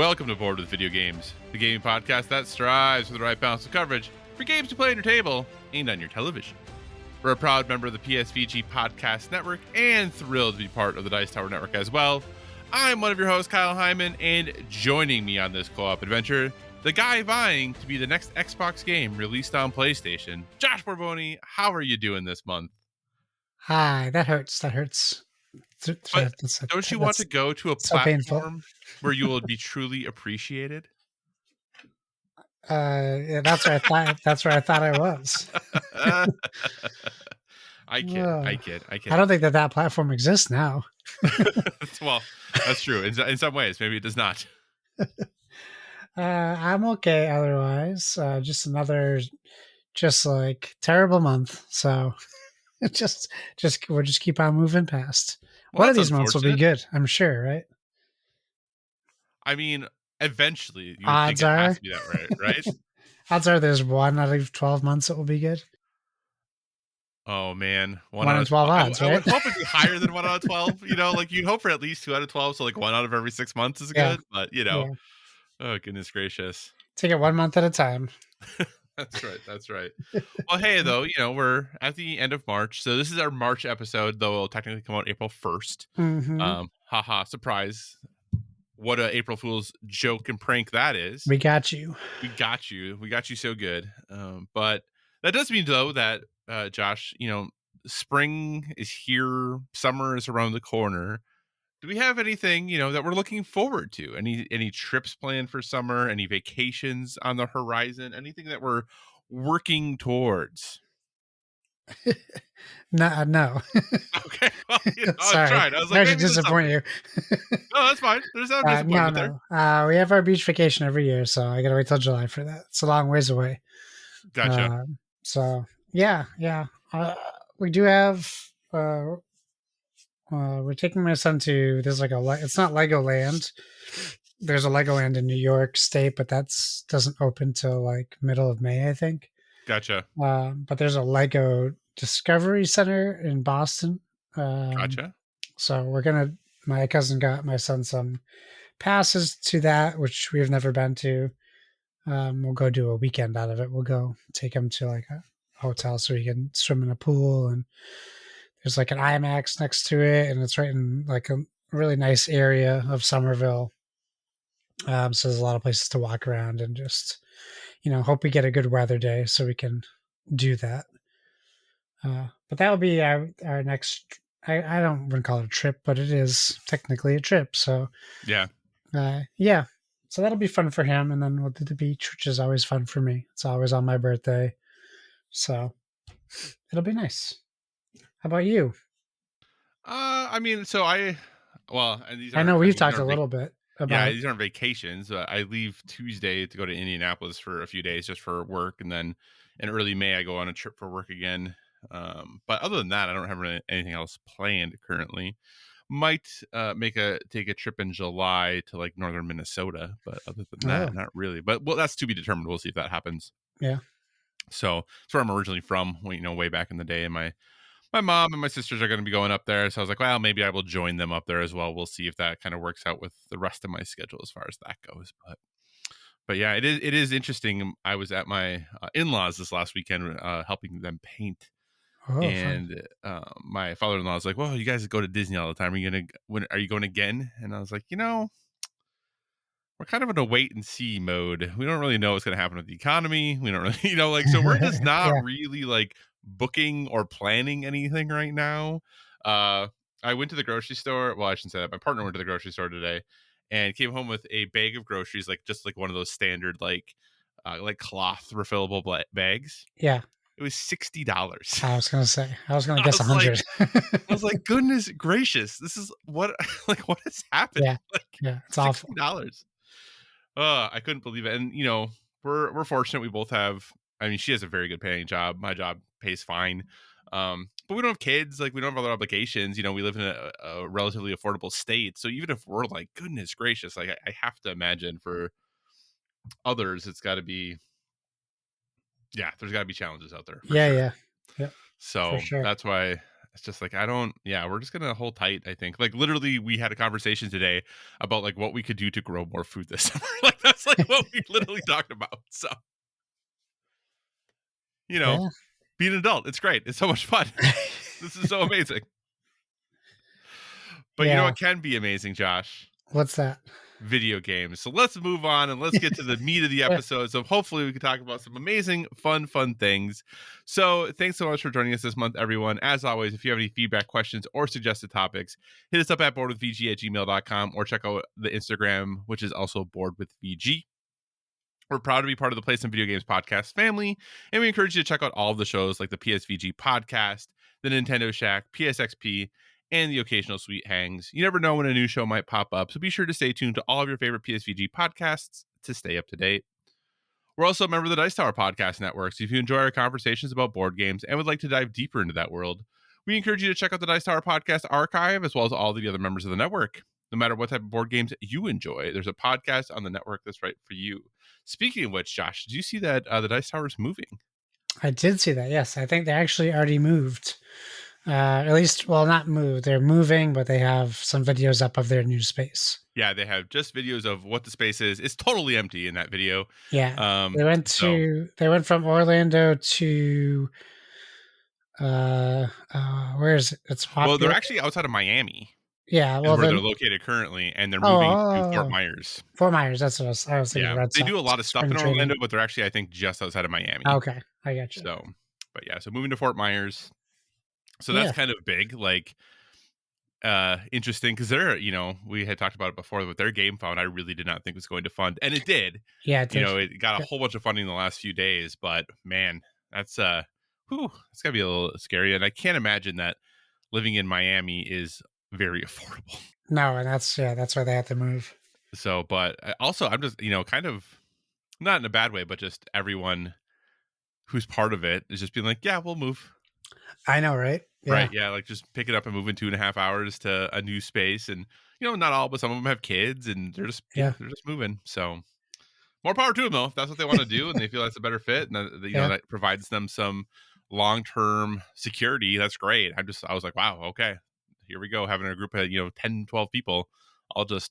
Welcome to Board with Video Games, the gaming podcast that strives for the right balance of coverage for games to play on your table and on your television. We're a proud member of the PSVG Podcast Network and thrilled to be part of the Dice Tower Network as well. I'm one of your hosts, Kyle Hyman, and joining me on this co-op adventure, the guy vying to be the next Xbox game released on PlayStation, Josh Borboni. How are you doing this month? Hi, that hurts. That hurts. But don't you want to go to a platform where you will be truly appreciated? Yeah, that's where I thought. That's where I thought I was. I kid. I don't think that platform exists now. Well, that's true. In some ways, maybe it does not. I'm okay otherwise. Just another, like terrible month. So we'll just keep on moving past. Well, one of these months will be good, I'm sure, right? I mean, eventually, you odds think it are has to be that right? Odds are there's 1 out of 12 months that will be good. Oh man, 1 out of 12 odds, right? I would hope it'd be higher than 1 out of 12. You know, like you'd hope for at least 2 out of 12, so like 1 out of every 6 months is good. But oh goodness gracious, take it 1 month at a time. That's right. Well, hey, though, we're at the end of March, so this is our March episode, though it'll technically come out April 1st. Mm-hmm. Surprise. What a April Fool's joke and prank that is. We got you. We got you so good. But that does mean, though, that, Josh, spring is here, summer is around the corner. Do we have anything, that we're looking forward to? Any trips planned for summer? Any vacations on the horizon? Anything that we're working towards? No. Okay. Well, sorry. I was like, I should disappoint you. No, that's fine. There's no disappointment there. We have our beach vacation every year, so I got to wait till July for that. It's a long ways away. Gotcha. So yeah. We do have. We're taking my son to. There's like it's not Legoland. There's a Legoland in New York State, but that's doesn't open till like middle of May, I think. Gotcha. But there's a Lego Discovery Center in Boston. Gotcha. So my cousin got my son some passes to that, which we've never been to. We'll go do a weekend out of it. We'll go take him to like a hotel so he can swim in a pool, and there's like an IMAX next to it, and it's right in like a really nice area of Somerville. So there's a lot of places to walk around and just, hope we get a good weather day so we can do that. But that will be our next. I wouldn't call it a trip, but it is technically a trip. So yeah. So that'll be fun for him, and then we'll do the beach, which is always fun for me. It's always on my birthday, so it'll be nice. How about you? I mean, so I know we've talked a little bit about. Yeah, these aren't vacations. I leave Tuesday to go to Indianapolis for a few days just for work, and then in early May I go on a trip for work again. But other than that, I don't have really anything else planned currently. Might take a trip in July to like northern Minnesota, but other than that, not really. But that's to be determined. We'll see if that happens. Yeah. So it's where I'm originally from, way back in the day. And my mom and my sisters are going to be going up there. So I was like, well, maybe I will join them up there as well. We'll see if that kind of works out with the rest of my schedule as far as that goes. But yeah, it is interesting. I was at my in-laws this last weekend, helping them paint. And my father-in-law was like, well, you guys go to Disney all the time. Are you going again? And I was like, we're kind of in a wait and see mode. We don't really know what's going to happen with the economy. We don't really, so we're just not really like booking or planning anything right now. I went to the grocery store. Well, I shouldn't say that. My partner went to the grocery store today and came home with a bag of groceries, like just like one of those standard, like cloth refillable bags. Yeah. It was $60. I was going to guess 100. I was like, goodness gracious, this is what has happened? Yeah, it's awful. $60. I couldn't believe it. And we're fortunate. We both have. I mean, she has a very good paying job. My job pays fine, but we don't have kids. Like we don't have other obligations. We live in a relatively affordable state. So even if we're like, goodness gracious, like I have to imagine for others, it's got to be. Yeah, there's got to be challenges out there. Yeah. So that's why It's just like I don't. Yeah, we're just gonna hold tight. I think. Like literally, we had a conversation today about like what we could do to grow more food this summer. Like that's like what we literally talked about. So you know, Yeah. being an adult, it's great. It's so much fun. This is so amazing. But you know Yeah. what can be amazing, Josh? What's that? Video games. So let's move on and let's get to the meat of the Yeah. episode. So hopefully we can talk about some amazing, fun things. So thanks so much for joining us this month, everyone. As always, if you have any feedback, questions, or suggested topics, hit us up at boardwithvg@gmail.com or check out the Instagram, which is also boardwithvg. We're proud to be part of the Play Some Video Games podcast family, and we encourage you to check out all of the shows like the PSVG podcast, the Nintendo Shack, PSXP, and the occasional Sweet Hangs. You never know when a new show might pop up, so be sure to stay tuned to all of your favorite PSVG podcasts to stay up to date. We're also a member of the Dice Tower Podcast Network, so if you enjoy our conversations about board games and would like to dive deeper into that world, we encourage you to check out the Dice Tower Podcast archive as well as all the other members of the network. No matter what type of board games you enjoy, there's a podcast on the network that's right for you. Speaking of which, Josh, did you see that the Dice Tower is moving? I did see that. Yes, I think they actually already moved. At least, well, not moved. They're moving, but they have some videos up of their new space. Yeah, they have just videos of what the space is. It's totally empty in that video. Yeah, So they went from Orlando to where is it? It's well, they're popular. actually outside of Miami Yeah, is well where they're then. located currently, and they're Oh, moving to Fort Myers. Fort Myers. That's what I was thinking. Yeah, Red they Sox do a lot of stuff spring in training. Orlando, but they're actually, I think, just outside of Miami. Okay, I got you. So, but yeah, so moving to Fort Myers. So that's Yeah, kind of big, like interesting because they're, we had talked about it before, but their game fund I really did not think was going to fund, and it did. yeah, it did. It got a Yeah. whole bunch of funding in the last few days, but man, that's it's gotta be a little scary. And I can't imagine that living in Miami is very affordable. No, and that's why they had to move. So, but also I'm just, kind of not in a bad way, but just everyone who's part of it is just being like, yeah, we'll move. I know, right? Yeah, Right. Yeah. Like just pick it up and move in 2.5 hours to a new space. And, not all, but some of them have kids and they're just, yeah, they're just moving. So more power to them though, if that's what they want to do and they feel that's a better fit and that, yeah. that provides them some long-term security. That's great. I was like, wow, okay, here we go. Having a group of, 10, 12 people, I'll just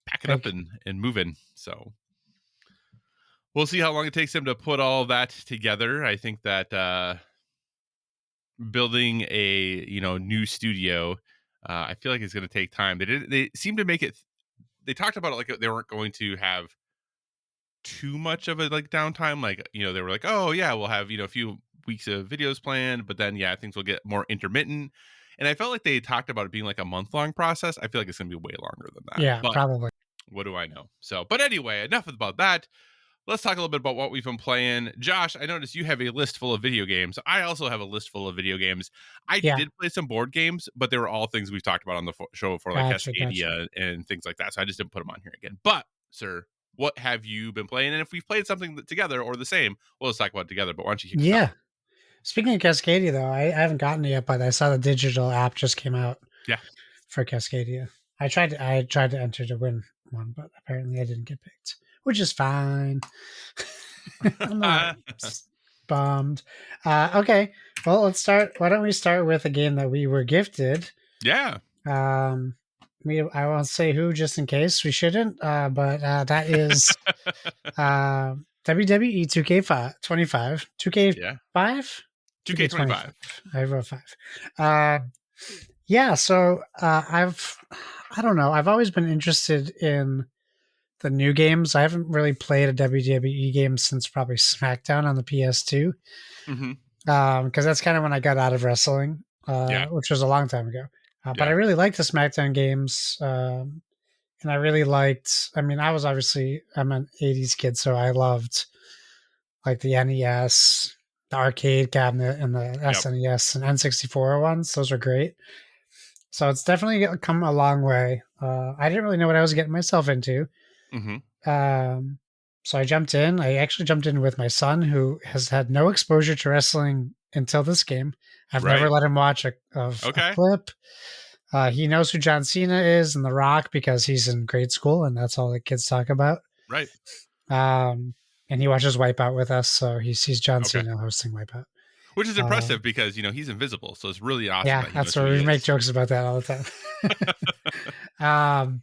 pack it up Big. and move in. So we'll see how long it takes them to put all that together. I think that, building a new studio, I feel like it's going to take time. They seem to make it, they talked about it like they weren't going to have too much of a like downtime, like they were like, oh yeah, we'll have a few weeks of videos planned, but then yeah, things will get more intermittent. And I felt like they talked about it being like a month-long process. I feel like it's going to be way longer than that, Yeah, but probably. what do I know? So but anyway, enough about that. Let's talk a little bit about what we've been playing. Josh, I noticed you have a list full of video games. I also have a list full of video games. I Yeah, did play some board games, but they were all things we've talked about on the show before, like gotcha. Cascadia and things like that. So I just didn't put them on here again. But, sir, what have you been playing? And if we've played something together or the same, well, let's talk about it together. But why don't you kick us off? Yeah. Speaking of Cascadia, though, I haven't gotten it yet, but I saw the digital app just came out Yeah. for Cascadia. I tried to enter to win one, but apparently I didn't get picked, which is fine. I'm not bummed. Okay, well, let's start. Why don't we start with a game that we were gifted? Yeah. Um, I won't say who, just in case we shouldn't. But that is WWE 2K5 25 Yeah. 2K5 2K25. 2K25. I wrote 5. Yeah, so I don't know. I've always been interested in the new games. I haven't really played a WWE game since probably SmackDown on the PS2. Mm-hmm. Because that's kind of when I got out of wrestling, Yeah. which was a long time ago. But I Yeah. really liked the SmackDown games. And I really liked, I mean, I'm an 80s kid, so I loved like the NES, the arcade cabinet, and the Yep. SNES and N64 ones. Those are great. So it's definitely come a long way. I didn't really know what I was getting myself into. Mm-hmm. So I jumped in. I actually jumped in with my son, who has had no exposure to wrestling until this game. I've never Right. let him watch a Okay. clip. He knows who John Cena is and The Rock because he's in grade school, and that's all the kids talk about. Right. And he watches Wipeout with us, so he sees John Okay. Cena hosting Wipeout. Which is Um, impressive because, he's invisible, so it's really awesome yeah, that he that's knows who where he we make is. jokes about that all the time.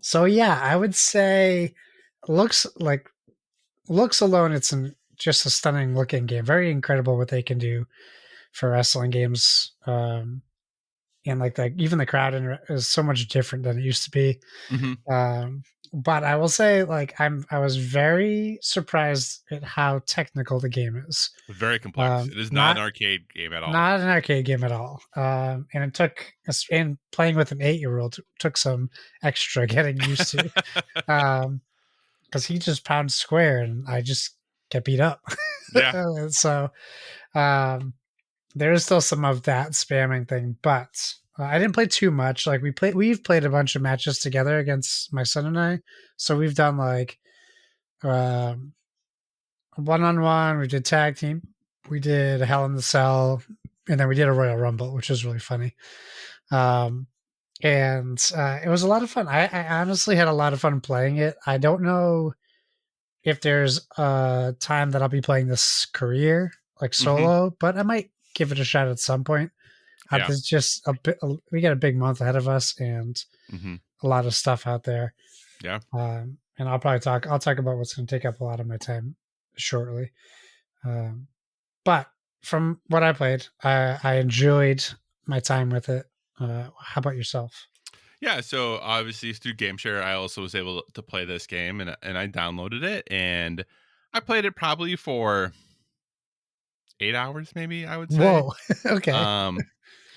So yeah, I would say looks like looks alone, just a stunning looking game. Very incredible what they can do for wrestling games. And like even the crowd is so much different than it used to be. Mhm. Um, but I will say, like I was very surprised at how technical the game is. Very complex. It is not an Not arcade game at all. not an arcade game at all. And it took and playing with an 8-year old took some extra getting used to. Because he just pounds square, and I just get beat up. Yeah. So um, there is still some of that spamming thing, but I didn't play too much. Like we've played a bunch of matches together against my son and I. So we've done like um, one on one. We did tag team. We did a Hell in the Cell, and then we did a Royal Rumble, which was really funny. Um, and it was a lot of fun. I honestly had a lot of fun playing it. I don't know if there's a time that I'll be playing this career like Mhm. solo, but I might give it a shot at some point. Yeah. There's just a bit. We got a big month ahead of us, and Mhm. a lot of stuff out there. Yeah. And I'll probably talk. I'll talk about what's going to take up a lot of my time shortly. Um, but from what I played, I enjoyed my time with it. How about yourself? Yeah, so obviously through GameShare, I also was able to play this game, and I downloaded it, and I played it probably for 8 hours maybe, I would say. Whoa. Okay. Um,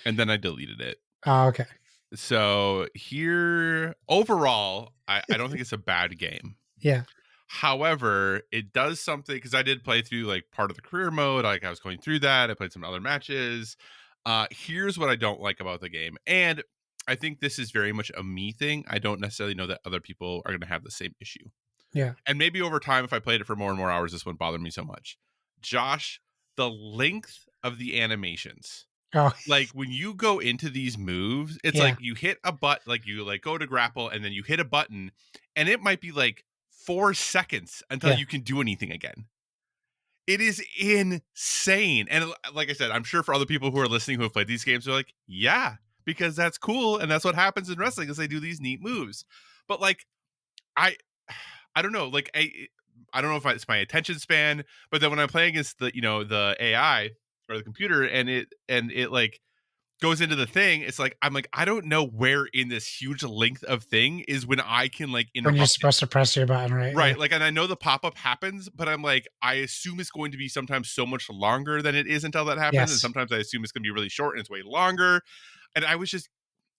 and then I deleted it. Oh, okay. So here overall, I don't think it's a bad game. Yeah. However, it does something because I did play through like part of the career mode. Like I was going through that. I played some other matches. Here's what I don't like about the game. And I think this is very much a me thing. I don't necessarily know that other people are going to have the same issue. Yeah. And maybe over time, if I played it for more and more hours, this wouldn't bother me so much. Josh, the length of the animations, Oh, like when you go into these moves, it's like yeah. you hit a button, like you like go to grapple and then you hit a button, and it might be like 4 seconds until Yeah. you can do anything again. It is insane. And like I said, I'm sure for other people who are listening who have played these games, they're like, yeah, because that's cool. And that's what happens in wrestling is they do these neat moves. But like, I I don't know, like I don't know if it's my attention span, but then when I'm playing against the AI or the computer and it like goes into the thing, it's like I'm like I don't know where in this huge length of thing is when I can like When you're interrupt it. supposed to press your button, right? Yeah. Right, like, and I know the pop-up happens, but I'm like, I assume it's going to be sometimes so much longer than it is until that happens, and Yes. sometimes I assume it's gonna be really short and it's way longer, and I was just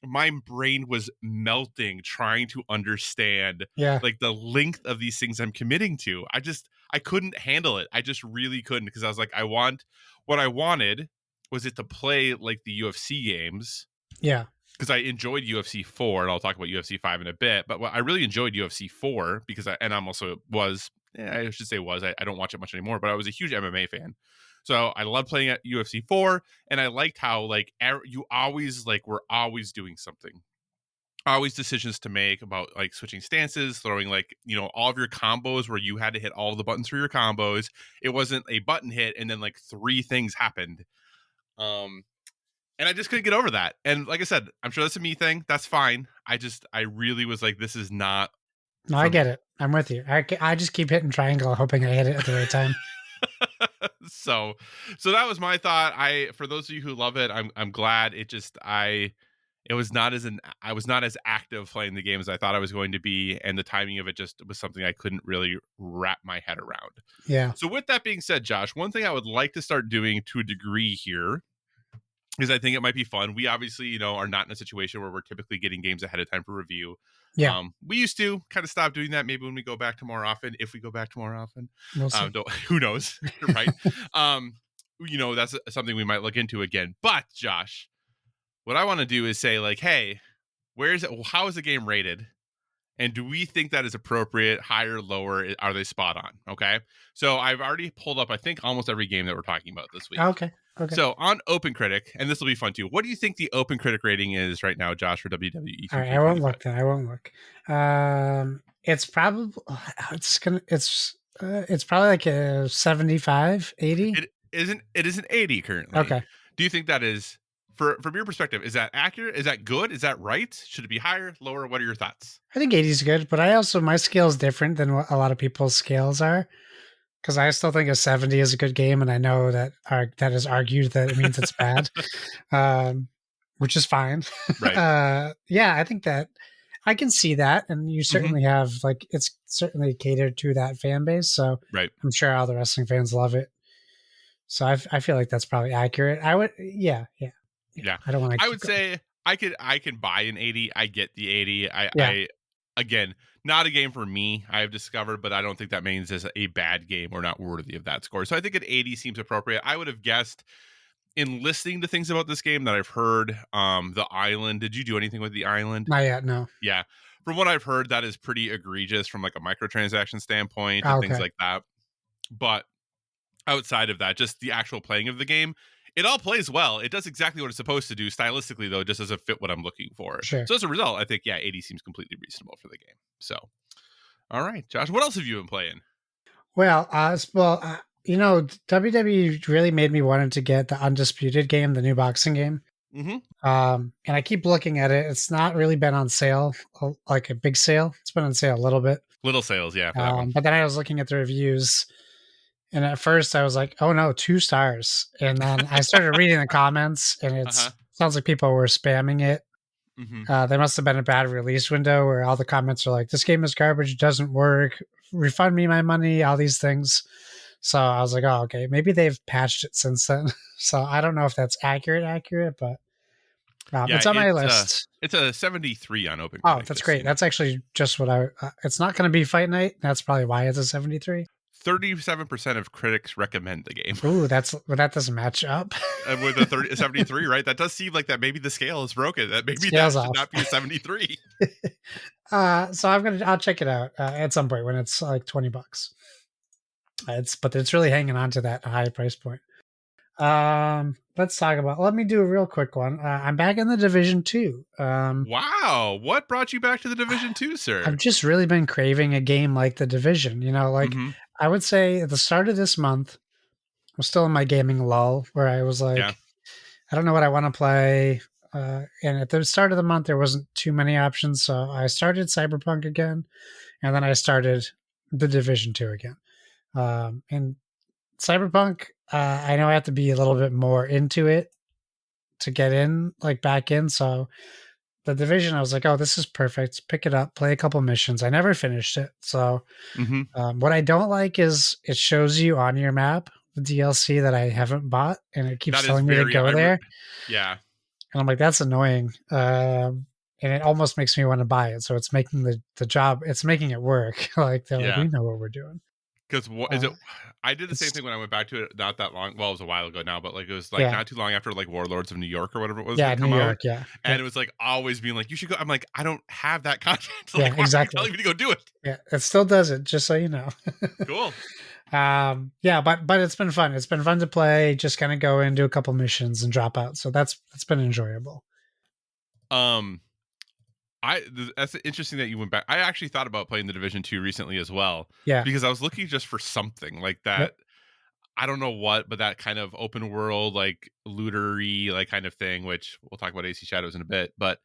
my brain was melting trying to understand, Yeah. like, the length of these things I'm committing to. I couldn't handle it. I just really couldn't because I was like, what I wanted was it to play like the UFC games, Yeah. because I enjoyed UFC 4, and I'll talk about UFC 5 in a bit. But what I really enjoyed UFC 4 because I'm also I should say I don't watch it much anymore, but I was a huge MMA fan. So I loved playing at UFC 4, and I liked how like you always like were always doing something, always decisions to make about like switching stances, throwing like all of your combos where you had to hit all of the buttons for your combos. It wasn't a button hit and then like three things happened. Um, and I just couldn't get over that. And like I said, I'm sure that's a me thing. That's fine. I really was like, this is not No, I for get me. it. I'm with you. I just keep hitting triangle, hoping I hit it at the right time. so so that was my thought. For those of you who love it, I'm glad. It was not as I was not as active playing the game as I thought I was going to be, and the timing of it just was something I couldn't really wrap my head around. Yeah. So with that being said, Josh, one thing I would like to start doing to a degree here because I think it might be fun. We obviously, are not in a situation where we're typically getting games ahead of time for review. Yeah. We used to kind of stop doing that. Maybe when we go back to more often, if we go back to more often, We'll see. don't, who knows, right? Um, that's something we might look into again. But Josh, what I want to do is say like, hey, where's it? How is the game rated? And do we think that is appropriate, higher, lower? Are they spot on? Okay. So I've already pulled up, I think, almost every game that we're talking about this week. Okay. Okay. So on OpenCritic, and this will be fun too. What do you think the OpenCritic rating is right now, Josh, for WWE All right. I won't 2K25? look then. I won't look. It's probably it's probably like a 75, 80. is an 80 currently. Okay. Do you think that is from your perspective, is that accurate? Is that good? Is that right? Should it be higher, lower? What are your thoughts? I think 80 is good, but I also, my scale is different than what a lot of people's scales are. Because I still think a 70 is a good game, and I know that that is argued that it means it's bad, which is fine. Right. Yeah, I think that I can see that, and you Hmm. certainly have like it's certainly catered to that fan base. So Right. I'm sure all the wrestling fans love it. So I feel like that's probably accurate. I would, yeah, yeah, yeah. Yeah. I don't want to I keep would going. say I can buy an 80. I get the 80. Yeah, I again, not a game for me, I have discovered, but I don't think that means it's a bad game or not worthy of that score. So I think an 80 seems appropriate. I would have guessed in listening to things about this game that I've heard, the island. Did you do anything with the island? not yet. No. Yeah. From what I've heard, that is pretty egregious from like a microtransaction standpoint Ah, and things okay, like that. But outside of that, just the actual playing of the game, it all plays well. It does exactly what it's supposed to do. Stylistically, though, it just doesn't fit what I'm looking for. sure. So as a result, I think, yeah, 80 seems completely reasonable for the game. So, all right, Josh, what else have you been playing? Well, WWE really made me wanted to get the Undisputed game, the new boxing game. Hmm. And I keep looking at it. It's not really been on sale, like a big sale. It's been on sale a little bit. Little sales, yeah, for that one. But then I was looking at the reviews, and at first I was like, "Oh no, 2 stars." And then I started reading the comments, and Uh huh. it's sounds like people were spamming it. Hmm. There must have been a bad release window where all the comments are like, "This game is garbage. It doesn't work. Refund me my money." All these things. So I was like, "Oh, okay. Maybe they've patched it since then." So I don't know if that's accurate, but Yeah, it's on my list. it's a 73 on Open Oh, Critic, that's just so great. you know. That's actually just what it's not going to be Fight Night. That's probably why it's a 73. 37% of critics recommend the game. Ooh, that doesn't match up. With a 73, right? That does seem like that maybe the scale is broken. That maybe Scales that should off. not be a 73. So I'll check it out at some point when it's like $20. But it's really hanging on to that high price point. Let's talk about. Let me do a real quick one. I'm back in the Division Two. Wow. What brought you back to the Division 2, I've sir? just really been craving a game like the Division. Like Mm-hmm. I would say at the start of this month, I'm still in my gaming lull where I was Yeah. like, I don't know what I want to play. And at the start of the month, there wasn't too many options. So I started Cyberpunk again, and then I started the Division 2 again. And Cyberpunk, I know I have to be a little bit more into it to get in, like back in. So the Division, I was like, oh, this is perfect. Pick it up, play a couple missions. I never finished it. So Mm-hmm. what I don't like is it shows you on your map the DLC that I haven't bought, and it keeps That is telling me to very go there. yeah. And I'm like, that's annoying. And it almost makes me want to buy it. So it's making the job, it's making it work. Like they're like, Yeah. we know what we're doing. Because what is Uh, it? I did the same it's thing when I went back to it not that long. Well, it was a while ago now, but like it was like yeah, not too long after like Warlords of New York or whatever it was yeah, had New come out. York, yeah, And yep, it was like always being like, you should go. I'm like, I don't have that content. yeah, Like, why are you exactly. telling me to go do it? Yeah, it still does it, just so you know. Cool. Yeah, but it's been fun. It's been fun to play. Just kind of go in, do a couple missions, and drop out. So that's been enjoyable. Um, that's interesting that you went back. I actually thought about playing the Division 2 recently as well Yeah, because I was looking just for something like yep. that. I don't know what, but that kind of open world, like lootery, like kind of thing, which we'll talk about AC Shadows in a bit. But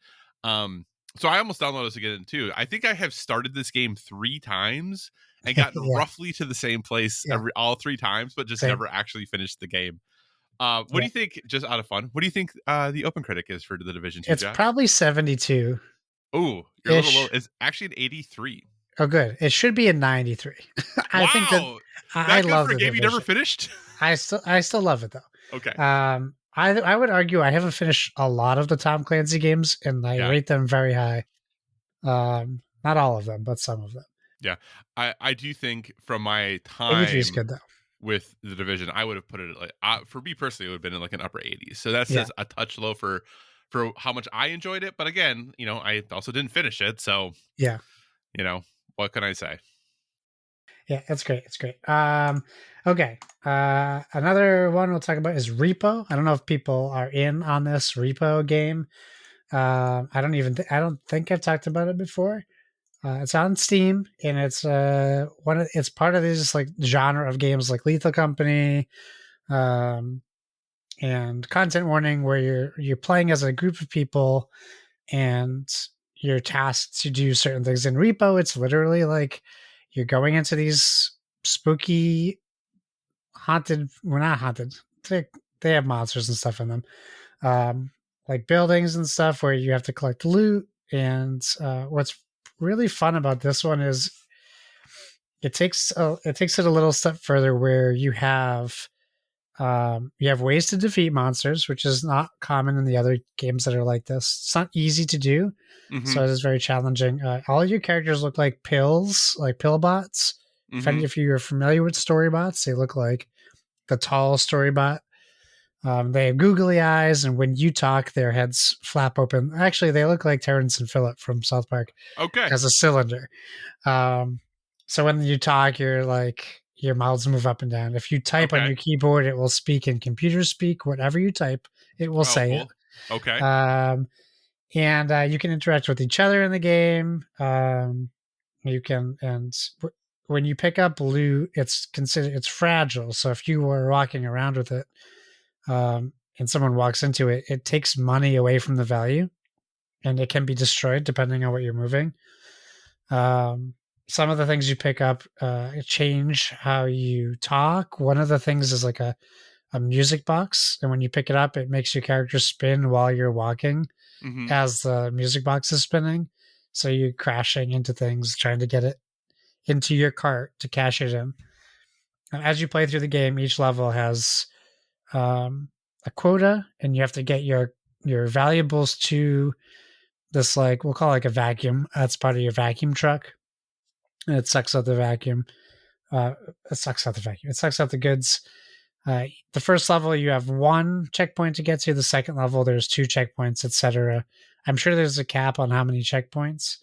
um, so I almost downloaded this again too. I think I have started this game 3 times and gotten Yeah, roughly to the same place yeah, all 3 times, but just same. never actually finished the game. What do Yeah, you think, just out of fun, what do you think the open critic is for the Division 2, it's Josh? probably 72 Oh, you're a little low. ish. It's actually an 83. Oh, good. It should be a 93. I think that Wow. I That good love for a the game you never division. finished? I still love it Okay. though. I would argue I haven't finished a lot of the Tom Clancy games, and I Yeah. rate them very high. Not all of them, but some of them. Yeah. I do think from my 83 is time good though. with the division, I would have put it like for me personally, it would have been in like an upper 80s. So that Yeah, says a touch low for how much I enjoyed it. But again, I also didn't finish it. So, yeah, you know, what can I say? yeah. It's great. It's great. Okay. Another one we'll talk about is Repo. I don't know if people are in on this Repo game. I don't think I've talked about it before. It's on Steam, and it's it's part of this like genre of games like Lethal Company, Um, and content warning where you're playing as a group of people and you're tasked to do certain things. In Repo, it's literally like you're going into these spooky, haunted. Well, not haunted. They have monsters and stuff in them, um, like buildings and stuff where you have to collect loot. And what's really fun about this one is it takes it a little step further where you have ways to defeat monsters, which is not common in the other games that are like this. It's not easy to do, Mm-hmm. so it is very challenging. All your characters look like pills, like pill bots. Mm-hmm. If you're familiar with story bots, they look like the tall story bot. They have googly eyes, and when you talk, their heads flap open. Actually, they look like Terrence and Phillip from South Park Okay. as a cylinder. Um, so when you talk, you're like your mouths move up and down. If you type on Okay. your keyboard, it will speak in computer speak. Whatever you type, it will Oh, say cool. it. Okay. And you can interact with each other in the game. You can when you pick up loot, it's fragile. So if you were walking around with it, and someone walks into it, it takes money away from the value, and it can be destroyed depending on what you're moving. Um, some of the things you pick up change how you talk. One of the things is like a music box, and when you pick it up, it makes your character spin while you're walking Mm-hmm. as the music box is spinning. So you're crashing into things, trying to get it into your cart to cash it in. And as you play through the game, each level has a quota, and you have to get your valuables to this, like we'll call it like a vacuum. That's part of your vacuum truck, and it sucks out the vacuum. It sucks out the vacuum. It sucks out the goods. The first level you have one checkpoint to get to. The second level there's two checkpoints, etc. I'm sure there's a cap on how many checkpoints,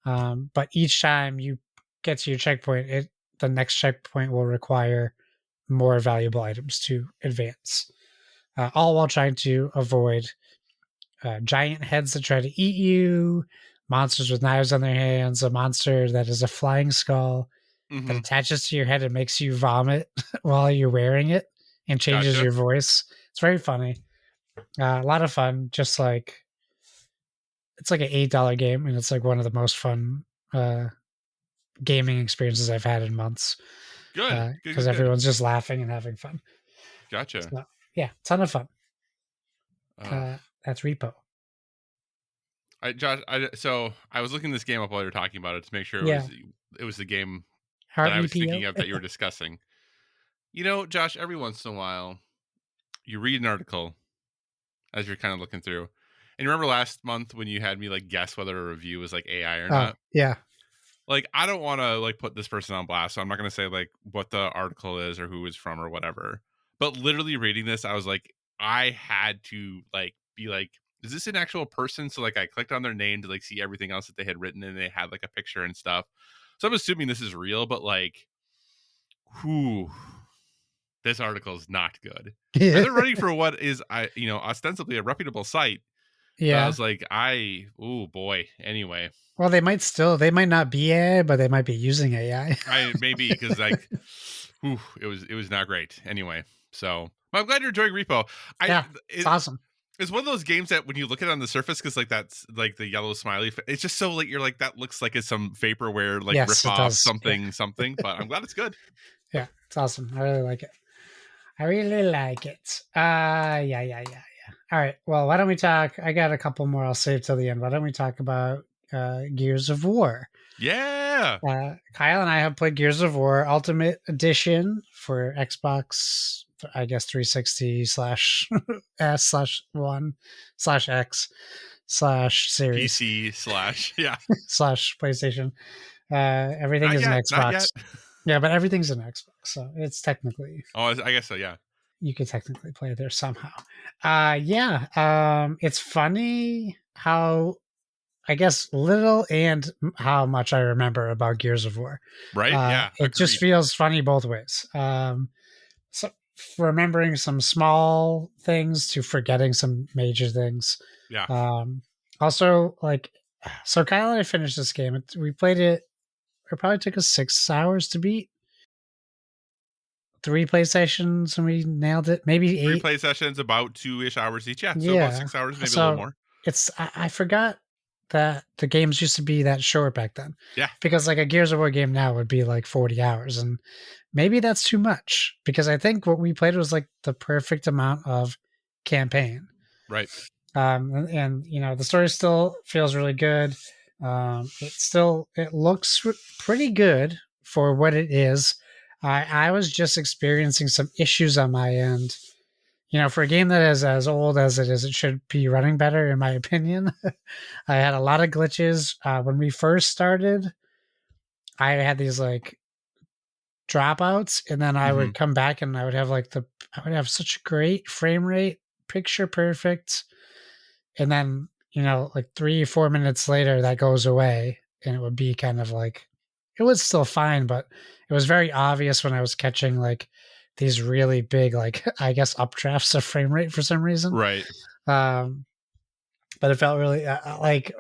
but each time you get to your checkpoint, the next checkpoint will require more valuable items to advance. All while trying to avoid giant heads that try to eat you, monsters with knives on their hands, a monster that is a flying skull that Mm-hmm. attaches to your head and makes you vomit while you're wearing it and changes Gotcha. your voice. It's very funny. A lot of fun. Just like it's like an $8 game, and it's like one of the most fun uh, gaming experiences I've had in months Good. Good. because Good. Good. everyone's just laughing and having fun. Gotcha. So yeah, ton of fun. Uh, That's Repo. Josh, so I was looking this game up while you were talking about it to make sure Yeah, it was the game that Heart I was thinking EPO. of that you were discussing. You know, Josh, every once in a while you read an article as you're kind of looking through. And you remember last month when you had me like guess whether a review was like AI or Oh not? yeah, Like I don't want to like put this person on blast, so I'm not going to say like what the article is or who it's from or whatever. But literally reading this, I was like I had to like be like is this an actual person? So like I clicked on their name to like see everything else that they had written and they had like a picture and stuff. So I'm assuming this is real, but like whew, this article is not good. And yeah, they're running for what is ostensibly a reputable site. But I yeah. was like, oh boy. Anyway, Well, they might not be AI, but they might be using AI. I maybe because like, whew, it was not great. Anyway, so but I'm glad you're enjoying Repo. I Yeah, it's awesome. it's one of those games that when you look at it on the surface, because like that's like the yellow smiley, it's just so like you're like that looks like it's some vaporware like Yes, rip it off does. Yeah, something. But I'm glad it's good. yeah, it's awesome. I really like it. I really like it. Yeah. All right. Well, why don't we talk? I got a couple more I'll save till the end. Why don't we talk about Gears of War? Yeah, Kyle and I have played Gears of War Ultimate Edition for Xbox, I guess 360 slash S slash one slash X slash series PC slash yeah. slash PlayStation. Everything Not is an yet, not yet. Xbox. Yeah, but everything's an Xbox, so it's technically Oh, I guess so. Yeah. you could technically play there somehow. Yeah. It's funny how I guess little and how much I remember about Gears of War. Right. Yeah. It just Agreed. feels funny both ways. So remembering some small things to forgetting some major things. Yeah. Also, like, so Kyle and I finished this game. We played it. It probably took us 6 hours to beat. 3 PlayStations and we nailed it. Maybe Three 8. play sessions, about 2-ish hours each. Yeah, so about Yeah. 6 hours, maybe a little So more. I forgot that the games used to be that short back then. Yeah, Because like a Gears of War game now would be like 40 hours, and maybe that's too much because I think what we played was like the perfect amount of campaign. right. And you know the story still feels really good. It looks pretty good for what it is. I was just experiencing some issues on my end. You know, for a game that is as old as it is, it should be running better, in my opinion. I had a lot of glitches when we first started. I had these like dropouts, and then I would Mhm. come back and I would have such a great frame rate, picture perfect, and then you know like 3 or 4 minutes later that goes away, and it would be kind of like it was still fine, but it was very obvious when I was catching like these really big like I guess updrafts of frame rate for some reason. Right. Um, but it felt really like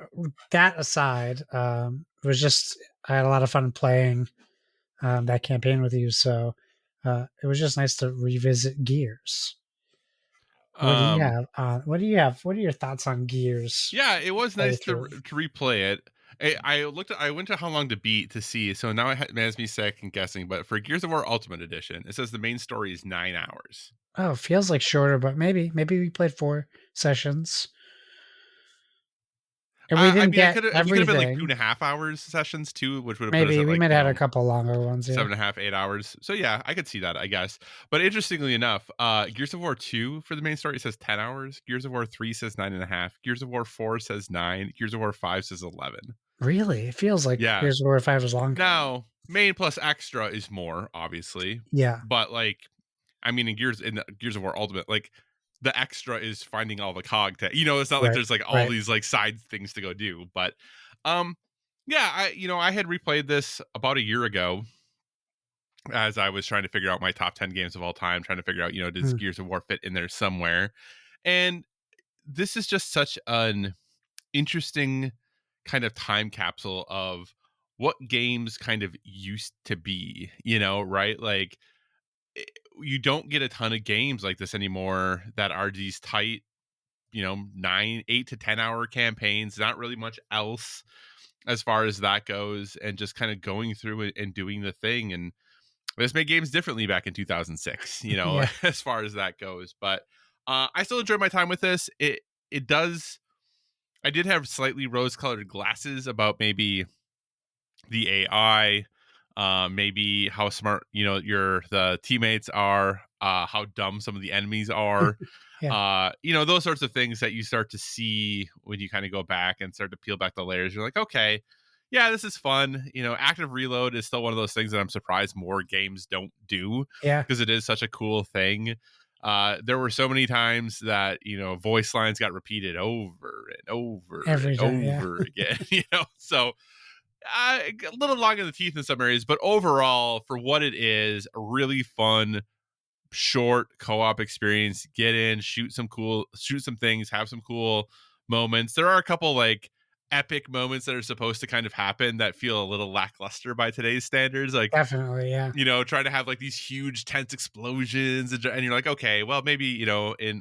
that aside, it was just I had a lot of fun playing that campaign with you. So it was just nice to revisit Gears. What do you Um, have? What do you have? What are your thoughts on Gears yeah, it was nice playthrough? to replay it. I went to how long to beat to see, so now it has me second guessing, but for Gears of War Ultimate Edition, it says the main story is 9 hours. Oh, it feels like shorter, but maybe we played 4 sessions and we I didn't mean, I get could we could have been like two and everything. a half hours sessions too, which would have put us Maybe at we like, might have had a couple longer ones. Yeah, 7.5, 8 hours. So yeah, I could see that, I guess. But interestingly enough, Gears of War 2 for the main story says 10 hours. Gears of War 3 says 9.5. Gears of War 4 says 9. Gears of War 5 says 11. really, it feels like Yeah. Gears of War 5 was longer. Now, main plus extra is more, obviously. Yeah, But like, I mean, in the Gears of War Ultimate, like the extra is finding all the it's not like right, there's like all right. these like side things to go do. But um yeah, I had replayed this about a year ago as I was trying to figure out my top 10 games of all time, trying to figure out, does Mm, Gears of War fit in there somewhere? And this is just such an interesting kind of time capsule of what games kind of used to be, right? Like eh, you don't get a ton of games like this anymore that are these tight, 8 to 10 hour campaigns, not really much else as far as that goes, and just kind of going through it and doing the thing. And this made games differently back in 2006, yeah, as far as that goes. But I still enjoyed my time with this. It does. I did have slightly rose-colored glasses about maybe the AI, maybe how smart the teammates are, how dumb some of the enemies are, yeah, those sorts of things that you start to see when you kind of go back and start to peel back the layers. You're like, okay, yeah, this is fun. Active reload is still one of those things that I'm surprised more games don't do yeah. because it is such a cool thing. There were so many times that voice lines got repeated over and over and Every time, yeah, over again. So a little long in the teeth in some areas, but overall, for what it is, a really fun, short co-op experience. Get in, shoot some things, have some cool moments. There are a couple like epic moments that are supposed to kind of happen that feel a little lackluster by today's standards. Like, definitely, yeah, trying to have like these huge tense explosions, and you're like, okay, well, maybe in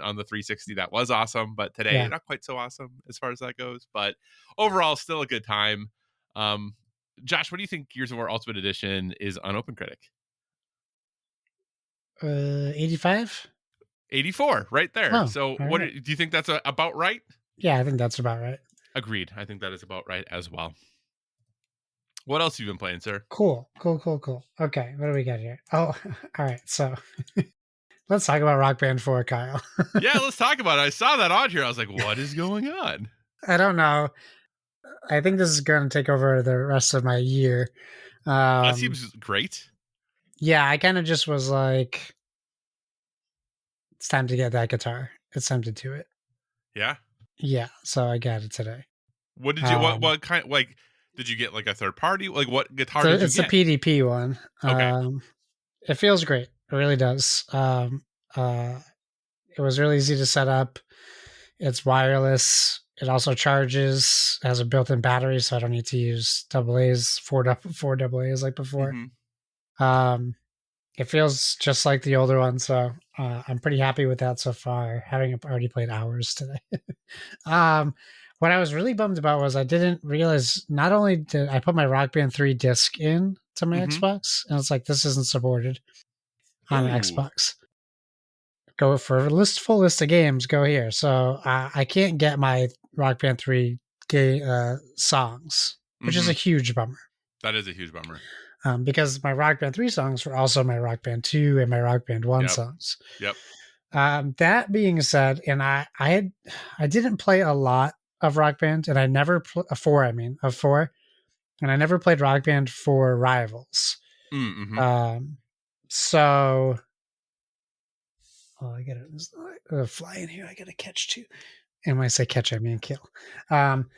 on the 360 that was awesome, but today yeah. not quite so awesome as far as that goes. But overall, still a good time. um Josh, what do you think Gears of War Ultimate Edition is on Open Critic? 85. 84, right there. Oh, So all what right. do you think that's about right? Yeah, I think that's about right. Agreed. I think that is about right as well. What else have you been playing, sir? Cool, cool, cool, cool. Okay, what do we got here? Oh, all right. So let's talk about Rock Band 4, Kyle. Yeah, let's talk about it. I saw that on here. I was like, what is going on? I don't know. I think this is going to take over the rest of my year. That Um, seems great. yeah, I kind of just was like, it's time to get that guitar. It's time to do it. Yeah. Yeah, so I got it today. What did you Um, what kind, like, did you get like a third party? Like, what guitar so did you it's the get? PDP one. Okay. It feels great. It really does. Uh, it was really easy to set up. It's wireless. It also charges. It has a built-in battery, so I don't need to use double A's, four double A's like before. Mhm. Um, It feels just like the older one, so I'm pretty happy with that so far. Having already played hours today. um, what I was really bummed about was I didn't realize not only did I put my Rock Band 3 disc in to my Mm-hmm. Xbox, and it's like this isn't supported on the Ooh. Xbox. Go for a full list of games. Go here. So I can't get my Rock Band 3 songs, which is Mm-hmm. a huge bummer. That is a huge bummer. Because my Rock Band 3 songs were also my Rock Band 2 and my Rock Band 1 Yep. songs. Yep. That being said, and I didn't play a lot of Rock Band, and I never four. I mean of four, and I never played Rock Band for Rivals. Mm-hmm. Um, so I got a fly in here. I got to catch too. And when I say catch, I mean kill. Um,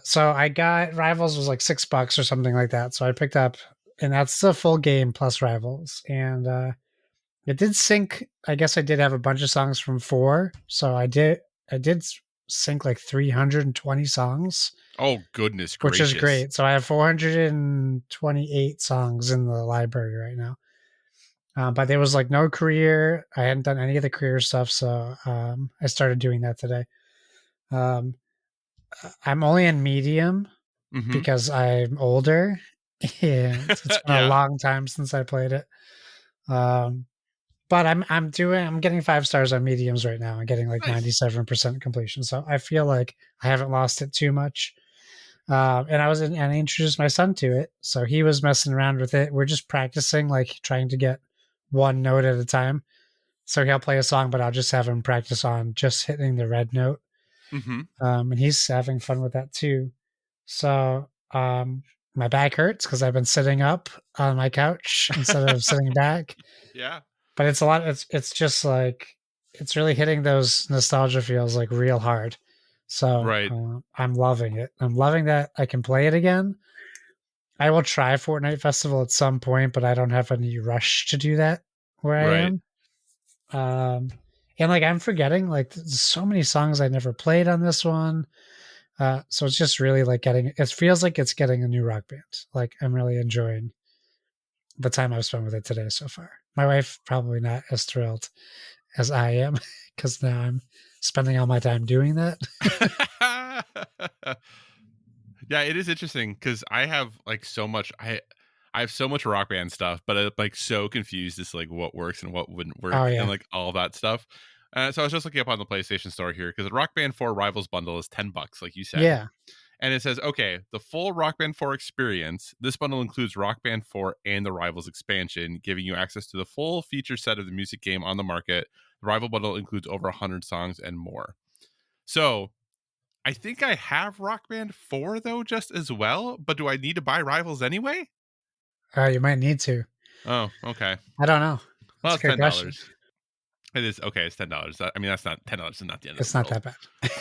so I got Rivals was like $6 or something like that. So I picked up, and that's the full game plus Rivals, and it did sync. I guess I did have a bunch of songs from four, so I did sync like 320 songs, Oh, goodness which is gracious. great. So I have 428 songs in the library right now. But there was like no career. I hadn't done any of the career stuff, so I started doing that today. Um, I'm only in medium Mm-hmm. because I'm older, and it's been a Yeah. long time since I played it. Um, but I'm getting 5 stars on mediums right now. I'm getting like Nice. 97% completion, so I feel like I haven't lost it too much. And I introduced my son to it, so he was messing around with it. We're just practicing, like trying to get one note at a time. So he'll play a song, but I'll just have him practice on just hitting the red note. Mm-hmm. And he's having fun with that too. So my back hurts because I've been sitting up on my couch instead of sitting back. Yeah. But it's a lot. It's just like it's really hitting those nostalgia feels like real hard. So Right. I'm loving it. I'm loving that I can play it again. I will try Fortnite Festival at some point, but I don't have any rush to do that where I Right. am. Um, and like I'm forgetting like there's so many songs I never played on this one. So it's just really like getting it feels like it's getting a new rock band. Like I'm really enjoying the time I've spent with it today so far. My wife probably not as thrilled as I am because now I'm spending all my time doing that. Yeah, it is interesting because I have like so much. I have so much Rock Band stuff, but I'm like so confused as to like what works and what wouldn't work Oh and yeah, like all that stuff. So I was just looking up on the PlayStation Store here because the Rock Band 4 Rivals bundle is $10, like you said. yeah. And it says, okay, the full Rock Band 4 experience. This bundle includes Rock Band 4 and the Rivals expansion, giving you access to the full feature set of the music game on the market. The Rival bundle includes over 100 songs and more. So I think I have Rock Band 4 though, just as well. But do I need to buy Rivals anyway? You might need to. Oh, okay. I don't know. Well, That's a it's good question. $10. It is okay. It's $10. I mean, that's not $10. Is not the end of the It's not world. that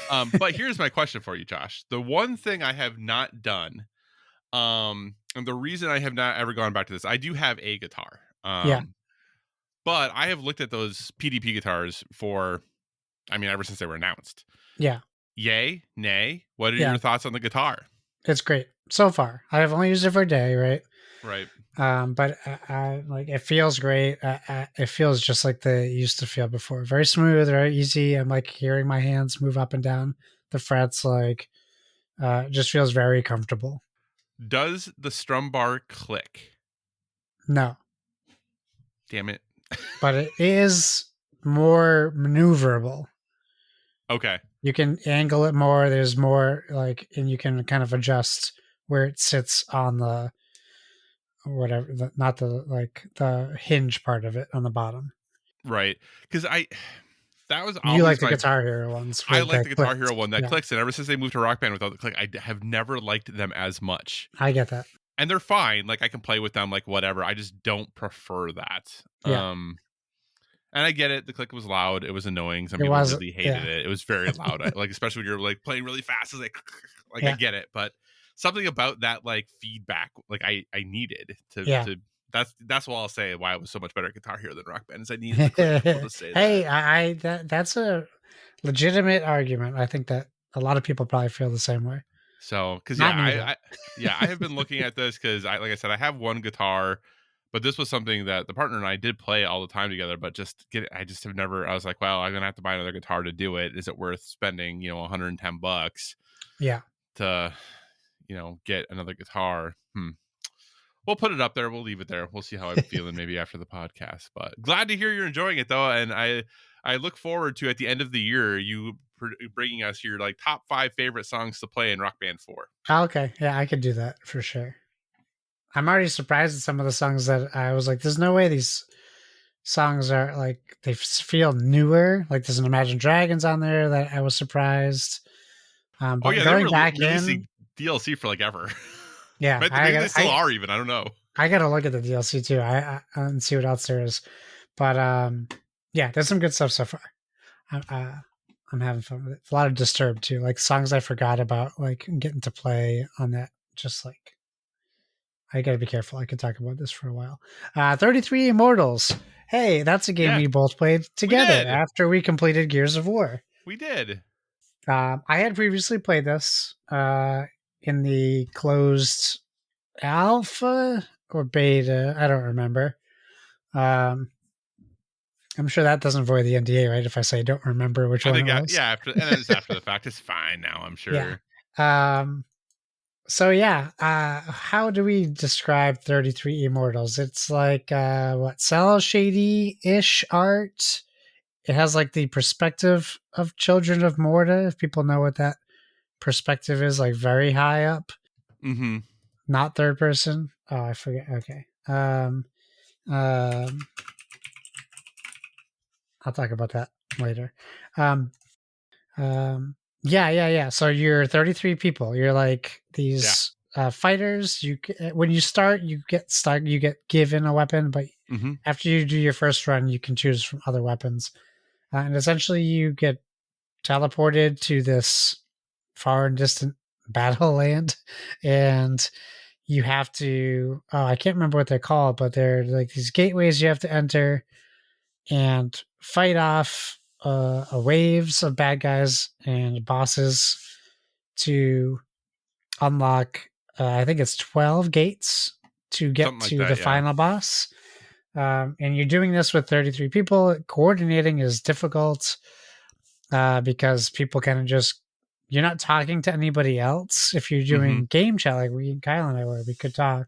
bad. But here's my question for you, Josh. The one thing I have not done, and the reason I have not ever gone back to this, I do have a guitar. Yeah, But I have looked at those PDP guitars for, I mean, ever since they were announced. yeah, Yay, nay. What are yeah. your thoughts on the guitar? It's great so far. I've only used it for a day, right? Right. But I like it feels great. It feels just like they used to feel before. Very smooth, very easy. I'm like hearing my hands move up and down the frets. Like, just feels very comfortable. Does the strum bar click? No, Damn it. but it is more maneuverable. Okay. You can angle it more. There's more like, and you can kind of adjust where it sits on the whatever, not the like the hinge part of it on the bottom. Right. Because that was You like always the my, Guitar Hero ones I with like that the Guitar clicked. Hero one that Yeah, clicks. And ever since they moved to Rock Band without the click, have never liked them as much. I get that. And they're fine. Like I can play with them, like whatever. I just don't prefer that. Yeah, And I get it. The click was loud. It was annoying. Some it people was. really hated Yeah, it. It was very loud. Like especially when you're like playing really fast. It's like I yeah, get it, but something about that like feedback, like I needed yeah. to. That's what I'll say. Why it was so much better at Guitar Hero than Rock Band is I needed the click. We'll just say that. Hey, that's a legitimate argument. I think that a lot of people probably feel the same way. So, because Not yeah, me though. I yeah I have been looking at this because I like I said I have one guitar, But this was something that the partner and I did play all the time together, but I just have never, I was like, well, I'm going to have to buy another guitar to do it. Is it worth spending, $110 Yeah. to, get another guitar? We'll put it up there. We'll leave it there. We'll see how I'm feeling maybe after the podcast. But glad to hear you're enjoying it though, and I look forward to at the end of the year bringing us your like top 5 favorite songs to play in Rock Band 4. Okay. Yeah, I could do that for sure. I'm already surprised at some of the songs that I was like, there's no way these songs are like, feel newer. Like there's an Imagine Dragons on there that I was surprised. Oh But yeah, they going were back in, releasing DLC for like ever. yeah, Maybe they still are even. I don't know. I got to look at the DLC too. And see what else there is. But yeah, there's some good stuff so far. I'm having fun with it. A lot of Disturbed too, like songs I forgot about, like getting to play on that. Just like I got to be careful. I could talk about this for a while. 33 Immortals. Hey, that's a game Yeah, we both played we together did. after we completed Gears of War. We did. I had previously played this in the closed alpha or beta. I don't remember. Um, I'm sure that doesn't void the NDA, right? If I say I don't remember which I one think it was. yeah, and then it's after the fact. It's fine now, I'm Yeah. sure. So yeah, how do we describe 33 Immortals? It's like what, cell shady-ish art. It has like the perspective of Children of Morta, if people know what that perspective is, like very high up, Mhm. not third person. Oh, I forget. Okay. Um I'll talk about that later. Um yeah. So you're 33 people. You're like Yeah. these fighters. When you start, you get stuck. You get given a weapon, but Mhm. after you do your first run, you can choose from other weapons, and essentially you get teleported to this far and distant battle land, and you have to. Oh, I can't remember what they're called, but they're like these gateways you have to enter and fight off waves of bad guys and bosses to unlock. I think it's 12 gates to get Something like to the that, yeah. final boss. And you're doing this with 33 people. Coordinating is difficult because people kind of just, you're not talking to anybody else. If you're Mhm. doing game chat like Kyle and I were, we could talk.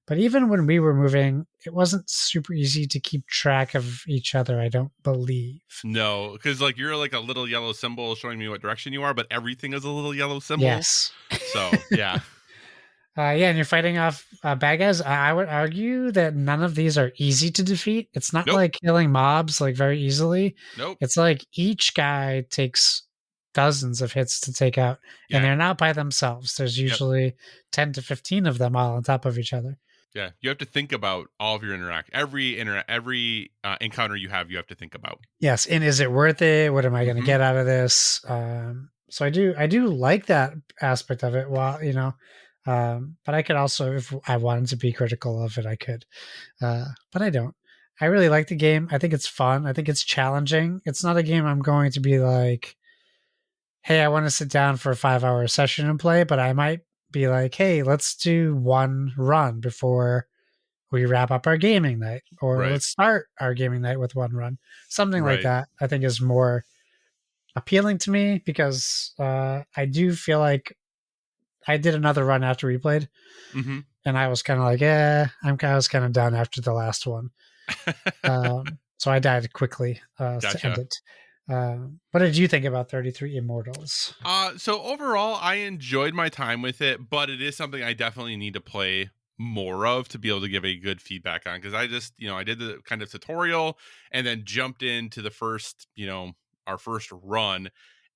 But even when we were moving, it wasn't super easy to keep track of each other, I don't believe. No, cuz like you're like a little yellow symbol showing me what direction you are, but everything is a little yellow symbol. Yes. So, yeah. Yeah, and you're fighting off bad guys. I would argue that none of these are easy to defeat. It's not Nope. like killing mobs like very easily. Nope. It's like each guy takes dozens of hits to take out, and Yeah. they're not by themselves. There's Yep. usually 10 to 15 of them all on top of each other. Yeah. You have to think about all of your every encounter you have to think about. Yes, and is it worth it? What am I going to Mhm. get out of this? So I do like that aspect of it. Well, but I could also, if I wanted to be critical of it, I could. But I don't. I really like the game. I think it's fun. I think it's challenging. It's not a game I'm going to be like, hey, I want to sit down for a 5 hour session and play, but I might be like, hey, let's do one run before we wrap up our gaming night, or Right. let's start our gaming night with one run. Something like Right. that, I think, is more appealing to me because I do feel like I did another run after we played, Mhm. and I was kind of like, I was kind of done after the last one. So I died quickly to end Gotcha. it. What did you think about 33 Immortals? So overall, I enjoyed my time with it, but it is something I definitely need to play more of to be able to give a good feedback on. Because I just, I did the kind of tutorial and then jumped into the first, our first run,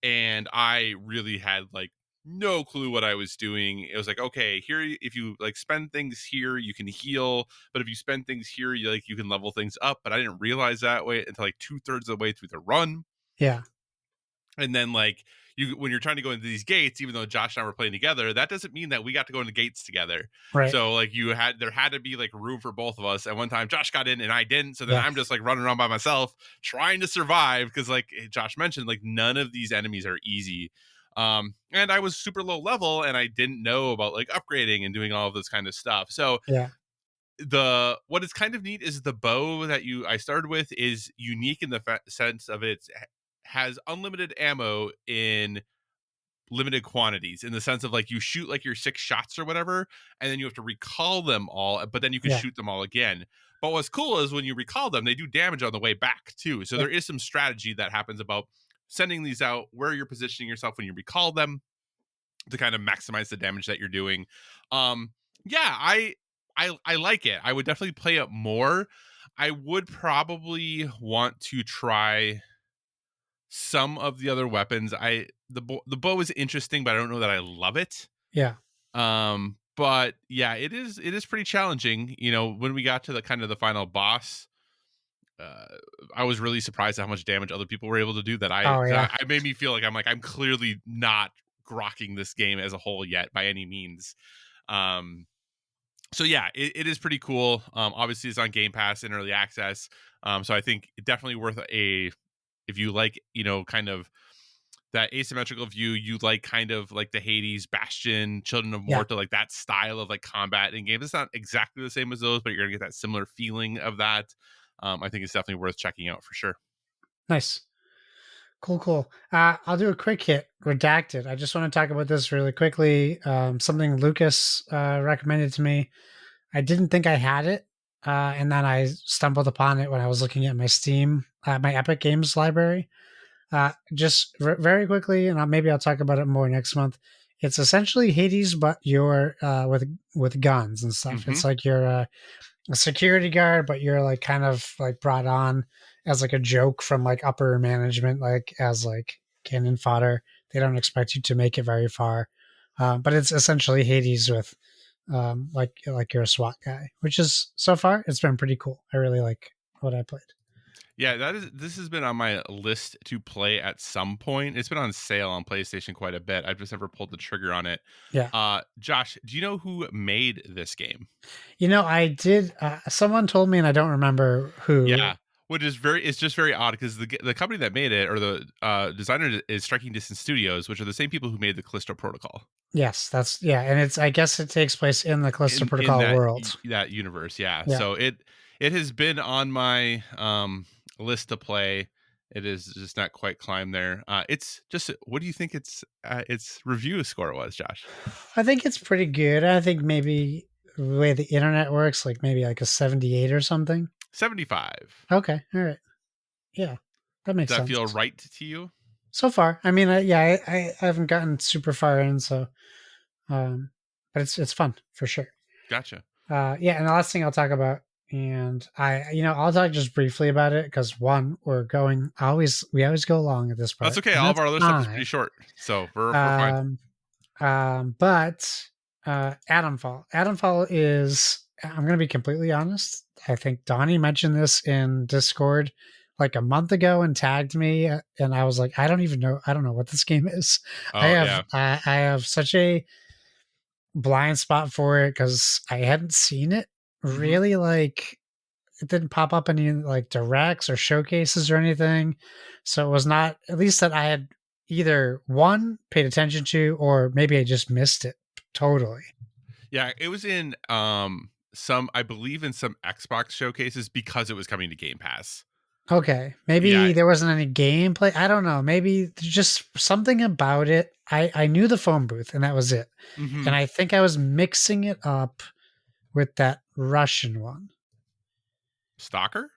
and I really had like no clue what I was doing. It was like, okay, here, if you like spend things here, you can heal, but if you spend things here, you can level things up. But I didn't realize that way until like 2/3 of the way through the run. Yeah, And then like when you're trying to go into these gates, even though Josh and I were playing together, that doesn't mean that we got to go into gates together. right. So like there had to be like room for both of us. And one time Josh got in and I didn't. So then Yeah, I'm just like running around by myself trying to survive because like Josh mentioned, like none of these enemies are easy. And I was super low level and I didn't know about like upgrading and doing all of this kind of stuff. So yeah, the what is kind of neat is the bow that you I started with is unique in the sense of it has unlimited ammo in limited quantities, in the sense of like you shoot like your 6 shots or whatever, and then you have to recall them all, but then you can Yeah. shoot them all again. But what's cool is when you recall them, they do damage on the way back too. So Yeah. there is some strategy that happens about sending these out, where you're positioning yourself when you recall them to kind of maximize the damage that you're doing. Um, yeah, I like it. I would definitely play it more. I would probably want to try some of the other weapons. The bow is interesting, but I don't know that I love it. Yeah. But yeah, it is pretty challenging. You know, when we got to the kind of the final boss, uh, I was really surprised at how much damage other people were able to do. Oh yeah. I made me feel like I'm clearly not grokking this game as a whole yet by any means. Um, so yeah, it is pretty cool. Obviously it's on Game Pass in early access. So I think it definitely worth a if you like, kind of that asymmetrical view, you like kind of like the Hades, Bastion, Children of Yeah. Morta, like that style of like combat in games. It's not exactly the same as those, but you're gonna get that similar feeling of that. I think it's definitely worth checking out for sure. Nice. Cool, cool. I'll do a quick hit. Redacted. I just want to talk about this really quickly. Something Lucas recommended to me. I didn't think I had it, and then I stumbled upon it when I was looking at my Steam, my Epic Games library. Just very quickly, and maybe I'll talk about it more next month. It's essentially Hades, but you're with guns and stuff. Hmm. It's like you're a security guard, but you're like kind of like brought on as like a joke from like upper management, like as like cannon fodder. They don't expect you to make it very far, but it's essentially Hades with like you're a SWAT guy, which is so far it's been pretty cool. I really like what I played. Yeah, this has been on my list to play at some point. It's been on sale on PlayStation quite a bit. I've just never pulled the trigger on it. Yeah, Josh, do you know who made this game? I did. Someone told me, and I don't remember who. Yeah, which is it's just very odd because the company that made it, or the designer, is Striking Distance Studios, which are the same people who made the Callisto Protocol Yes, that's yeah, and it's I guess it takes place in the Callisto in Protocol world. that universe. Yeah, Yeah. so it has been on my list to play. It is just not quite climbed there. It's just, what do you think its review score was, Josh? I think it's pretty good. I think maybe the way the internet works, like maybe like a 78 or something. 75. Okay. All right. Yeah. That makes Does that sense. feel right to you? So far. I mean, I haven't gotten super far in, so um but it's fun for sure. Gotcha. Yeah, and the last thing I'll talk about, and I'll talk just briefly about it because one, we always go long at this That's part, okay. and All of that's our other stuff is pretty fine. short, so we're fine. Um but Atomfall is, I'm gonna be completely honest. I think Donnie mentioned this in Discord like a month ago and tagged me, and I was like, I don't know what this game is. Oh yeah. I have such a blind spot for it because I hadn't seen it Hmm. really, like it didn't pop up any like directs or showcases or anything. So it was not, at least that I had either one paid attention to or maybe I just missed it totally. Yeah, it was in some, I believe, in some Xbox showcases because it was coming to Game Pass. Okay. Yeah. Maybe there wasn't any gameplay. I don't know. Maybe there's just something about it. I knew the phone booth and that was it. And Hmm. I think I was mixing it up with that Russian one. Stalker.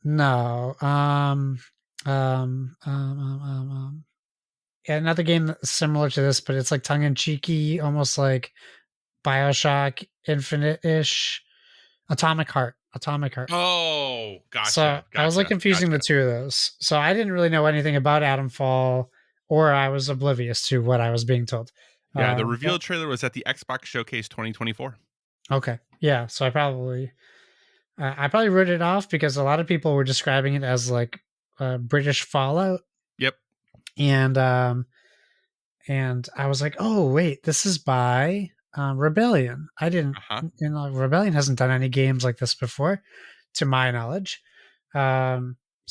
No. Yeah, another game that's similar to this, but it's like tongue in cheeky, almost like Bioshock Infinite ish. Atomic Heart. Atomic Heart. Oh, So gotcha, I was like gotcha, confusing the gotcha. two of those. So I didn't really know anything about Atomfall, or I was oblivious to what I was being told. Yeah, the But reveal trailer was at the Xbox Showcase 2024. okay, yeah. So I probably wrote it off because a lot of people were describing it as like British Fallout, Yep. and I was like, oh wait, this is by Rebellion. I didn't, Uh huh. Rebellion hasn't done any games like this before, to my knowledge. So I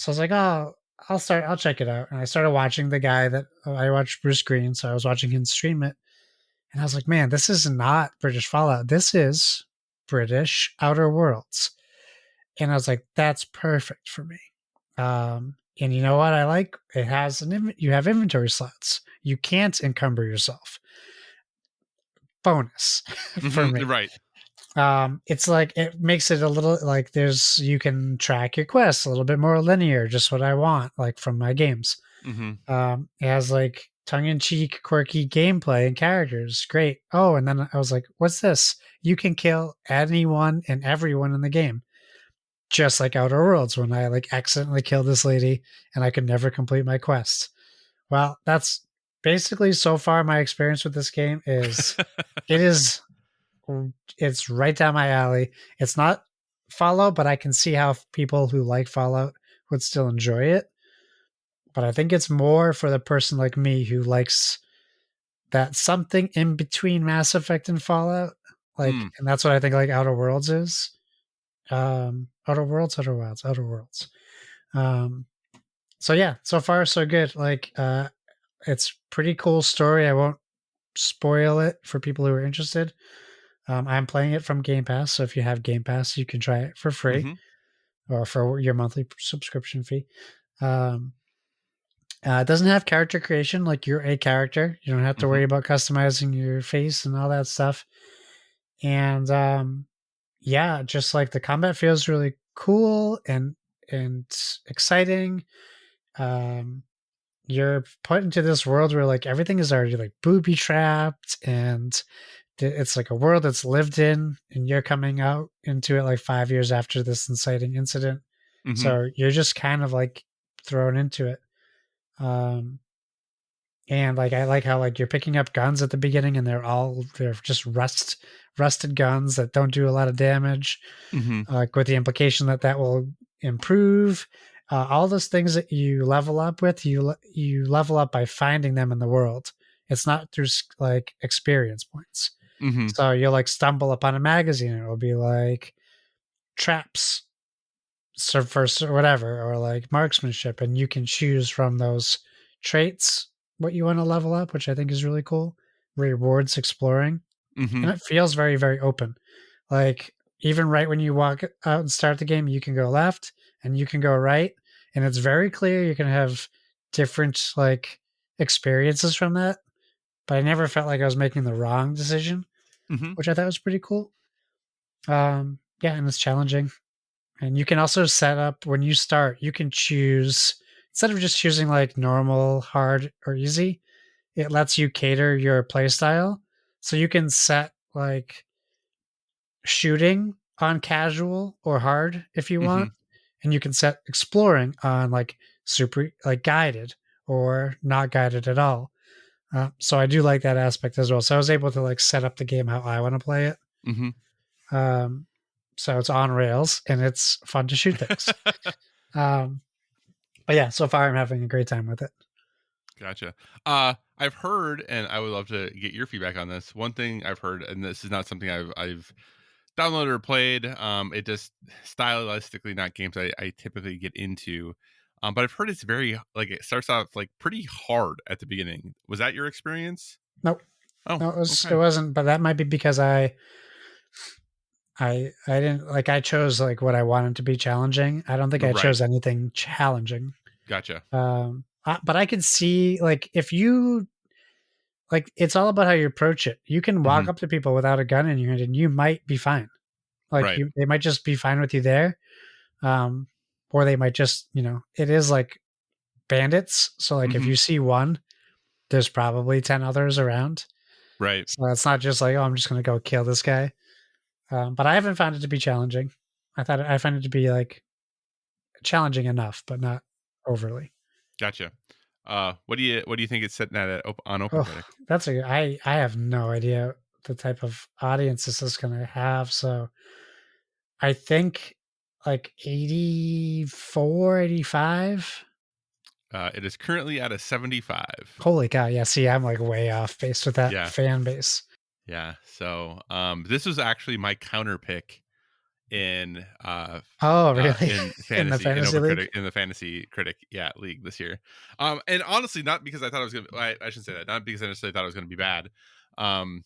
was like, oh, I'll check it out. And I started watching the guy that I watched Bruce Green, so I was watching him stream it, and I was like, man, this is not British Fallout. This is British Outer Worlds. And I was like, that's perfect for me. And you know what I like? It has you have inventory slots. You can't encumber yourself. Bonus for me. Right. It's like it makes it a little like you can track your quests a little bit more linear, just what I want, like from my games. Mhm. It has like tongue-in-cheek, quirky gameplay and characters. Great. Oh, and then I was like, what's this? You can kill anyone and everyone in the game. Just like Outer Worlds when I like accidentally killed this lady and I could never complete my quest. Well, that's basically so far my experience with this game is it is it's right down my alley. It's not Fallout, but I can see how people who like Fallout would still enjoy it. But I think it's more for the person like me who likes that something in between Mass Effect and Fallout. Mm. And that's what I think like Outer Worlds is. Outer Worlds. Um, so yeah, so far so good. It's pretty cool story. I won't spoil it for people who are interested. I'm playing it from Game Pass, so if you have Game Pass, you can try it for free Mhm. or for your monthly subscription fee. Um, it doesn't have character creation, like you're a character. You don't have to worry Mhm. about customizing your face and all that stuff. And yeah, just like the combat feels really cool and exciting. Um, you're put into this world where like everything is already like booby trapped and it's like a world that's lived in and you're coming out into it like 5 years after this inciting incident, Mhm. so you're just kind of like thrown into it. Um and like I like how like you're picking up guns at the beginning and they're just rusted guns that don't do a lot of damage, Mhm. like with the implication that that will improve. All those things that you level up with, you level up by finding them in the world. It's not through like experience points. Mhm. So you'll like stumble upon a magazine and it'll be like traps, first or whatever, or like marksmanship, and you can choose from those traits what you want to level up, which I think is really cool. Rewards exploring, and Mhm. it feels very very open. Like even right when you walk out and start the game, you can go left and you can go right, and it's very clear you can have different like experiences from that. But I never felt like I was making the wrong decision, Mhm. which I thought was pretty cool. Yeah, and it's challenging. And you can also set up when you start, you can choose instead of just choosing like normal, hard, or easy, it lets you cater your playstyle. So you can set like shooting on casual or hard if you want, Mhm. and you can set exploring on like super like guided or not guided at all. So I do like that aspect as well. So I was able to like set up the game how I want to play it. Mhm. Um, so it's on rails and it's fun to shoot things. Um, but yeah, so far I'm having a great time with it. Gotcha. I've heard, and I would love to get your feedback on this. One thing I've heard, and this is not something I've downloaded or played. It just stylistically not games I typically get into. But I've heard it's very like it starts off like pretty hard at the beginning. Was that your experience? Nope, Oh, no, it okay. wasn't. But that might be because I didn't like I chose like what I wanted to be challenging. I don't think I Right. chose anything challenging. Gotcha. But I could see like if you like, it's all about how you approach it. You can walk Hmm. up to people without a gun in your hand, and you might be fine. Like Right. they might just be fine with you there, um, or they might just it is like bandits. So like if Hmm. you see one, there's probably 10 others around. Right. So it's not just like, oh, I'm just gonna go kill this guy. But I haven't found it to be challenging. I find it to be like challenging enough, but not overly. Gotcha. What do you think it's sitting at on Oh, OpenCritic? I have no idea the type of audience this is gonna have. So I think like 84, 85. It is currently at a 75. Holy cow! Yeah, see, I'm like way off based with that Yeah. fan base. Yeah. So this was actually my counter pick in Oh, really? in In the fantasy in fantasy league? OpenCritic in the fantasy critic league this year. And honestly, not because I thought it was gonna. I shouldn't say that. Not because I necessarily thought it was gonna be bad. Um,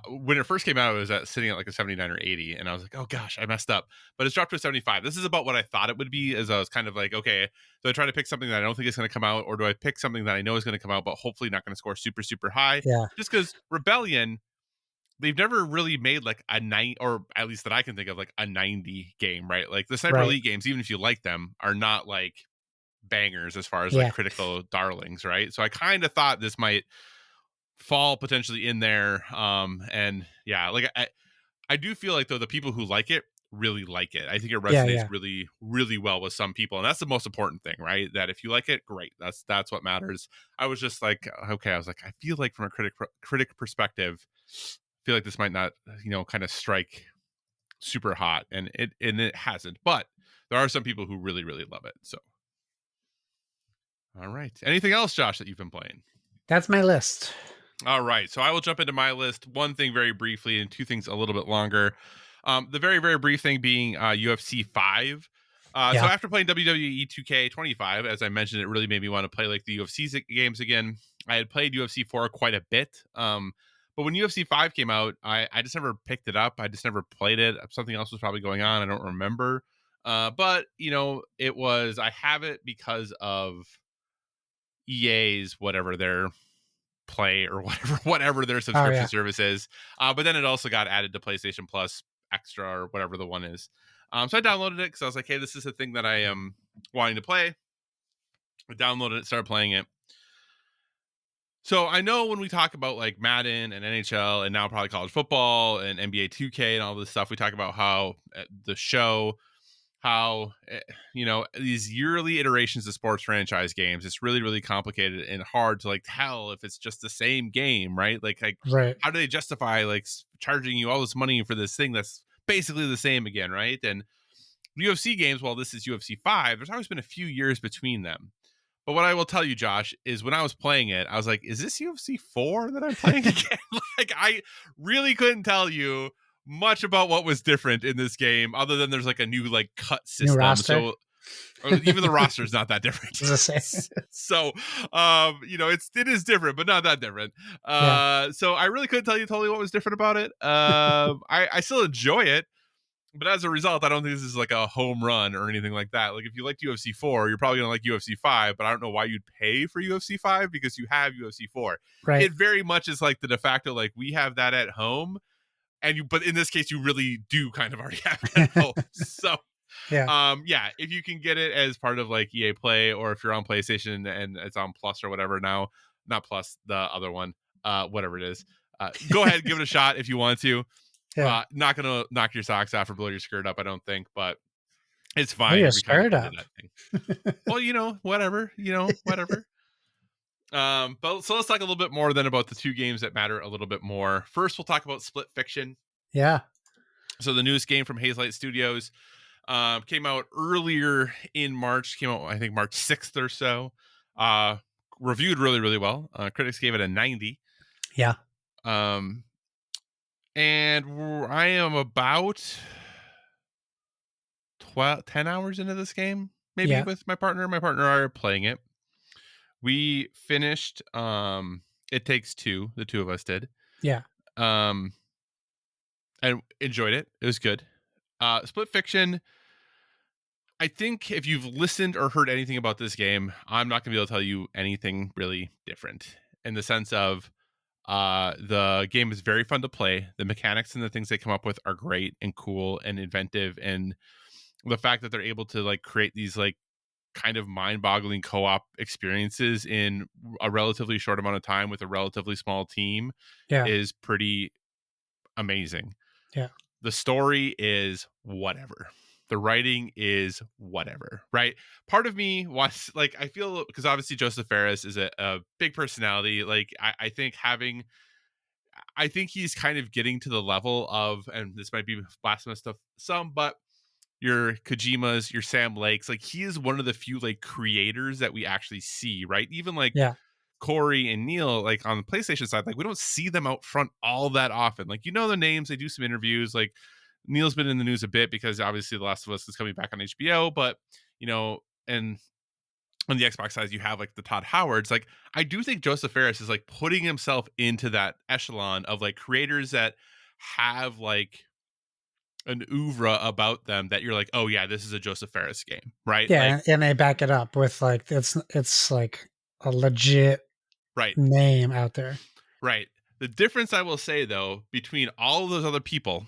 When it first came out, it was sitting at like a 79 or 80, and I was like, "Oh gosh, I messed up." But it's dropped to a 75. This is about what I thought it would be. As I was kind of like, okay, do I try to pick something that I don't think is going to come out, or do I pick something that I know is going to come out, but hopefully not going to score super super high? Yeah. Just because Rebellion, they've never really made like a nine, or at least that I can think of, like a 90 game, right? Like the Sniper Right. Elite games, even if you like them, are not like bangers as far as like Yeah. critical darlings, right? So I kind of thought this might fall potentially in there. And yeah, like I do feel like though the people who like it really like it. I think it Yeah. resonates Yeah. really, really well with some people, and that's the most important thing, right? That if you like it, great. That's what matters. I was just like, okay, I was like, I feel like from a critic perspective, I feel like this might not, kind of strike super hot, and it hasn't. But there are some people who really, really love it. So, all right. Anything else, Josh, that you've been playing? That's my list. All right. So I will jump into my list. One thing very briefly and two things a little bit longer. The very, very brief thing being UFC 5. So Yeah. after playing WWE 2K25, as I mentioned, it really made me want to play like the UFC games again. I had played UFC 4 quite a bit. But when UFC 5 came out, I just never picked it up. I just never played it. Something else was probably going on. I don't remember. But, I have it because of EA's whatever their Play or whatever their Oh subscription yeah. service is. But then it also got added to PlayStation Plus Extra or whatever the one is. So I downloaded it because I was like, hey, this is a thing that I am wanting to play. I downloaded it, started playing it. So I know when we talk about like Madden and NHL and now probably college football and NBA 2K and all this stuff, we talk about how the show, how these yearly iterations of sports franchise games, it's really really complicated and hard to like tell if it's just the same game, right? Like Right. how do they justify like charging you all this money for this thing that's basically the same again, right? And UFC games, while this is UFC 5, there's always been a few years between them. But what I will tell you, Josh, is when I was playing it, I was like, is this UFC 4 that I'm playing again? Like, I really couldn't tell you much about what was different in this game, other than there's like a new like cut New system. roster. So or even the roster is not that different. Does it say? So it is different, but not that different. Yeah. So I really couldn't tell you totally what was different about it. I still enjoy it, but as a result, I don't think this is like a home run or anything like that. Like if you liked UFC 4, you're probably gonna like UFC 5, but I don't know why you'd pay for UFC 5 because you have UFC 4. Right. It very much is like the de facto, like we have that at home, but in this case, you really do kind of already have it at home. So Yeah. yeah, if you can get it as part of like EA Play, or if you're on PlayStation and it's on Plus or whatever now, not Plus, the other one, whatever it is, go ahead, give it a shot if you want to. Yeah. Not gonna knock your socks off or blow your skirt up, I don't think, but it's Oh, fine you're every time you stirred get into up. that thing. Well, whatever, whatever. But so let's talk a little bit more then about the two games that matter a little bit more. First, we'll talk about Split Fiction. Yeah. So the newest game from Hazelight Studios came out earlier in March. Came out, I think, March 6th or so. Reviewed really, really well. Critics gave it a 90. Yeah. Um, and I am about 10 hours into this game, maybe Yeah. with my partner. My partner and I are playing it. We finished It Takes Two. The two of us did. Yeah. And enjoyed it. It was good. Split Fiction, I think if you've listened or heard anything about this game, I'm not going to be able to tell you anything really different in the sense of the game is very fun to play. The mechanics and the things they come up with are great and cool and inventive. And the fact that they're able to like create these like kind of mind-boggling co-op experiences in a relatively short amount of time with a relatively small team Yeah. is pretty amazing. Yeah. The story is whatever. The writing is whatever, right? Part of me wants, like, I feel, because obviously Joseph Ferris is a big personality. Like, I think he's kind of getting to the level of, and this might be blasphemous stuff, some, but your Kojimas, your Sam Lakes, like, he is one of the few, like, creators that we actually see, right? Even, like, Yeah. Corey and Neil, like on the PlayStation side, like we don't see them out front all that often. Like, the names, they do some interviews. Like Neil's been in the news a bit because obviously The Last of Us is coming back on HBO, but and on the Xbox side, you have like the Todd Howards. Like, I do think Joseph Fares is like putting himself into that echelon of like creators that have like an oeuvre about them that you're like, oh yeah, this is a Joseph Fares game, right? Like, Yeah, and they back it up with like it's like a legit right, name out there. right. The difference I will say though between all of those other people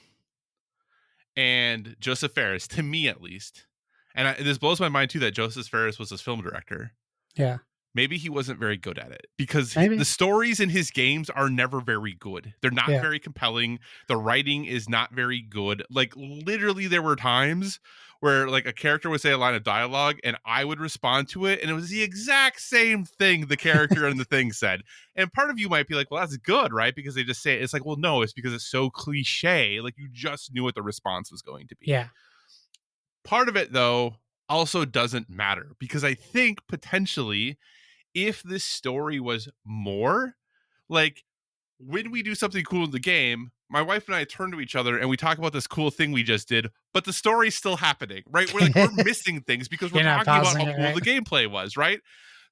and Joseph Fares, to me at least, and this blows my mind too that Joseph Fares was his film director. Yeah, Maybe he wasn't very good at it because the maybe. stories in his games are never very good. They're not Yeah, very compelling. The writing is not very good. Like, literally, there were times where like a character would say a line of dialogue and I would respond to it, and it was the exact same thing the character and the thing said. And part of you might be like, well, that's good, right? Because they just say it. It's like, well, no, it's because it's so cliche. Like, you just knew what the response was going to be. yeah, Part of it, though, also doesn't matter because I think potentially if this story was more like, when we do something cool in the game, my wife and I turn to each other and we talk about this cool thing we just did, but the story's still happening, right? We're like, we're missing things because we're you're not talking about pausing how it, cool right? the gameplay was, right?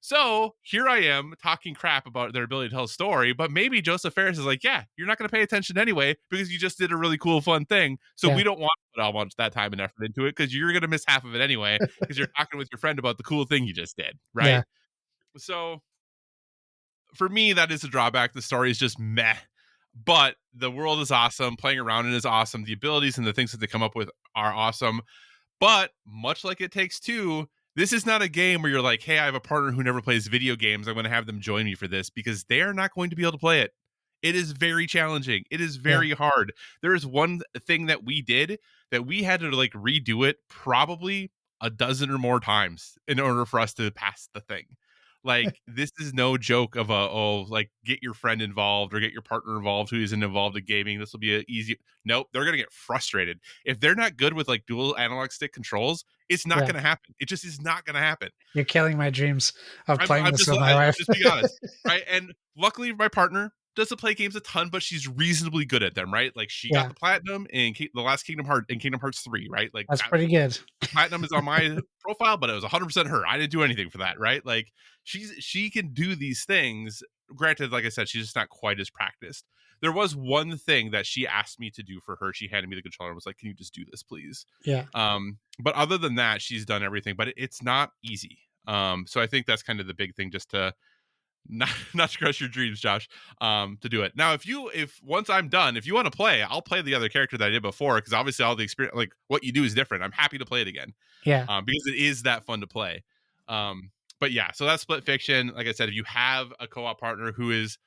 So here I am talking crap about their ability to tell a story, but maybe Joseph Ferris is like, yeah, you're not going to pay attention anyway because you just did a really cool, fun thing. So Yeah, we don't want to put all much that time and effort into it because you're going to miss half of it anyway because you're talking with your friend about the cool thing you just did, right? yeah, So for me, that is a drawback. The story is just meh, but the world is awesome. Playing around it is awesome. The abilities and the things that they come up with are awesome. But much like It Takes Two, this is not a game where you're like, hey, I have a partner who never plays video games. I'm going to have them join me for this because they are not going to be able to play it. It is very challenging. It is yeah, very hard. There is one thing that we did that we had to like redo it probably a dozen or more times in order for us to pass the thing. Like, this is no joke of like, get your friend involved or get your partner involved who isn't involved in gaming. This will be a easy. Nope, they're gonna get frustrated if they're not good with like dual analog stick controls. It's not yeah. gonna happen. It just is not gonna happen. You're killing my dreams of playing I'm this just with my I'm wife. just being honest, right? And luckily, my partner doesn't play games a ton, but she's reasonably good at them, right? Like, she got Yeah, the platinum in the last Kingdom Hearts 3, right? Like, that's that pretty good. platinum is on my profile, but it was 100% her. I didn't do anything for that, right? Like, she can do these things. Granted, like I said, she's just not quite as practiced. There was one thing that she asked me to do for her. She handed me the controller and was like, "Can you just do this, please?" Yeah, But other than that, she's done everything. But it's not easy. So I think that's kind of the big thing, just to not to crush your dreams, Josh, to do it. Now, if once I'm done, if you want to play, I'll play the other character that I did before because obviously all the experience, like what you do, is different. I'm happy to play it again, yeah, because it is that fun to play. But yeah, so that's Split Fiction. Like I said, if you have a co-op partner who is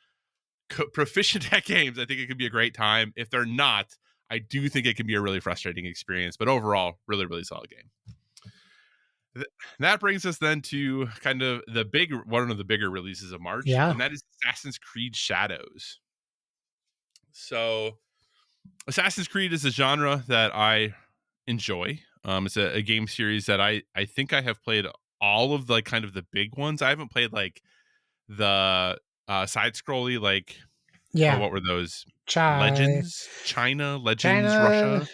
proficient at games, I think it could be a great time. If they're not, I do think it can be a really frustrating experience. But overall, really, really solid game. That brings us then to kind of one of the bigger releases of March, yeah, and that is Assassin's Creed Shadows. So Assassin's Creed is a genre that I enjoy. It's a game series that I think I have played all of the like, kind of the big ones. I haven't played like the side scrolly, like, oh, yeah. what were those? China, Legends, China, Legends, China, Russia.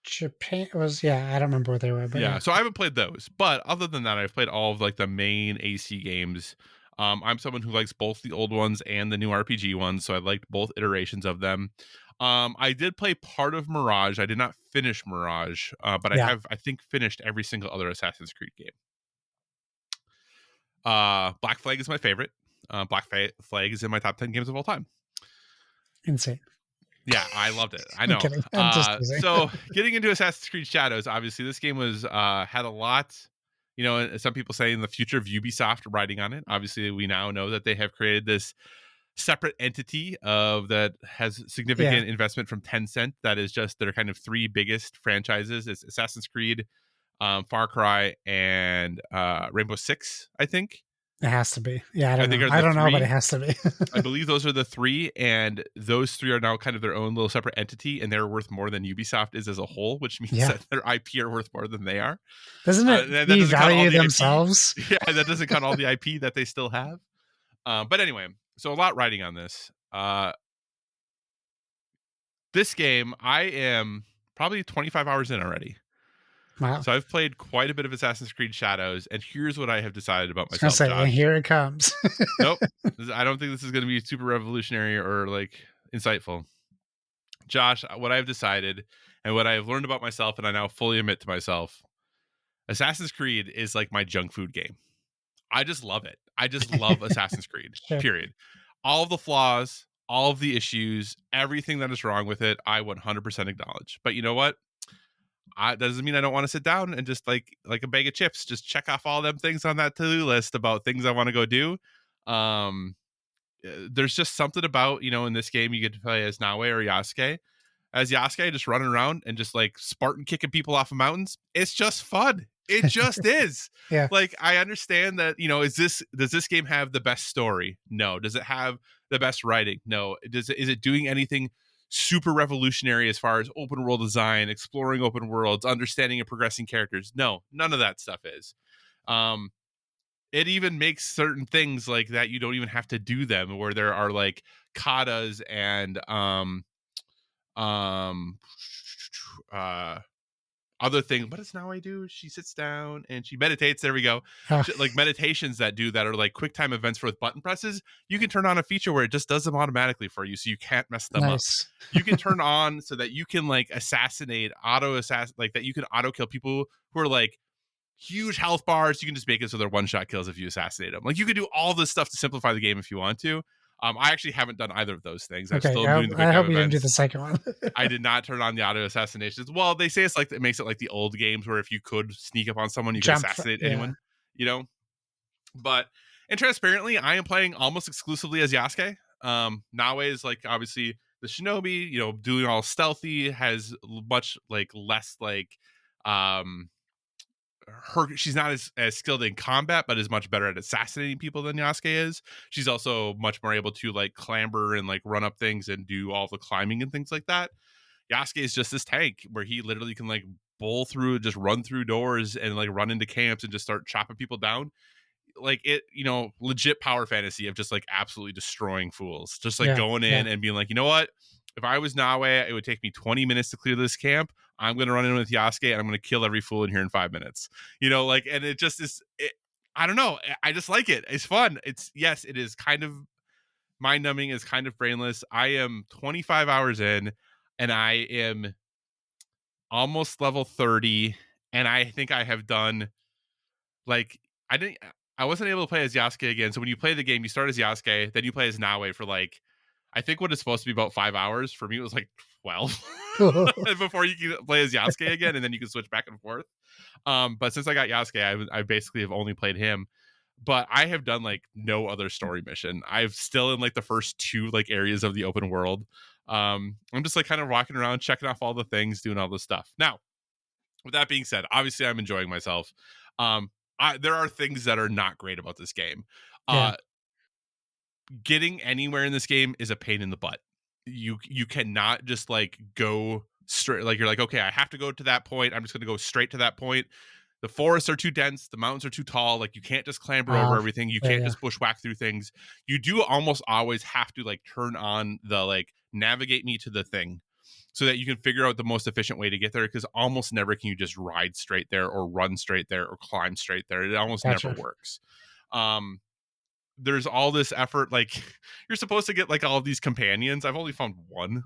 Japan was yeah. I don't remember what they were, but Yeah, yeah, so I haven't played those, but other than that, I've played all of like the main AC games. I'm someone who likes both the old ones and the new RPG ones, so I liked both iterations of them. I did play part of Mirage. I did not finish Mirage, but yeah. I think finished every single other Assassin's Creed game. Black Flag is my favorite. Flag is in my top 10 games of all time. Insane. Yeah, I loved it. I I'm know. kidding. I'm just teasing. So getting into Assassin's Creed Shadows, obviously this game was had a lot, some people say in the future of Ubisoft riding on it. Obviously, we now know that they have created this separate entity that has Yeah, significant investment from Tencent. That is just their kind of three biggest franchises. It's Assassin's Creed, Far Cry, and Rainbow Six, I think. it has to be. Yeah, I I don't think know. are I the don't know, but it three. has to be. I believe those are the three, and those three are now kind of their own little separate entity, and they're worth more than Ubisoft is as a whole, which means Yeah, that their IP are worth more than they are. doesn't it And that doesn't count all devalue the IP. themselves? Yeah, that doesn't count all the IP that they still have. But anyway, so a lot riding on this. This game, I am probably 25 hours in already. Wow. So I've played quite a bit of Assassin's Creed Shadows, and here's what I have decided about I was gonna myself, say, and Josh. here it comes. Nope. I don't think this is going to be super revolutionary or like insightful. Josh, what I've decided and what I've learned about myself, and I now fully admit to myself, Assassin's Creed is like my junk food game. I just love it. I just love Assassin's Creed, Sure. period. All of the flaws, all of the issues, everything that is wrong with it, I 100% acknowledge. But you know what? That doesn't mean I don't want to sit down and just like a bag of chips, just check off all them things on that to-do list about things I want to go do. Um, there's just something about, in this game you get to play as Nawe or Yasuke. As Yasuke, just running around and just like Spartan kicking people off of mountains. It's just fun. It just is. Yeah. Like, I understand that, does this game have the best story? No. Does it have the best writing? No. Is it doing anything super revolutionary as far as open world design, exploring open worlds, understanding and progressing characters? No, none of that stuff is. Um, it even makes certain things like that you don't even have to do them, where there are like katas and um uh other thing. What does Now I do? She sits down and she meditates. There we go. Oh, Like meditations that do that are like quick time events for with button presses. You can turn on a feature where it just does them automatically for you, so you can't mess them up. nice. You can turn on so that you can like auto assassin, like that you can auto kill people who are like huge health bars. You can just make it so they're one shot kills if you assassinate them. Like, you can do all this stuff to simplify the game if you want to. I actually haven't done either of those things. I Okay. still am doing the quick I time hope you didn't do events. the second one. I did not turn on the auto assassinations. Well, they say it's like it makes it like the old games where if you could sneak up on someone, you could assassinate Yeah. anyone, you know? But, and transparently, I am playing almost exclusively as Yasuke. Nawe is like obviously the shinobi, doing all stealthy, has much like less like um she's not as skilled in combat, but is much better at assassinating people than Yasuke is. She's also much more able to like clamber and like run up things and do all the climbing and things like that. Yasuke is just this tank where he literally can like bowl through, just run through doors and like run into camps and just start chopping people down. Like, it, legit power fantasy of just like absolutely destroying fools, just like Yeah. going Yeah. in and being like, you know what? If I was Nawe, it would take me 20 minutes to clear this camp. I'm going to run in with Yasuke and I'm going to kill every fool in here in 5 minutes. Like, and it just is, I don't know. I just like it. It's fun. Yes, it is kind of mind numbing, is kind of brainless. I am 25 hours in and I am almost level 30. And I think I have done like, I wasn't able to play as Yasuke again. So when you play the game, you start as Yasuke, then you play as Nawe for like, I think what is supposed to be about 5 hours. For me, it was like 12 Cool. before you can play as Yasuke again, and then you can switch back and forth. But since I got Yasuke, I basically have only played him. But I have done like no other story mission. I'm still in like the first two like areas of the open world. I'm just like kind of walking around, checking off all the things, doing all this stuff. Now, with that being said, obviously I'm enjoying myself. Um, there are things that are not great about this game. Yeah. Uh, Getting anywhere in this game is a pain in the butt. You cannot just like go straight, like you're like, okay, I have to go to that point. I'm just gonna go straight to that point. The forests are too dense, the mountains are too tall, like you can't just clamber over everything, you Yeah. can't Yeah. just bushwhack through things. You do almost always have to like turn on the like navigate me to the thing so that you can figure out the most efficient way to get there, because almost never can you just ride straight there or run straight there or climb straight there. It almost never Gotcha. works. um there's all this effort, like you're supposed to get like all of these companions. I've only found one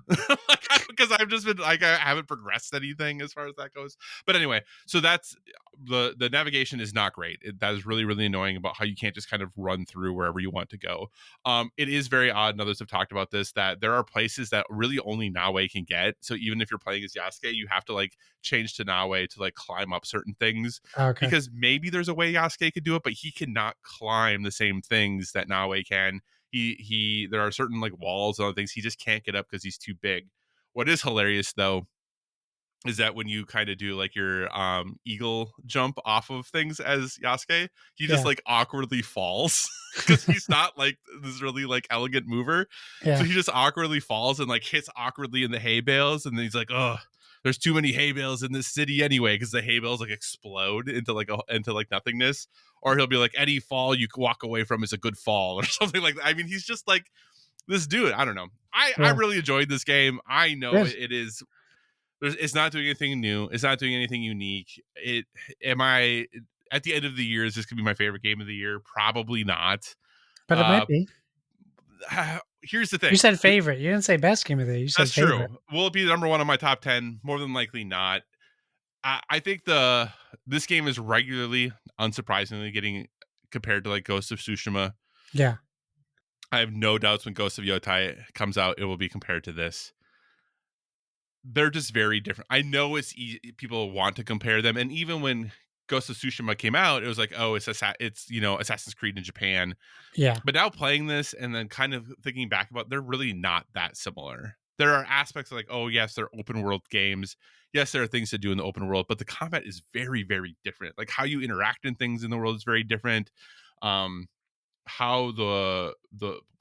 because I've just been like, I haven't progressed anything as far as that goes. But anyway, so that's the navigation is not great. That is really, really annoying about how you can't just kind of run through wherever you want to go. It is very odd, and others have talked about this, that there are places that really only Nawe can get. So even if you're playing as Yasuke, you have to like change to Nawe to like climb up certain things, Okay. because maybe there's a way Yasuke could do it, but he cannot climb the same things that Nawe can. There are certain like walls and other things he just can't get up because he's too big. What is hilarious though is that when you kind of do like your eagle jump off of things as Yasuke, he just Yeah. like awkwardly falls because he's not like this really like elegant mover. So Yeah. he just awkwardly falls and like hits awkwardly in the hay bales, and then he's like, oh, there's too many hay bales in this city anyway, because the hay bales like explode into like nothingness. Or he'll be like, any fall you can walk away from is a good fall, or something like that. I mean, he's just like this dude. I don't know. I Yeah. really enjoyed this game. I know Good. it is It's not doing anything new. It's not doing anything unique. Am I at the end of the year? Is this gonna be my favorite game of the year? Probably not. But it might Uh, be. Here's the You thing. said favorite. You didn't say best game of the year. You That's said favorite. true. Will it be the number one on my top 10? More than likely not. I think this game is regularly, unsurprisingly, getting compared to like Ghost of Tsushima. Yeah. I have no doubts when Ghost of Yotai comes out, it will be compared to this. They're just very different. I know it's easy, people want to compare them, and even when Ghost of Tsushima came out, it was like, oh, it's Assassin's Creed in Japan. Yeah. But now playing this and then kind of thinking back about, they're really not that similar. There are aspects of like, oh yes, they're open world games. Yes, there are things to do in the open world, but the combat is very, very different. Like how you interact in things in the world is very different. Um, how the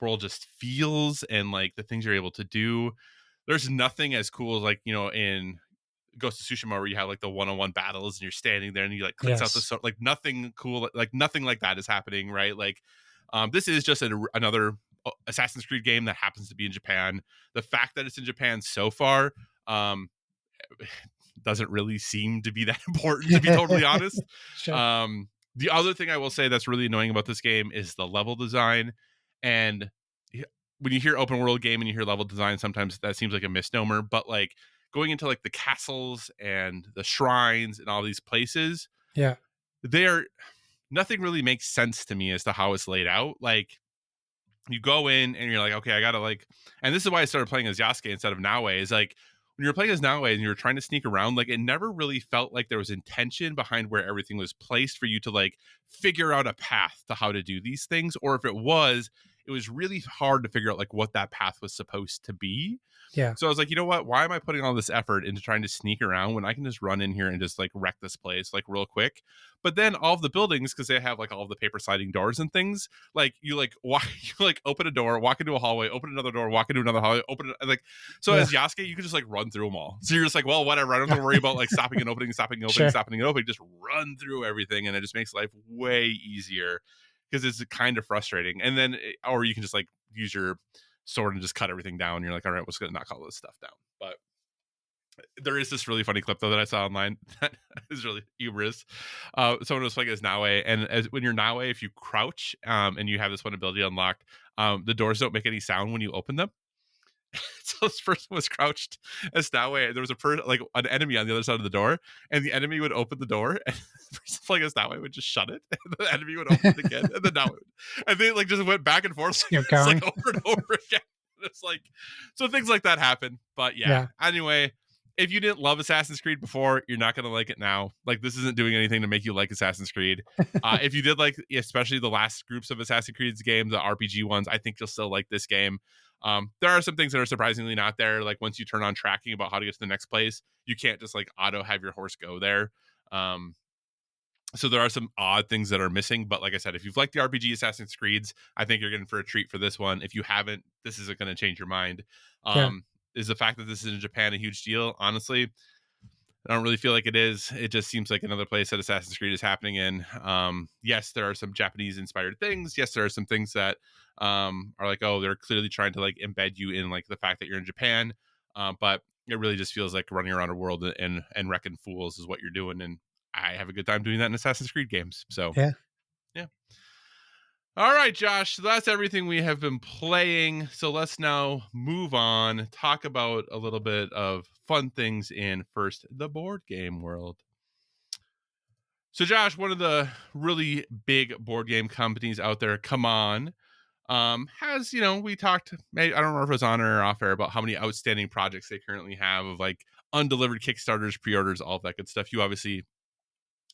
world just feels and like the things you're able to do. There's nothing as cool as like, in Ghost of Tsushima where you have like the one-on-one battles and you're standing there and you like clicks out the Yes. sword. Like nothing cool, like nothing like that is happening, right? Like this is just another Assassin's Creed game that happens to be in Japan. The fact that it's in Japan so far um doesn't really seem to be that important, to be totally honest. Sure. The other thing I will say that's really annoying about this game is the level design. And when you hear open world game and you hear level design, sometimes that seems like a misnomer. But like going into like the castles and the shrines and all these places, Yeah. they are nothing really makes sense to me as to how it's laid out. Like you go in and you're like, okay, I gotta like, and this is why I started playing as Yasuke instead of Naue. Is like when you're playing as Naue and you're trying to sneak around, like it never really felt like there was intention behind where everything was placed for you to like figure out a path to how to do these things, or if it was really hard to figure out like what that path was supposed to be. Yeah. So I was like, you know what? Why am I putting all this effort into trying to sneak around when I can just run in here and just like wreck this place like real quick? But then all of the buildings, because they have like all of the paper sliding doors and things, like you like walk, you like open a door, walk into a hallway, open another door, walk into another hallway, open it, like so Yeah. as Yasuke, you can just like run through them all. So you're just like, well, whatever. I don't have to worry about like stopping and opening, stopping and opening, Sure. stopping and opening. Just run through everything, and it just makes life way easier because it's kind of frustrating. And then, or you can just like use your sword and just cut everything down. You're like, all right, what's going to knock all this stuff down? But there is this really funny clip though that I saw online that is really humorous. Someone was playing as Naue, and when you're Naue, if you crouch and you have this one ability unlocked, the doors don't make any sound when you open them. So this person was crouched as Naue, and there was like an enemy on the other side of the door, and the enemy would open the door, and the person playing as Naue would just shut it, and the enemy would open it again, and then Naue, and they like just went back and forth, Just keep it's like going. over and over again. It's like so things like that happen, but yeah. Yeah. Anyway, if you didn't love Assassin's Creed before, you're not gonna like it now. Like this isn't doing anything to make you like Assassin's Creed. If you did like, especially the last groups of Assassin's Creed's games, the RPG ones, I think you'll still like this game. There are some things that are surprisingly not there. Like once you turn on tracking about how to get to the next place, you can't just like auto have your horse go there. So there are some odd things that are missing. But like I said, if you've liked the RPG Assassin's Creeds, I think you're getting for a treat for this one. If you haven't, this isn't going to change your mind. Yeah. Is the fact that this is in Japan a huge deal? Honestly, I don't really feel like it is. It just seems like another place that Assassin's Creed is happening in. Yes, there are some Japanese inspired things. Yes, there are some things that are like, oh, they're clearly trying to like embed you in like the fact that you're in Japan. But it really just feels like running around a world and wrecking fools is what you're doing. And I have a good time doing that in Assassin's Creed games. So Yeah. yeah. All right, Josh. So that's everything we have been playing. So let's now move on, talk about a little bit of fun things in first the board game world. So, Josh, one of the really big board game companies out there, CMON, has, we talked, maybe, I don't remember if it was on or off air, about how many outstanding projects they currently have of like undelivered Kickstarters, pre-orders, all of that good stuff. You obviously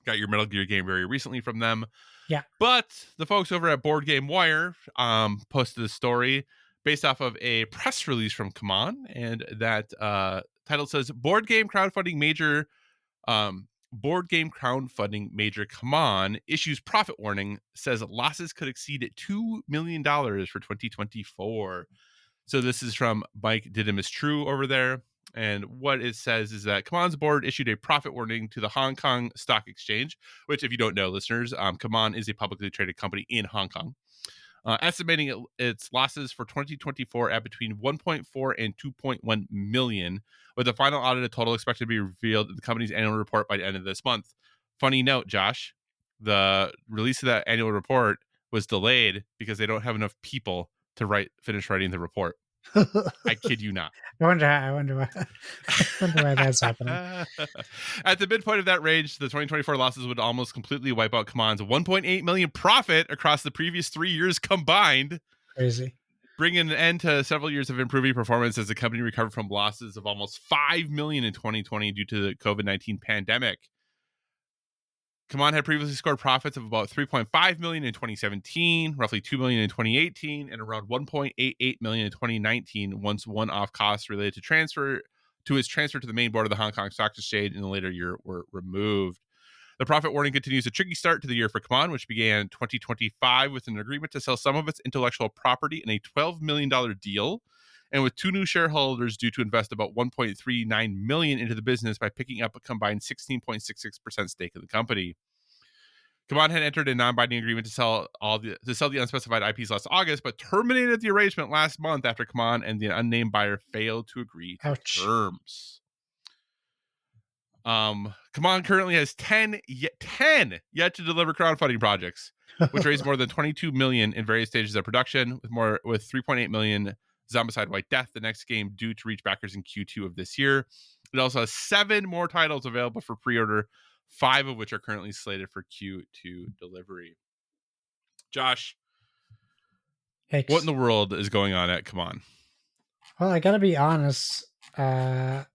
got your Metal Gear game very recently from them. Yeah. But the folks over at Board Game Wire posted a story based off of a press release from CMON, and that title says Board game crowdfunding major CMON issues profit warning, says losses could exceed $2 million for 2024. So this is from Mike Didymus True over there. And what it says is that CMON's board issued a profit warning to the Hong Kong Stock Exchange, which, if you don't know, listeners, CMON is a publicly traded company in Hong Kong. estimating its losses for 2024 at between 1.4 and 2.1 million, with the final audited total expected to be revealed in the company's annual report by the end of this month. Funny note, Josh, the release of that annual report was delayed because they don't have enough people to finish writing the report. I kid you not. I wonder why. I wonder why that's happening. At the midpoint of that range, the 2024 losses would almost completely wipe out CMON's 1.8 million profit across the previous 3 years combined, Crazy. bringing an end to several years of improving performance as the company recovered from losses of almost 5 million in 2020 due to the COVID-19 pandemic. CMON had previously scored profits of about 3.5 million in 2017, roughly 2 million in 2018, and around 1.88 million in 2019 once one-off costs related to its transfer to the main board of the Hong Kong Stock Exchange in the later year were removed. The profit warning continues a tricky start to the year for CMON, which began 2025 with an agreement to sell some of its intellectual property in a $12 million deal, and with two new shareholders due to invest about 1.39 million into the business by picking up a combined 16.66% stake in the company. CMON had entered a non-binding agreement to sell the unspecified IPs last August, but terminated the arrangement last month after CMON and the unnamed buyer failed to agree to Ouch. terms. CMON currently has 10 yet to deliver crowdfunding projects, which raised more than 22 million in various stages of production, with 3.8 million Zombicide White Death, the next game due to reach backers in Q2 of this year. It also has 7 more titles available for pre-order, 5 of which are currently slated for Q2 delivery. Josh, what in the world is going on at CMON? Well, I gotta be honest. When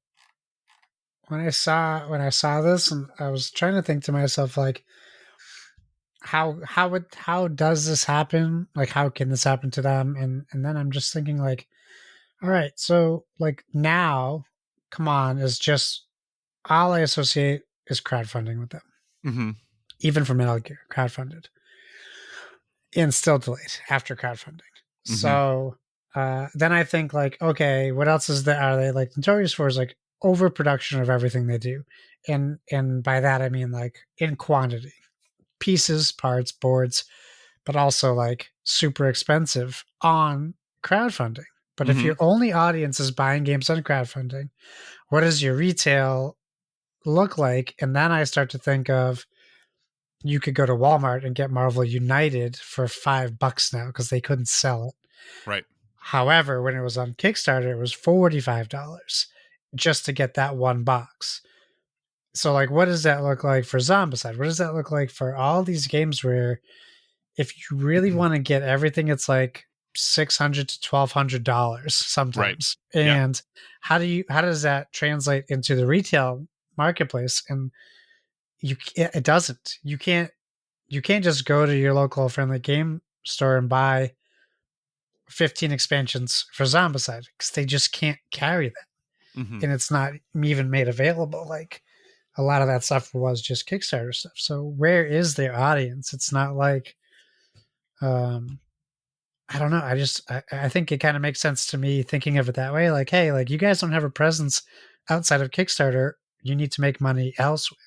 I saw this, and I was trying to think to myself, like, how does this happen? Like, how can this happen to them? And then I'm just thinking, like, all right, so like now, CMON is just all I associate is crowdfunding with them. Mm-hmm. Even for Metal Gear, crowdfunded, and still delayed after crowdfunding. Mm-hmm. So then I think, like, okay, what else is there? Are they like notorious for? Is like overproduction of everything they do, and by that I mean like in quantity, pieces, parts, boards, but also like super expensive on crowdfunding. But if Mm-hmm. your only audience is buying games on crowdfunding, what does your retail look like? And then I start to think of, you could go to Walmart and get Marvel United for $5 now because they couldn't sell it. Right. However, when it was on Kickstarter, it was $45 just to get that one box. So, like, what does that look like for Zombicide? What does that look like for all these games where, if you really want to get everything, it's like $600 to $1,200 Right. sometimes? Yeah. And how does that translate into the retail marketplace? And it doesn't. You can't just go to your local friendly game store and buy 15 expansions for Zombicide because they just can't carry that. Mm-hmm. And it's not even made available. Like, a lot of that stuff was just Kickstarter stuff. So where is their audience? It's not like, I don't know. I think it kind of makes sense to me thinking of it that way. Like, hey, like, you guys don't have a presence outside of Kickstarter. You need to make money elsewhere.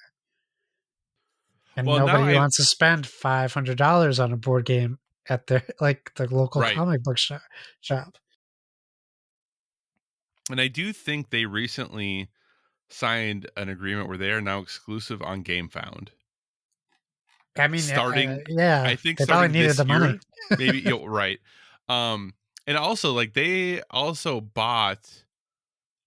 And Well, now nobody wants to spend $500 on a board game at their, like, the local Right. comic book shop. And I do think they recently signed an agreement where they are now exclusive on GameFound. I mean, yeah, I think they probably starting needed this the money. year, maybe you're right. And also, like, they also bought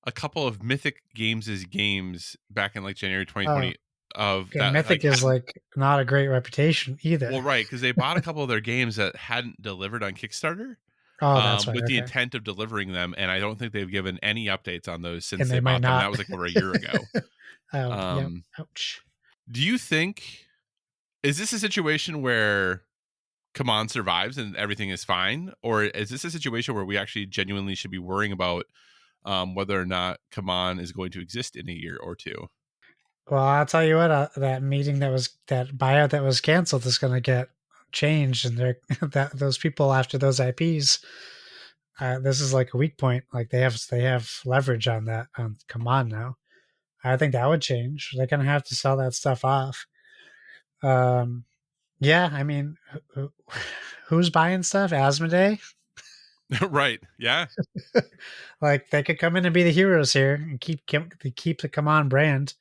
a couple of Mythic Games' games back in like January Oh, 2020 of okay. that, like, Mythic is like not a great reputation either. well, right, because they bought a couple of their games that hadn't delivered on Kickstarter, Oh, that's right. with the Okay, intent of delivering them, and I don't think they've given any updates on those since and they they might bought them. not. That was like over a year ago. Oh, yep. Um, Ouch. do you think, is this a situation where CMON survives and everything is fine, or is this a situation where we actually genuinely should be worrying about whether or not CMON is going to exist in a year or two? Well, I'll tell you what. That meeting that buyout that was canceled is going to get changed, and they're that those people after those IPs. This is like a weak point. Like, they have leverage on that. Come on now. I think that would change. They're going to have to sell that stuff off. Yeah, I mean, who, who's buying stuff? Asmodee? Right. Yeah. Like they could come in and be the heroes here and keep the Come On brand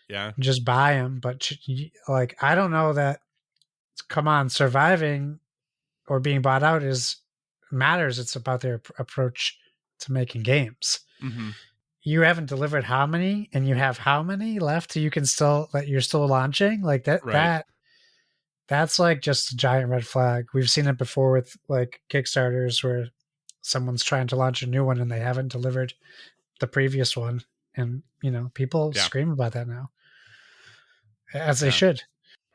Yeah. and just buy them. But like I don't know that Come On surviving or being bought out is matters. It's about their approach to making games. Hmm. You haven't delivered how many, and you have how many left? You can still that you're still launching like that. Right. That's like just a giant red flag. We've seen it before with like Kickstarters where someone's trying to launch a new one and they haven't delivered the previous one. And, people Yeah. scream about that now, as they Yeah. should.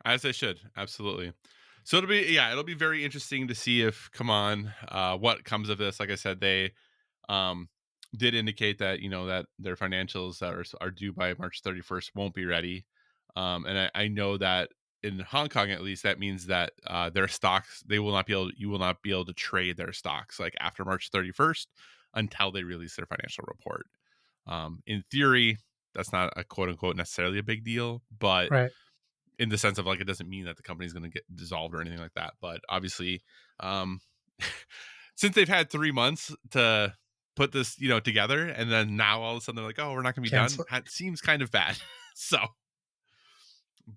As they should. Absolutely. So it'll be very interesting to see if come on, what comes of this. Like I said, they um did indicate that that their financials that are due by March 31st won't be ready. And I know that in Hong Kong at least that means that their stocks they will not be able you will not be able to trade their stocks like after March 31st until they release their financial report. In theory, that's not a quote unquote necessarily a big deal, but Right. in the sense of like it doesn't mean that the company's going to get dissolved or anything like that. But obviously, um, since they've had 3 months to put this together, and then now all of a sudden they're like, oh, we're not going to be done. Cancel. It seems kind of bad. So,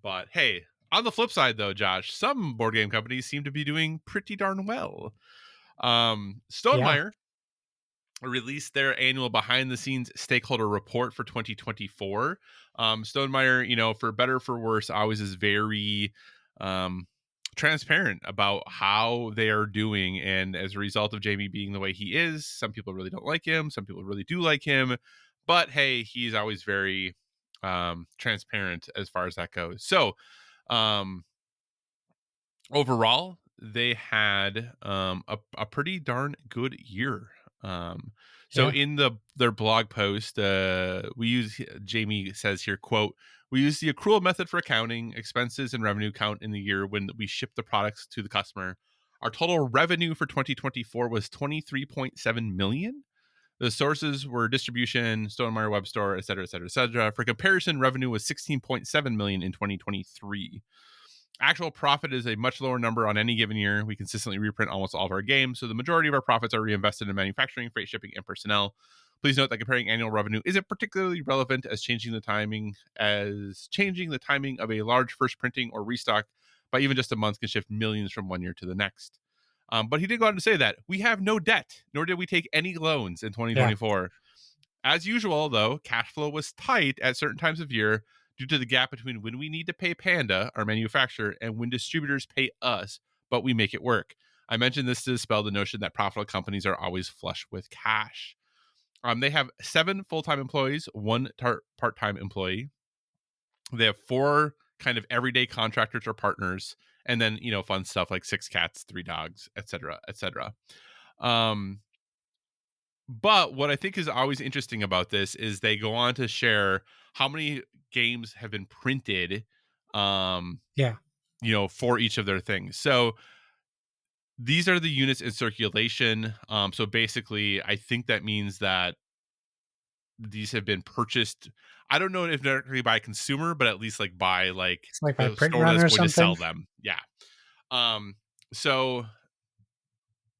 but hey, on the flip side though, Josh, some board game companies seem to be doing pretty darn well. Yeah. Stonemaier released their annual behind the scenes stakeholder report for 2024. Stonemaier, for better for worse, always is very um, transparent about how they are doing. And as a result of Jamie being the way he is, some people really don't like him, some people really do like him. But hey, he's always very transparent as far as that goes. So, um, overall, they had a pretty darn good year. Um, so Yeah. in their blog post, we use Jamie says here, quote, we use the accrual method for accounting expenses and revenue count in the year when we ship the products to the customer. Our total revenue for 2024 was 23.7 million. The sources were distribution, Stonemaier web store, et cetera, et cetera, et cetera. For comparison, revenue was 16.7 million in 2023. Actual profit is a much lower number on any given year. We consistently reprint almost all of our games, so the majority of our profits are reinvested in manufacturing, freight, shipping, and personnel. Please note that comparing annual revenue isn't particularly relevant as changing the timing of a large first printing or restock by even just a month can shift millions from one year to the next. But he did go on to say that we have no debt, nor did we take any loans in Yeah. 2024. As usual, though, cash flow was tight at certain times of year due to the gap between when we need to pay Panda, our manufacturer, and when distributors pay us, but we make it work. I mentioned this to dispel the notion that profitable companies are always flush with cash. They have 7 full-time employees, 1 part-time employee. They have 4 kind of everyday contractors or partners, and then fun stuff like 6 cats, 3 dogs, etc., etc. Um, But what I think is always interesting about this is they go on to share how many games have been printed, um, Yeah. for each of their things. So these are the units in circulation. So basically, I think that means that these have been purchased. I don't know if directly by consumer, but at least like by like It's like by the print store run that's or going to something. sell them. Yeah. Um, so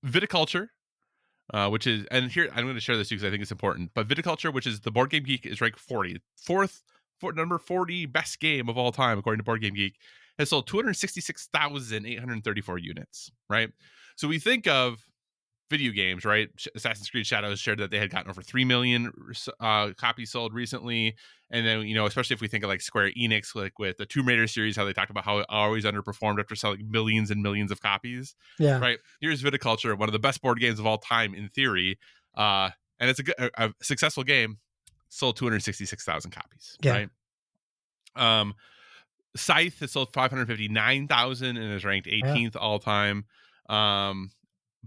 viticulture, which is, and here I'm going to share this because I think it's important. But Viticulture, which is the Board Game Geek, is ranked 40, number 40 best game of all time according to Board Game Geek. Has sold 266,834 units. Right, so we think of video games, right? Assassin's Creed Shadows shared that they had gotten over 3 million copies sold recently. And then, especially if we think of like Square Enix, like with the Tomb Raider series, how they talked about how it always underperformed after selling millions and millions of copies, Yeah. right? Here's Viticulture, one of the best board games of all time in theory. And it's a successful game, sold 266,000 copies, Yeah. right? Um, Scythe has sold 559,000 and is ranked Yeah. 18th all time. Um,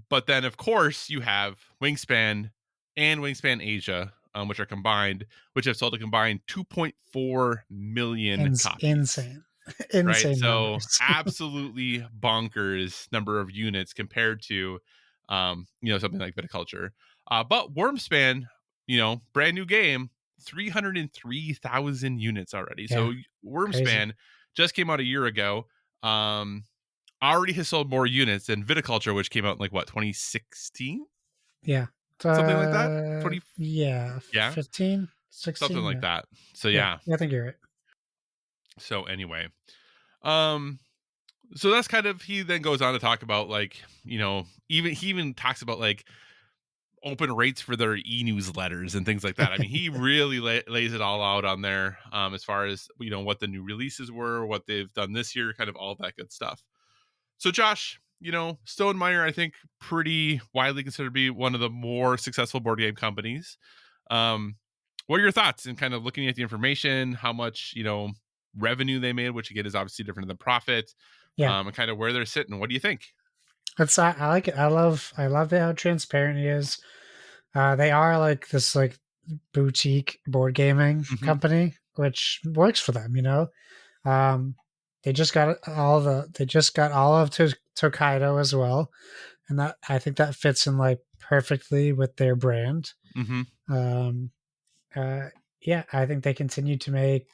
but then, of course, you have Wingspan and Wingspan Asia, which are combined, which have sold a combined 2.4 million copies. Insane. Right. Insane So numbers. absolutely bonkers number of units compared to, something like Viticulture. But Wormspan, brand new game, 303,000 units already. Yeah. So Crazy. Wormspan just came out a year ago. already has sold more units than Viticulture, which came out in like what 2016, Yeah. something like that. 20, Yeah, yeah, 15, something 16. like Yeah. that. So Yeah. yeah. Yeah, I think you're right. So anyway, um, so that's kind of he then goes on to talk about like even he even talks about like open rates for their e-newsletters and things like that. I mean, he really lays it all out on there, as far as what the new releases were, what they've done this year, kind of all that good stuff. So Josh, Stonemaier, I think pretty widely considered to be one of the more successful board game companies. Um, what are your thoughts in kind of looking at the information, how much revenue they made, which again is obviously different than profit, Yeah. and kind of where they're sitting? What do you think? I like it. I love how transparent he is. They are like this like boutique board gaming Hmm. company, which works for them, you know. Um, they just got all of Tokaido as well, and that I think that fits in like perfectly with their brand. Hmm. Um, uh, yeah, I think they continue to make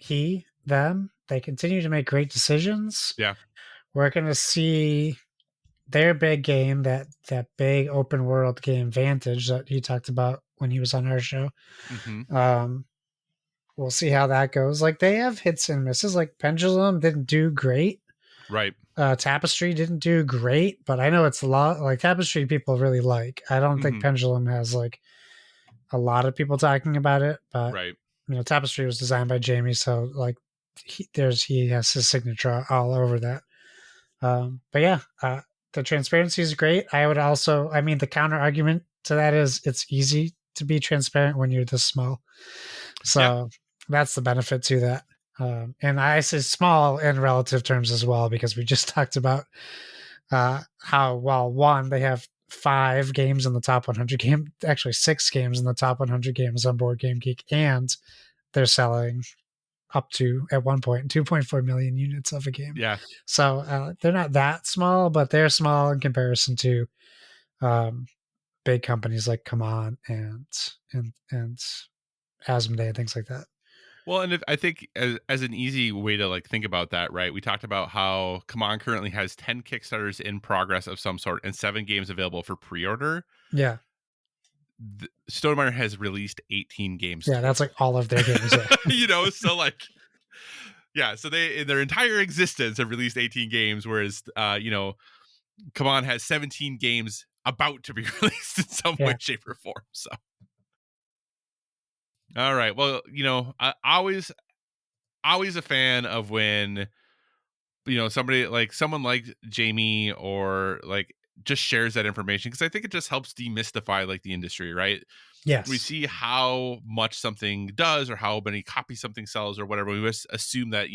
they continue to make great decisions. Yeah. We're gonna see their big game, that big open world game Vantage that he talked about when he was on our show. Hmm. Um, we'll see how that goes. Like they have hits and misses. Like Pendulum didn't do great. Right. Tapestry didn't do great, but I know it's a lot. Like Tapestry, people really like. I don't think Hmm. Pendulum has like a lot of people talking about it, but Right. Tapestry was designed by Jamie, so like he has his signature all over that. But yeah, the transparency is great. I would also, I mean, the counter argument to that is it's easy to be transparent when you're this small. Yeah. So that's the benefit to that. And I say small in relative terms as well, because we just talked about how, well, one, they have 5 games in the top 100 game, actually 6 games in the top 100 games on Board Game Geek, and they're selling up to at one point 2.4 million units of a game. Yeah. So they're not that small, but they're small in comparison to um, big companies like CMON and Asmodee and things like that. Well, and I think as an easy way to like think about that, right? We talked about how CMON currently has 10 Kickstarters in progress of some sort and 7 games available for pre-order. Yeah, Stonemaier has released 18 games yeah, that's total. like all of their games. Yeah, So like, yeah, so they in their entire existence have released 18 games, whereas CMON has 17 games about to be released in some way, yeah, shape, or form. So, all right, well, I always a fan of when somebody like someone like Jamie or like just shares that information, because I think it just helps demystify like the industry, right? We yes, see how much something does or how many copies something sells or whatever. We just assume that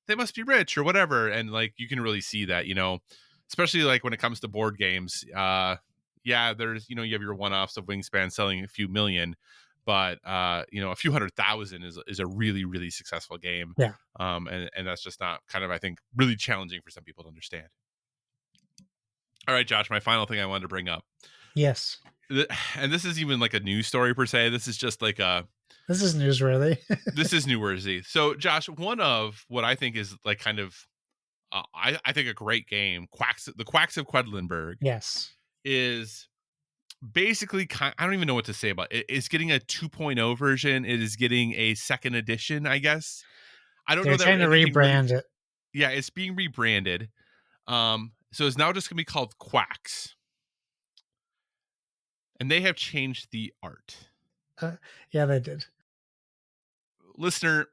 they must be rich or whatever, and like you can really see that, especially like when it comes to board games. Yeah, there's you have your one-offs of Wingspan selling a few million, but a few 100,000 is a really really successful game. yeah, And that's just not kind of, I think, really challenging for some people to understand. All right, Josh, my final thing I wanted to bring up, yes. and this is even like a news story per se. This is just like This is newsworthy. this is newsworthy. So, Josh, one of what I think is like kind of, I think a great game, the Quacks of Quedlinburg, Yes, is basically I don't even know what to say about it. It's getting a 2.0 version. It is getting a second edition, I guess. I don't know they're that trying to anything really. rebrand it. Yeah, it's being rebranded. So it's now just gonna be called Quacks, and they have changed the art. Uh, yeah, they did. Listener,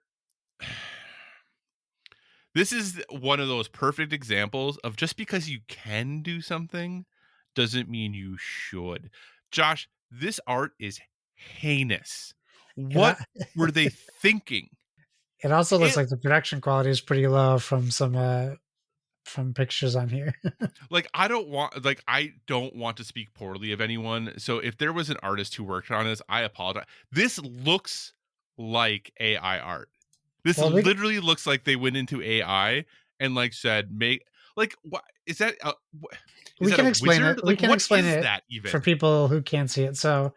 this is one of those perfect examples of just because you can do something doesn't mean you should. Josh, this art is heinous. It, What were they thinking? it also looks It like the production quality is pretty low from pictures on here. I don't want to speak poorly of anyone. So if there was an artist who worked on this, I apologize. This looks like AI art. This Well, we literally looks like they went into AI and like said, make like what is that? Is we that can a explain it. wizard? We Like can what explain is it that for even? people who can't see it. So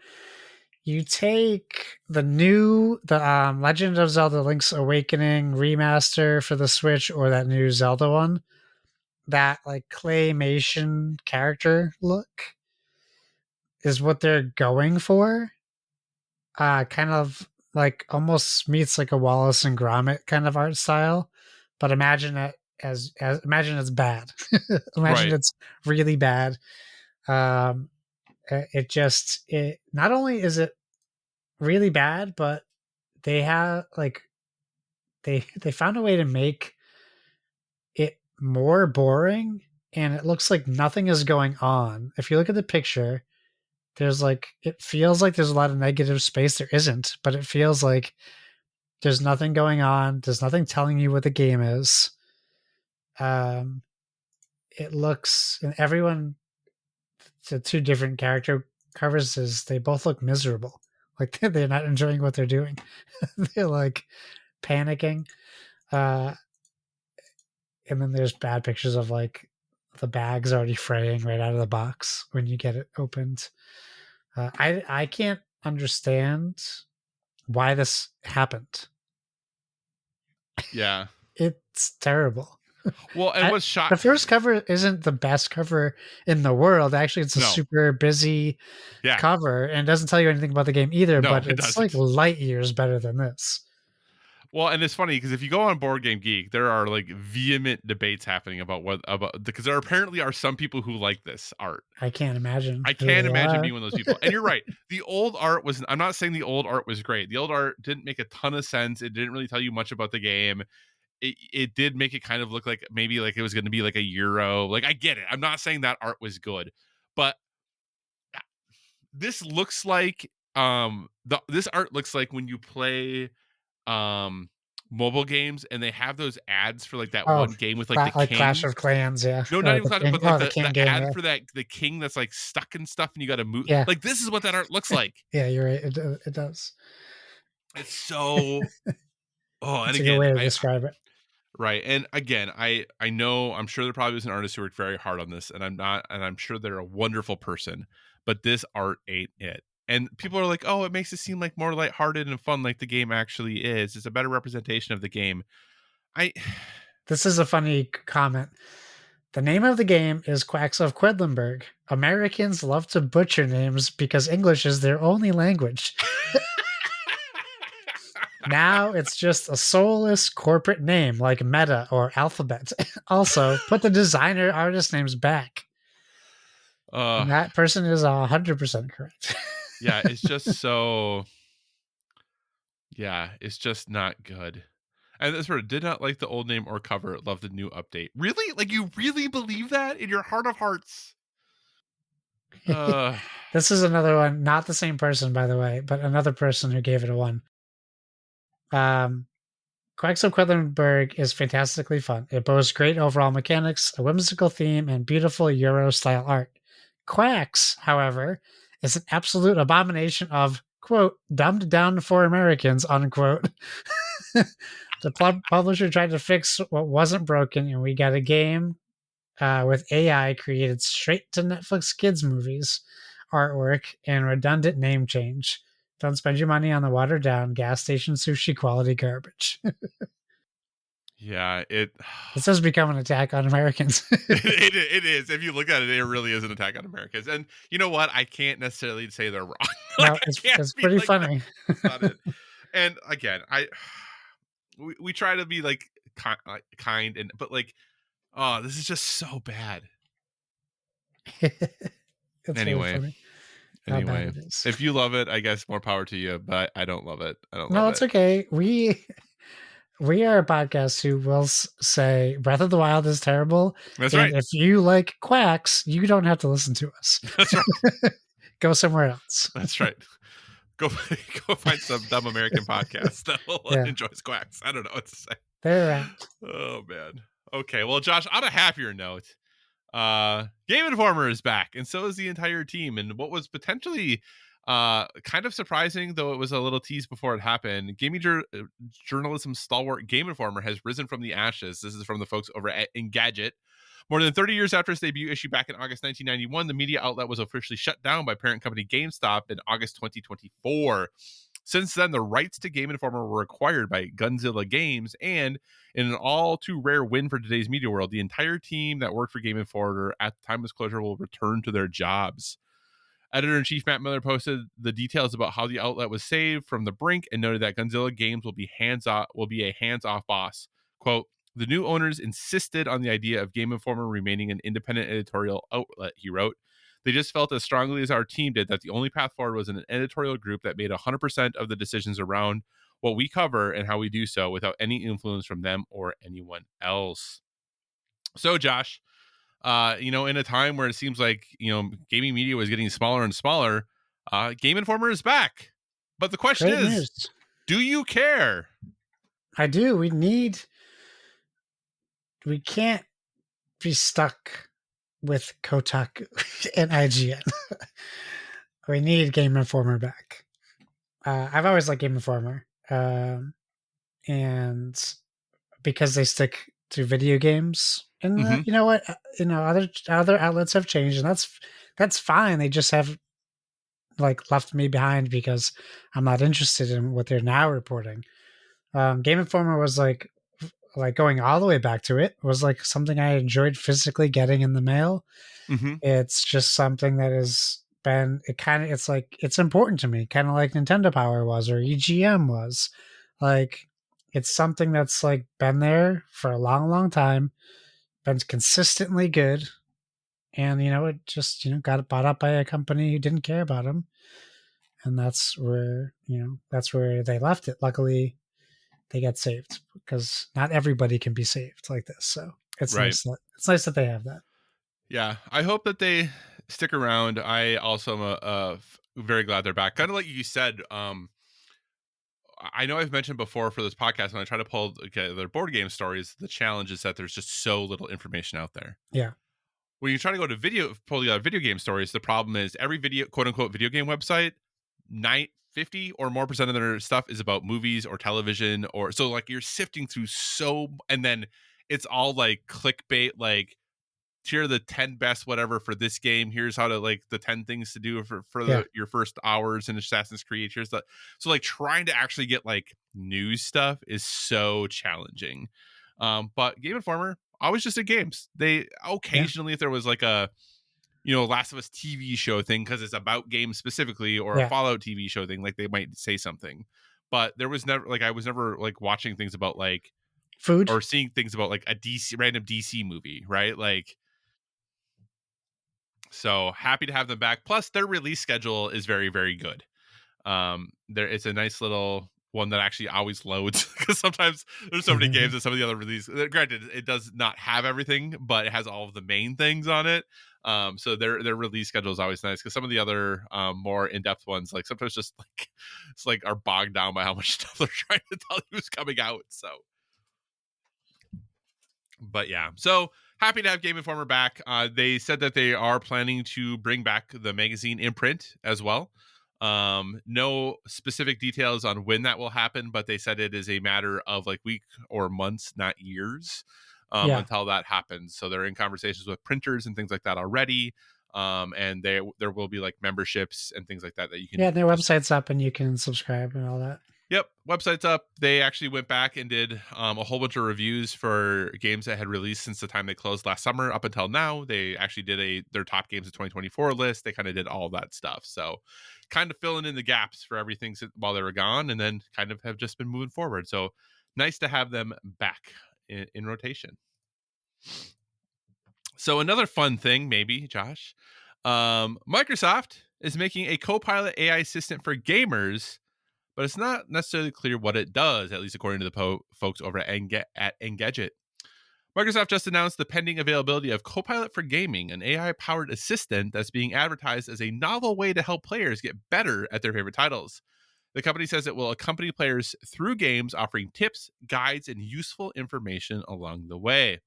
you take the Legend of Zelda: Link's Awakening remaster for the Switch, or that new Zelda one. that like claymation character look is what they're going for. Kind of like almost meets like a Wallace and Gromit kind of art style, but imagine it as imagine it's bad. Imagine Right. it's really bad. Um, it not only is it really bad, but they have like they found a way to make it more boring, and it looks like nothing is going on. If you look at the picture, there's like it feels like there's a lot of negative space. There isn't, but it feels like there's nothing going on. There's nothing telling you what the game is. Um, it looks and everyone the two different character covers is they both look miserable. Like they're not enjoying what they're doing. They're like panicking. Uh, and then there's bad pictures of like the bag's already fraying right out of the box when you get it opened. I can't understand why this happened. Yeah. It's terrible. Well, and I, what's the shot? first cover isn't the best cover in the world. Actually, it's a No. super busy Yeah. cover and it doesn't tell you anything about the game either, No, but it it's like doesn't. light years better than this. Well, and it's funny because if you go on Board Game Geek, there are like vehement debates happening about what about because there apparently are some people who like this art. I can't imagine I who can't they imagine are. being one of those people. And you're right. The old art was, I'm not saying the old art was great. The old art didn't make a ton of sense. It didn't really tell you much about the game. It did make it kind of look like maybe like it was going to be like a Euro. Like, I get it. I'm not saying that art was good, but this looks like, this art looks like when you play, um, mobile games and they have those ads for like that Oh, one game with like the like Clash king. of Clans, yeah. No, not even The Clash, King. but like Oh, the the King game, ad yeah. for that the king that's like stuck and stuff, and you got to move. Yeah, Like, this is what that art looks like. yeah, you're right. It does. It's so. Oh, and That's a good again, way to I describe it. right, and again, I know I'm sure there probably was an artist who worked very hard on this, and I'm not, and I'm sure they're a wonderful person, but this art ain't it. And people are like, oh, it makes it seem like more lighthearted and fun, like the game actually is. It's a better representation of the game. I This is a funny comment. The name of the game is Quacks of Quedlinburg. Americans love to butcher names because English is their only language. Now it's just a soulless corporate name like Meta or Alphabet. Also, put the designer artist names back. uh And that person is 100% correct. yeah, it's just so, yeah, it's just not good. And this sort did not like the old name or cover, love the new update. Really? Like, you really believe that in your heart of hearts? Uh This is another one, not the same person, by the way, but another person who gave it a one. Um, Quacks of Quedlinburg is fantastically fun. It boasts great overall mechanics, a whimsical theme, and beautiful Euro style art. Quacks, however, is an absolute abomination of, quote, dumbed down for Americans, unquote. The publisher tried to fix what wasn't broken, and we got a game with AI created straight to Netflix kids movies, artwork, and redundant name change. Don't spend your money on the watered down gas station sushi quality garbage. yeah, it This has become an attack on Americans. it is. If you look at it, it really is an attack on Americans. And you know what? I can't necessarily say they're wrong. No, Like, I can't it's be pretty like that. funny. That's not it. And again, we try to be like kind, and but like, oh, this is just so bad. It's really Anyway, funny how bad anyway, it is. if you love it, I guess more power to you. But I don't love it. I don't love No, it's it. okay. We are a podcast who will say Breath of the Wild is terrible, That's and right. if you like quacks, you don't have to listen to us. That's right. Go somewhere else. That's right. Go go find some dumb American podcast that Yeah, enjoys quacks. I don't know what to say. they're around. Oh man. Okay. Well, Josh, on a happier note, Game Informer is back, and so is the entire team. And what was potentially kind of surprising, though it was a little tease before it happened, journalism stalwart Game Informer has risen from the ashes. This is from the folks over at Engadget. More than 30 years after its debut issue back in August 1991, the media outlet was officially shut down by parent company GameStop in August 2024. Since then, the rights to Game Informer were acquired by Gunzilla Games, and in an all too rare win for today's media world, the entire team that worked for Game Informer at the time of this closure will return to their jobs. Editor-in-chief Matt Miller posted the details about how the outlet was saved from the brink and noted that Gunzilla Games will be a hands-off boss. Quote, the new owners insisted on the idea of Game Informer remaining an independent editorial outlet, he wrote. They just felt as strongly as our team did that the only path forward was an editorial group that made 100% of the decisions around what we cover and how we do so without any influence from them or anyone else. So, Josh, in a time where it seems like, gaming media was getting smaller and smaller, Game Informer is back. But the question Great is, news. do you care? I do. We can't be stuck with Kotaku and IGN. We need Game Informer back. I've always liked Game Informer. And because they stick to video games, and Mm-hmm. you know what, other outlets have changed, and that's fine. They just have like left me behind because I'm not interested in what they're now reporting. Game Informer was like going all the way back to it was like something I enjoyed physically getting in the mail. Mm-hmm. It's just something that has been it's like it's important to me, kind of like Nintendo Power was or EGM was. Like it's something that's like been there for a long, long time, been consistently good, and it just got bought up by a company who didn't care about them, and that's where they left it. Luckily, they get saved because not everybody can be saved like this. So Right. it's nice that they have that. Yeah. I hope that they stick around. I also am very glad they're back. Kind of like you said, I know I've mentioned before for this podcast when I try to pull their board game stories, the challenge is that there's just so little information out there. Yeah, When you try to go to pull the video game stories, the problem is every video, quote unquote, video game website, 50 or more percent of their stuff is about movies or television, or so like you're sifting through and then it's all like clickbait, like here are the 10 best whatever for this game. Here's how to like the 10 things to do for yeah, your first hours in Assassin's Creed. So like trying to actually get like news stuff is so challenging. But Game Informer always just at games. They yeah, occasionally, if there was like a Last of Us TV show thing because it's about games specifically, or a yeah. Fallout TV show thing, like they might say something. But there was never like I was never like watching things about like Food. or seeing things about like a random DC movie, right? Like, so happy to have them back. Plus, their release schedule is very, very good. There it's a nice little one that actually always loads because sometimes there's so many games and some of the other releases. Granted, it does not have everything, but it has all of the main things on it. So their release schedule is always nice because some of the other more in depth ones, like sometimes just like it's like are bogged down by how much stuff they're trying to tell you is coming out. So, but yeah, so happy to have Game Informer back. They said that they are planning to bring back the magazine imprint as well. No specific details on when that will happen, but they said it is a matter of like week or months, not years, Yeah, until that happens. So they're in conversations with printers and things like that already. And there will be like memberships and things like that you can yeah. Their just. website's up and you can subscribe and all that. Yep, website's up. They actually went back and did a whole bunch of reviews for games that had released since the time they closed last summer up until now. They actually did their top games of 2024 list. They kind of did all that stuff. So kind of filling in the gaps for everything while they were gone, and then kind of have just been moving forward. So nice to have them back in rotation. So another fun thing, maybe, Josh, Microsoft is making a Copilot AI assistant for gamers, but it's not necessarily clear what it does, at least according to the folks over at Engadget. Microsoft just announced the pending availability of Copilot for Gaming, an AI-powered assistant that's being advertised as a novel way to help players get better at their favorite titles. The company says it will accompany players through games, offering tips, guides, and useful information along the way.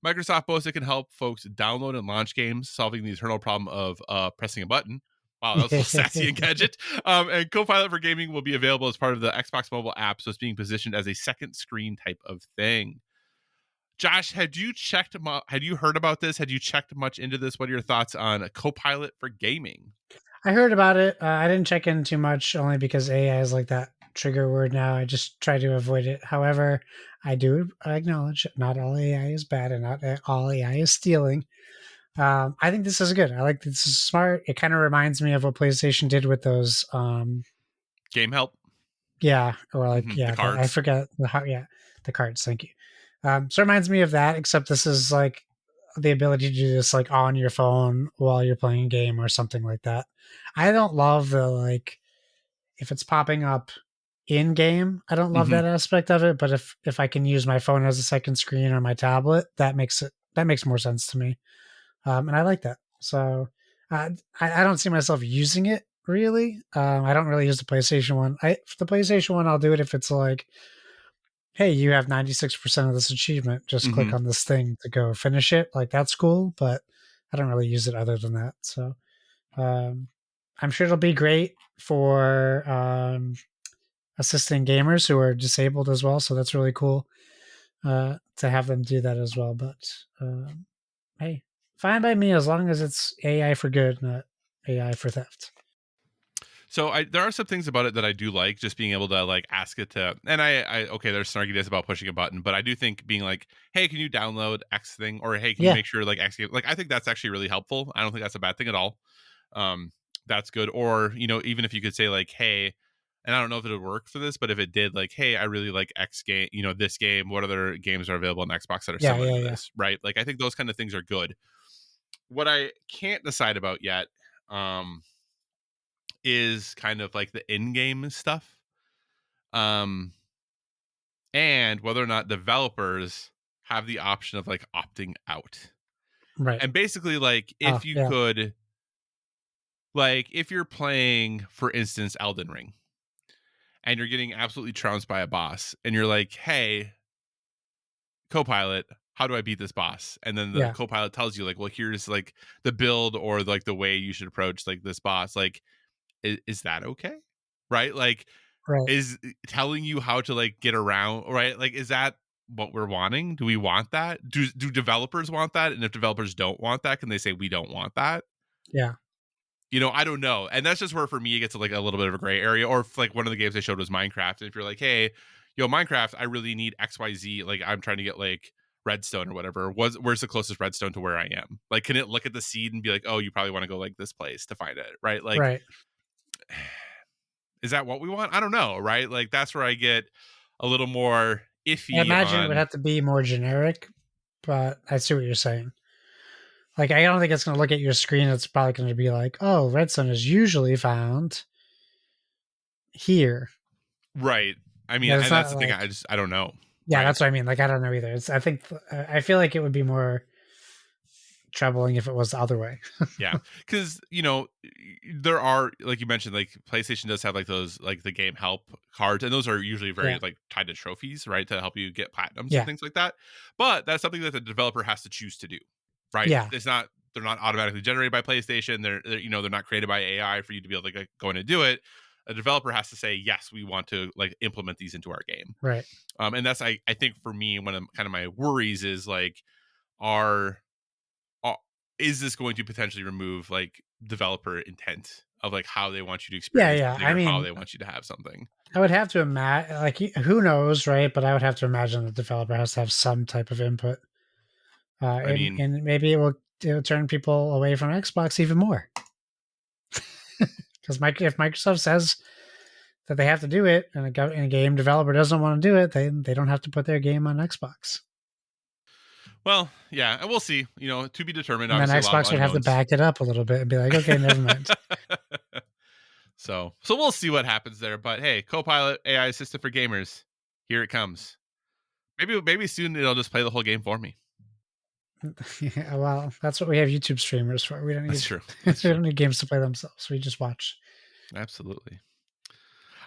Microsoft boasts it can help folks download and launch games, solving the eternal problem of pressing a button. Wow, that was a little sassy and gadget. And Copilot for Gaming will be available as part of the Xbox mobile app, so it's being positioned as a second screen type of thing. Josh, had you heard about this? Had you checked much into this? What are your thoughts on a Copilot for Gaming? I heard about it. I didn't check in too much, only because AI is like that trigger word now. I just try to avoid it. However, I do acknowledge not all AI is bad and not all AI is stealing. I think this is good. I like this is smart. It kind of reminds me of what PlayStation did with those. Game help. Yeah, or like The yeah, I cards. forget the how. Yeah, the cards. Thank you. So it reminds me of that, except this is like the ability to do this like on your phone while you're playing a game or something like that. I don't love the like if it's popping up in game. I don't love Hmm. that aspect of it, but if I can use my phone as a second screen or my tablet, that makes more sense to me. And I like that. So I don't see myself using it really. I don't really use the PlayStation one. For the PlayStation one, I'll do it if it's like, hey, you have 96% of this achievement. Just click Hmm. on this thing to go finish it. Like that's cool, but I don't really use it other than that. So um, I'm sure it'll be great for assisting gamers who are disabled as well. So that's really cool to have them do that as well. But um, hey, fine by me as long as it's AI for good, not AI for theft. So there are some things about it that I do like, just being able to like ask it to, and I okay, there's snarkiness about pushing a button, but I do think being like, hey, can you download X thing, or hey, can you Yeah, make sure like X, like I think that's actually really helpful. I don't think that's a bad thing at all. That's good. Or even if you could say like, hey, and I don't know if it would work for this, but if it did, like, hey, I really like X game, this game. What other games are available on Xbox that are yeah, similar yeah, to yeah. this, right? Like, I think those kind of things are good. What I can't decide about yet, um, is kind of like the in-game stuff, um, and whether or not developers have the option of like opting out. Right. And basically, like, Oh, if you yeah, could, like, if you're playing, for instance, Elden Ring, and you're getting absolutely trounced by a boss, and you're like, hey, Copilot, how do I beat this boss? And then the yeah, Copilot tells you, like, well, here's like the build or like the way you should approach like this boss. Like, is that okay? Right? Like, right. is telling you how to like get around, right? Like, is that what we're wanting? Do we want that? Do developers want that? And if developers don't want that, can they say we don't want that? Yeah, I don't know. And that's just where for me it gets like a little bit of a gray area. Or if like one of the games they showed was Minecraft. And if you're like, hey, Minecraft, I really need XYZ, like I'm trying to get like redstone or whatever. Where's the closest redstone to where I am? Like, can it look at the seed and be like, oh, you probably want to go like this place to find it, right? Like, right. is that what we want? I don't know, right? Like that's where I get a little more I iffy imagine it would on. have to be more generic, but I see what you're saying. Like, I don't think it's going to look at your screen. It's probably going to be like, oh, redstone is usually found here. Right. I mean, But it's that's not the thing. like, I don't know. yeah, Right. that's what I mean. Like, I don't know either. I think, I feel like it would be more troubling if it was the other way. Yeah, because there are, like you mentioned, like PlayStation does have like those like the game help cards, and those are usually Yeah, very like tied to trophies, right, to help you get platinums and yeah, things like that. But that's something that the developer has to choose to do, right? yeah, It's not they're not automatically generated by PlayStation. They're not created by AI for you to be able to like, go in and do it. A developer has to say yes, we want to like implement these into our game, right. and that's I think for me one of kind of my worries is like are uh, is this going to potentially remove like developer intent of like how they want you to Yeah, experience yeah. something I or how mean, they want you to have something? I would have to imagine, like, who knows, right? But I would have to imagine the developer has to have some type of input, I mean, and maybe it'll turn people away from Xbox even more. Because if Microsoft says that they have to do it, and a game developer doesn't want to do it, they don't have to put their game on Xbox, well, yeah, and we'll see. To be determined. and then Obviously, a lot of Xbox would have to unknowns. back it up a little bit and be like, okay, never mind. So we'll see what happens there. But hey, Copilot AI assistant for gamers, here it comes. Maybe soon it'll just play the whole game for me. Yeah, well, that's what we have YouTube streamers for. We don't That's need true. we That's true. don't need games to play themselves. We just watch. Absolutely.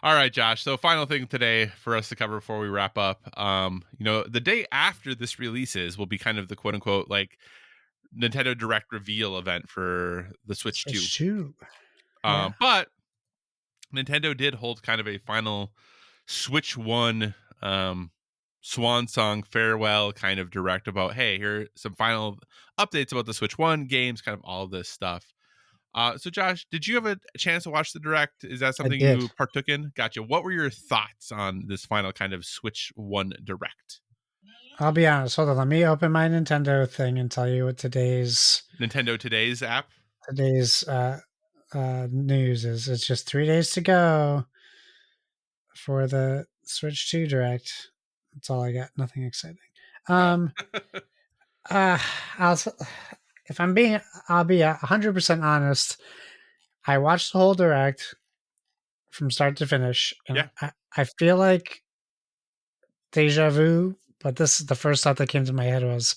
All right, Josh. So, final thing today for us to cover before we wrap up. The day after this releases will be kind of the quote unquote like Nintendo Direct reveal event for the Switch 2. Switch 2. Yeah. But Nintendo did hold kind of a final Switch 1 swan song farewell kind of direct about, hey, here are some final updates about the Switch 1 games, kind of all this stuff. So Josh, did you have a chance to watch the direct? Is that I something did. you partook in? Gotcha. What were your thoughts on this final kind of Switch One direct? I'll be honest. Hold on. Let me open my Nintendo thing and tell you what Nintendo Today's app? today's news is. It's just 3 days to go for the Switch 2 Direct. That's all I got. Nothing exciting. Oh. Um, uh, I'll if I'm being, I'll be 100% honest. I watched the whole Direct from start to finish, and Yeah. I feel like deja vu. But this is the first thought that came to my head was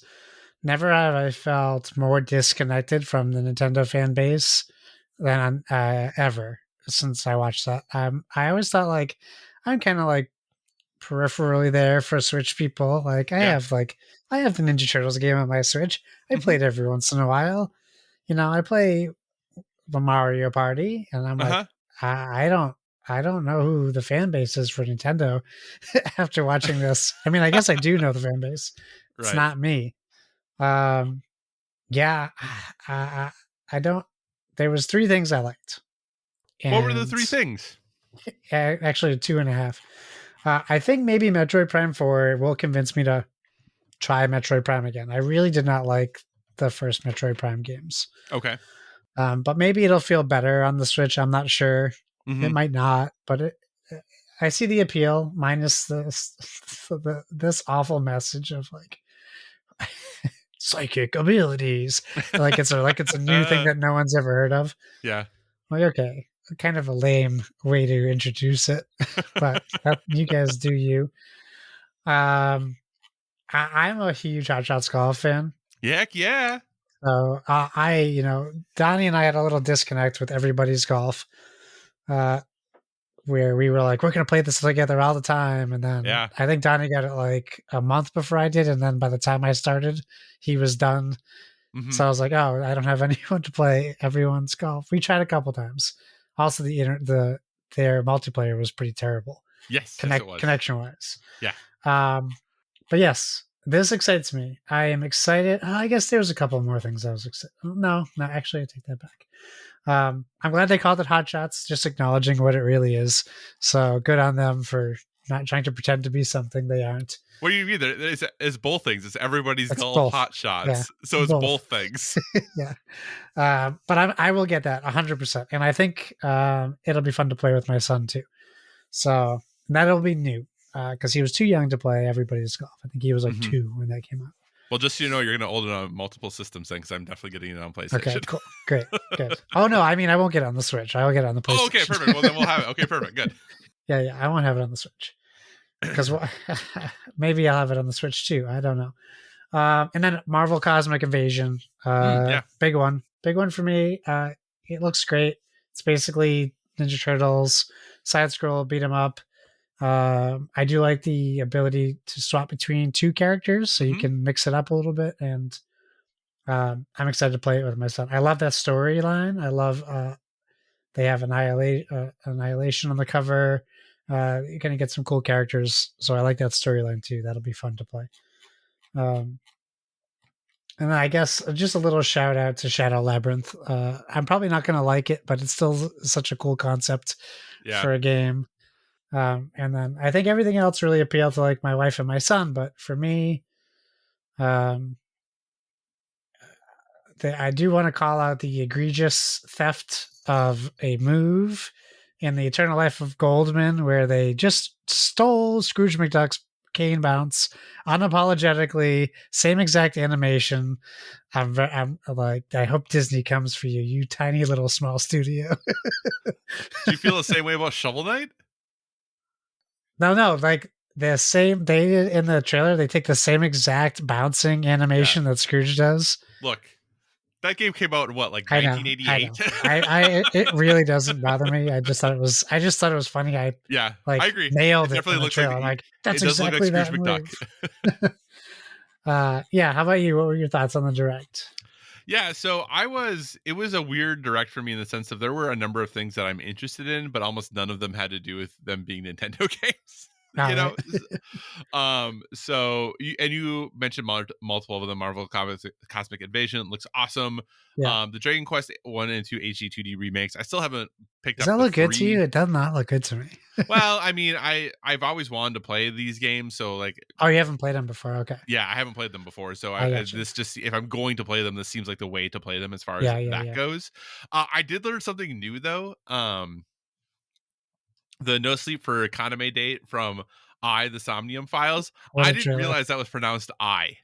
never have I felt more disconnected from the Nintendo fan base than ever since I watched that. I always thought like I'm kind of like peripherally there for Switch people. Yeah. I have the Ninja Turtles game on my Switch. I Hmm. play it every once in a while. I play the Mario Party, and I'm Uh-huh. like, I don't know who the fan base is for Nintendo after watching this. I mean, I guess I do know the fan base. It's Right. not me. Um, yeah, I, I don't. There was three things I liked, What were the and three things? actually two and a half. I think maybe Metroid Prime 4 will convince me to try Metroid Prime again. I really did not like the first Metroid Prime games, Okay. but maybe it'll feel better on the Switch. I'm not sure. It Hmm. might not, but I see the appeal. Minus this awful message of like psychic abilities, like it's a new thing that no one's ever heard of. Yeah. Like, okay, kind of a lame way to introduce it, but you guys do you. Um, I'm a huge Hot Shots Golf fan. Heck yeah. So Donnie and I had a little disconnect with everybody's golf, uh, where we were like, we're going to play this together all the time. And then Yeah. I think Donnie got it like a month before I did. And then by the time I started, he was done. Hmm. So I was like, oh, I don't have anyone to play everyone's golf. We tried a couple times. Also, their multiplayer was pretty terrible, Yes. Yes, it was. connection wise. Yeah. Um, but yes, this excites me. I am excited. I guess there's a couple more things I was excited. No, actually, I take that back. I'm glad they called it Hot Shots, just acknowledging what it really is. So good on them for not trying to pretend to be something they aren't. What do you mean? It's both things. It's everybody's It's golf both. hot Yeah, shots. So it's both. both things. Yeah. But I will get that 100%. And I think it'll be fun to play with my son too. So that'll be new because he was too young to play everybody's golf. I think he was like Hmm. 2 when that came out. Well, just so you know, you're going to hold it on multiple systems then, because I'm definitely getting it on Okay, PlayStation. cool. Great. Good. Oh, no. I mean, I won't get it on the Switch. I will get it on the Oh, okay, PlayStation. perfect. Well, then we'll have it. Okay, perfect. Good. Yeah. I won't have it on the Switch because maybe I'll have it on the Switch too. I don't know. And then Marvel Cosmic Invasion. Yeah. Big one for me. It looks great. It's basically Ninja Turtles, side scroll, beat 'em up. I do like the ability to swap between two characters, so you Hmm. can mix it up a little bit. And I'm excited to play it with my son. I love that storyline. I love they have Annihilation on the cover. You're gonna get some cool characters, so I like that storyline too. That'll be fun to play. Um, and then I guess just a little shout out to Shadow Labyrinth. I'm probably not gonna like it, but it's still such a cool concept Yeah. for a game. And then I think everything else really appealed to like my wife and my son, but for me, um, I do want to call out the egregious theft of a move in the Eternal Life of Goldman, where they just stole Scrooge McDuck's cane bounce unapologetically, same exact animation. I'm like, I hope Disney comes for you, you tiny little small studio. Do you feel the same way about Shovel Knight? No, like the same. They did in the trailer. They take the same exact bouncing Yeah. animation that Scrooge does. Look, that game came out in what, like I 1988? know. It really doesn't bother me. I just thought it was funny. I Yeah, I like agree. It nailed it in definitely the looks like trailer. I'm like, it that's does look like exactly Scrooge that McDuck. move. Yeah. How about you? What were your thoughts on the direct? Yeah, so it was a weird direct for me in the sense of there were a number of things that I'm interested in, but almost none of them had to do with them being Nintendo games. All right. So you mentioned multiple of the Marvel Comics Cosmic Invasion looks awesome. Yeah. The Dragon Quest 1 and 2 HD 2D remakes. I still haven't picked Does up that the look good to you? 3. It does not look good to me. Well, I mean, I've always wanted to play these games, so like Oh, you haven't played them before? Okay. yeah, I haven't played them before, so I got you. this just if I'm going to play them, this seems like the way to play them as far as Yeah, yeah, that yeah. goes. I did learn something new though. The No Sleep for Kaname date from the Somnium Files. What I a didn't trailer. realize that was pronounced I.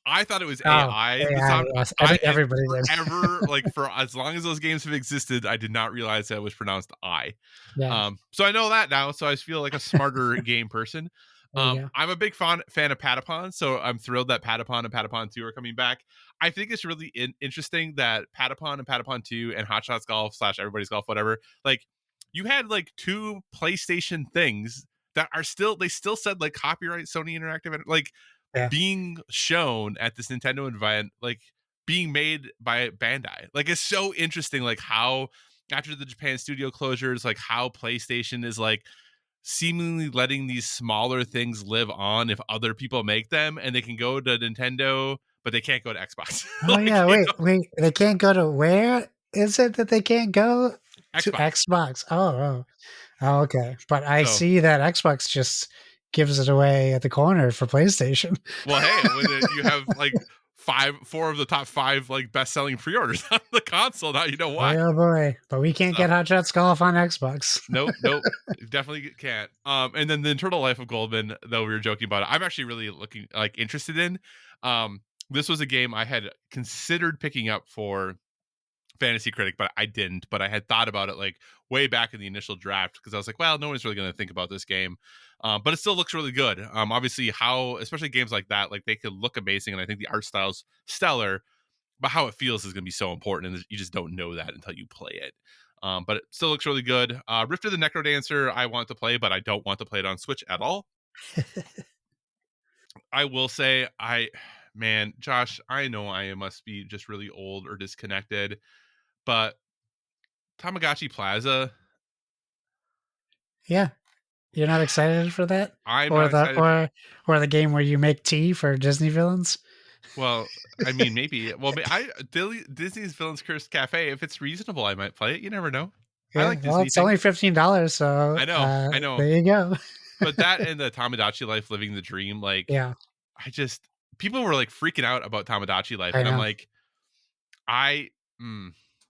I thought it was Oh, AI. The AI, Som yes. I I think and everybody did. forever, like for as long as those games have existed, I did not realize that it was pronounced I. Yeah, So I know that now, so I feel like a smarter game person. there you go. I'm a big fan of Patapon, so I'm thrilled that Patapon and Patapon 2 are coming back. I think it's really interesting that Patapon and Patapon 2 and Hot Shots Golf slash Everybody's Golf, whatever, like you had like two PlayStation things that are still they still said like copyright Sony Interactive, and like Yeah. being shown at this Nintendo event, like being made by Bandai. Like it's so interesting, like how after the Japan studio closures, like how PlayStation is like seemingly letting these smaller things live on if other people make them, and they can go to Nintendo, but they can't go to Xbox. Oh, Like yeah, you wait, know, wait, they can't go to where is it that they can't go? To Xbox. Xbox. Oh, okay. But I So see that Xbox just gives it away at the corner for PlayStation. well, hey, when you have like four of the top five like best selling pre-orders on the console, now you know why. Boy, oh boy. But we can't So get Hot Shots Golf on Xbox. nope, nope. Definitely can't. And then the Internal Life of Goldman, though we were joking about it, I'm actually really looking like interested in. This was a game I had considered picking up for Fantasy Critic, but I didn't. But I had thought about it like way back in the initial draft because I was like, well, no one's really going to think about this game. But it still looks really good. Obviously, how especially games like that, like they could look amazing, and I think the art style's stellar. But how it feels is going to be so important, and you just don't know that until you play it. But it still looks really good. Rift of the Necrodancer, I want to play, but I don't want to play it on Switch at all. I will say, man, Josh, I know I must be just really old or disconnected, but Tamagotchi Plaza, Yeah. You're not excited for that? I'm Or not the excited. or the game where you make tea for Disney villains? Well, I mean, maybe. Well, Disney's Villains Curse Cafe. If it's reasonable, I might play it. You never know. I Yeah, like well, Disney it's only things. $15, so, I know. there you go. But that and the Tamagotchi Life Living the Dream, like Yeah, I just people were like freaking out about Tamagotchi Life, I and I'm know. like, I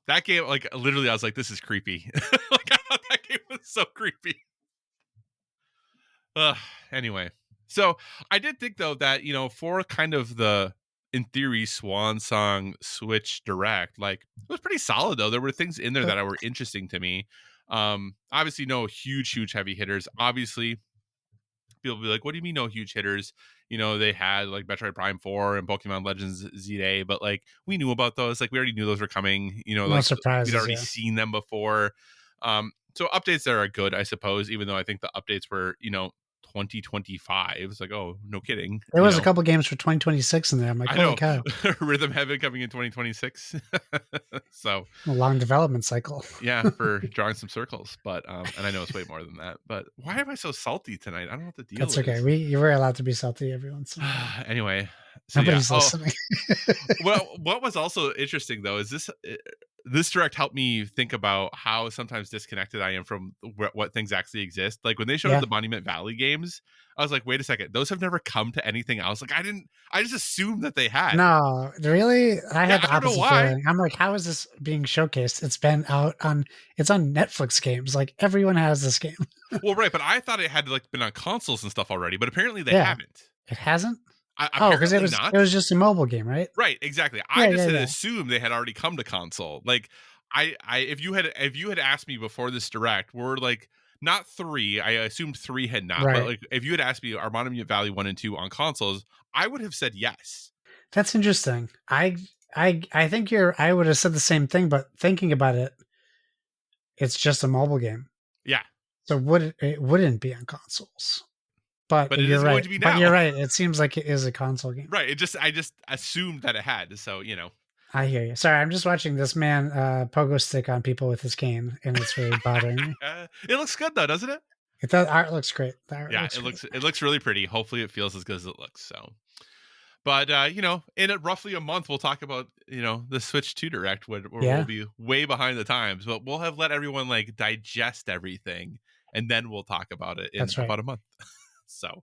that game, like literally, I was like, this is creepy. Like I thought that game was so creepy. Ugh, anyway, so I did think though that for kind of the in theory swan song Switch Direct, like it was pretty solid though. There were things in there Uh, that were interesting to me. Obviously no huge heavy hitters. Obviously people be like, what do you mean no huge hitters? They had like Metroid Prime 4 and Pokemon Legends Z-Day, but like we knew about those. Like we already knew those were coming, no like we'd surprises, already yeah. seen them before. So updates there are good, I suppose, even though I think the updates were, 2025. It's like, oh, no kidding. There was a couple games for 2026 in there. I'm like, I "Holy know cow, Rhythm Heaven coming in 2026. So a long development cycle." yeah, for drawing some circles, but and I know it's way more than that, but why am I so salty tonight? I don't know what the deal That's okay. is. You were allowed to be salty every once in a while. Anyway, so yeah. Nobody's Oh, listening. well, what was also interesting though is this direct helped me think about how sometimes disconnected I am from what things actually exist. Like when they showed Yeah. the Monument Valley games, I was like, wait a second, those have never come to anything else. Like I just assumed that they had. No, really? I Yeah, had the I don't know opposite why. feeling. I'm like, "How is this being showcased?" It's on Netflix games, like, everyone has this game. Well, right, but I thought it had like been on consoles and stuff already, but apparently they Yeah. haven't. It hasn't? Oh, because Apparently it not. was just a mobile game, right? Right, exactly. I Yeah, just yeah, had yeah. assumed they had already come to console. Like if you had asked me before this direct, we're like not three. I assumed three had not, but Right. like if you had asked me are Monument Valley 1 and 2 on consoles, I would have said yes. That's interesting. I think I would have said the same thing, but thinking about it, it's just a mobile game. Yeah, So it wouldn't be on consoles. but it is going to be But you're now. right. It seems like it is a console game. Right. I just assumed that it had. So, I hear you. Sorry, I'm just watching this man pogo stick on people with his cane, and it's really bothering me. it looks good though, doesn't it? The art looks great. The art Yeah, looks great. it looks really pretty. Hopefully it feels as good as it looks. So, but in roughly a month we'll talk about, the Switch 2 Direct, where we'll Yeah, be way behind the times, but we'll have let everyone like digest everything, and then we'll talk about it in that's right. about a month. So,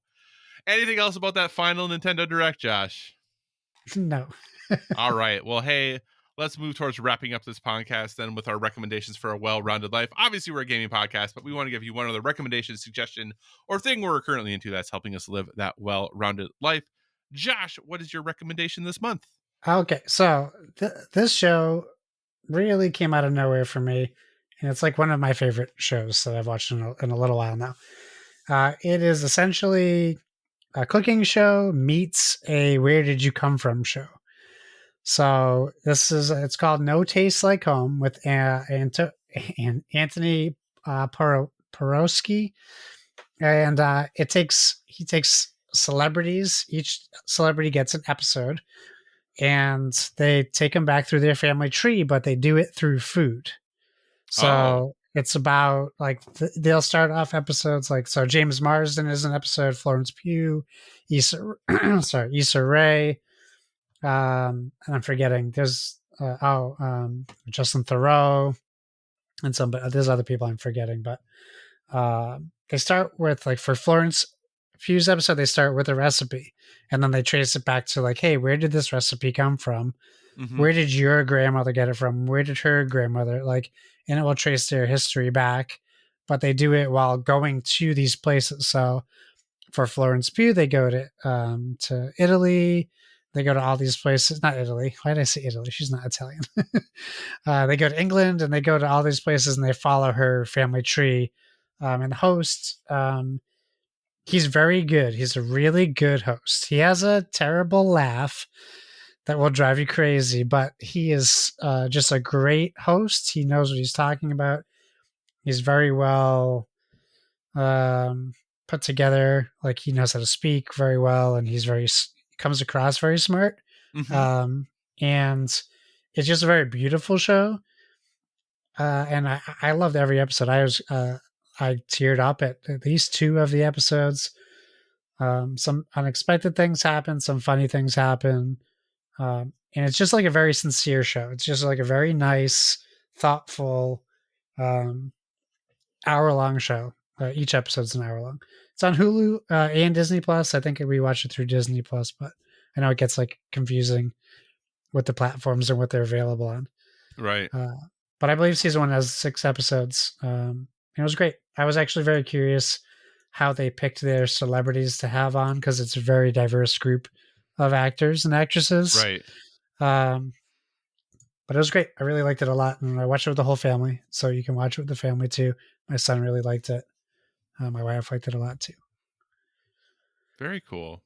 anything else about that final Nintendo Direct, Josh? No. All right. Well, hey, let's move towards wrapping up this podcast then with our recommendations for a well-rounded life. Obviously, we're a gaming podcast, but we want to give you one other recommendation, suggestion, or thing we're currently into that's helping us live that well-rounded life. Josh, what is your recommendation this month? Okay, so this show really came out of nowhere for me, and it's like one of my favorite shows that I've watched in a little while now. It is essentially a cooking show meets a Where Did You Come From show. So it's called No Taste Like Home with Anthony Porowski, and he takes celebrities. Each celebrity gets an episode, and they take them back through their family tree, but they do it through food. Oh. So it's about like they'll start off episodes like so. James Marsden is an episode. Florence Pugh, Issa, Issa Rae, and I'm forgetting. Justin Thoreau and some, but there's other people I'm forgetting. But they start with like for Florence Pugh's episode, they start with a recipe, and then they trace it back to like, hey, where did this recipe come from? Mm-hmm. Where did your grandmother get it from? Where did her grandmother like? And it will trace their history back, but they do it while going to these places. So for Florence Pugh, they go to Italy. They go to all these places. Not Italy. Why did I say Italy? She's not Italian. They go to England and they go to all these places and they follow her family tree. And the host, he's very good. He's a really good host. He has a terrible laugh that will drive you crazy, but he is just a great host. He knows what he's talking about. He's very well um, put together. Like he knows how to speak very well, and comes across very smart. Mm-hmm. Um, and it's just a very beautiful show. And I loved every episode. I teared up at least two of the episodes. Some unexpected things happen, some funny things happen, and it's just like a very sincere show. It's just like a very nice, thoughtful, um, hour-long show. Each episode's an hour long. It's on Hulu and Disney Plus. I think we watched it through Disney Plus, but I know it gets like confusing with the platforms and what they're available on. Right. Uh, but I believe season one has 6 episodes. It was great. I was actually very curious how they picked their celebrities to have on because it's a very diverse group of actors and actresses. Right. Um, but it was great. I really liked it a lot, and I watched it with the whole family, so you can watch it with the family too. My son really liked it. My wife liked it a lot too. Very cool.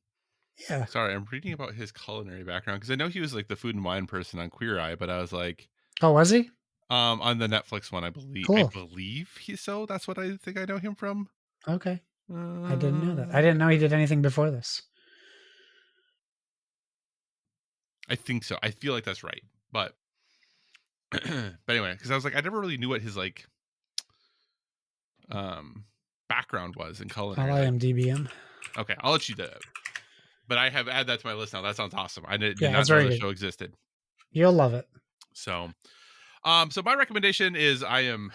Yeah. Sorry, I'm reading about his culinary background because I know he was like the food and wine person on Queer Eye, but I was like, Oh, was he? on the Netflix one, I Cool. believe he so that's what I think I know him from. Okay. I didn't know that. I Uh, didn't know he did anything before this. I think so. I feel like that's right. But but anyway, because I was like, I never really knew what his like background was in I'll culinary. Like, IMDb him. okay, I'll let you do it. But I have add that to my list now. That sounds awesome. I did Yeah, not it's know very the good. show existed. You'll love it. So so my recommendation is I am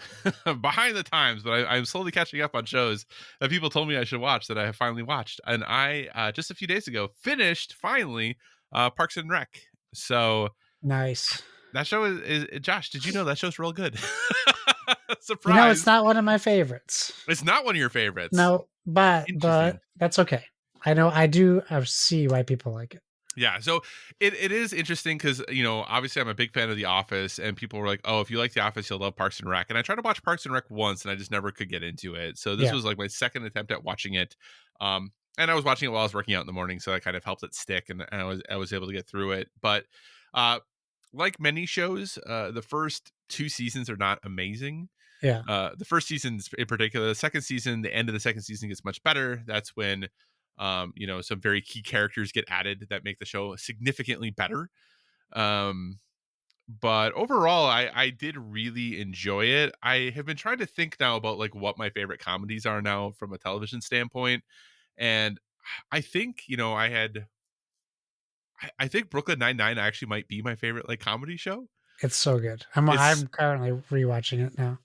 behind the times, but I'm slowly catching up on shows that people told me I should watch that I have finally watched. And I just a few days ago finished finally Parks and Rec. So Nice. that show is Josh, did you know that show's real good? It's Surprise. not one of my favorites. It's not one of your favorites. No, but Interesting. that's okay. I do see why people like it. Yeah, so it is interesting because obviously I'm a big fan of The Office, and people were like, "Oh, if you like The Office, you'll love Parks and Rec." And I tried to watch Parks and Rec once, and I just never could get into it. So this Yeah, was like my second attempt at watching it, and I was watching it while I was working out in the morning, so that kind of helped it stick, and I was able to get through it. But uh, like many shows, the first two seasons are not amazing. yeah, The first season in particular, the second season, the end of the second season gets much better. That's when some very key characters get added that make the show significantly better. Um But overall, I did really enjoy it. I have been trying to think now about like what my favorite comedies are now from a television standpoint, and I think I think Brooklyn Nine Nine actually might be my favorite like comedy show. It's so good. I'm It's I'm currently rewatching it now.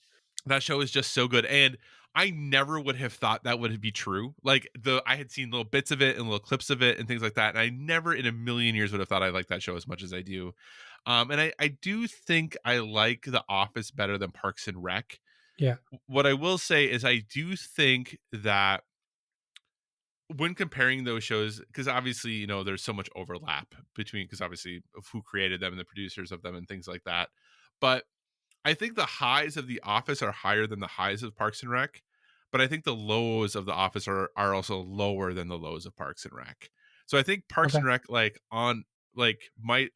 That show is just so good, and I never would have thought that would be true. Like I had seen little bits of it and little clips of it and things like that, and I never in a million years would have thought I liked that show as much as I do. And I do think I like The Office better than Parks and Rec. Yeah. What I will say is I do think that when comparing those shows, because obviously there's so much overlap between, because obviously of who created them and the producers of them and things like that, but I think the highs of The Office are higher than the highs of Parks and Rec, but I think the lows of The Office are also lower than the lows of Parks and Rec. So I think Parks Okay. and Rec might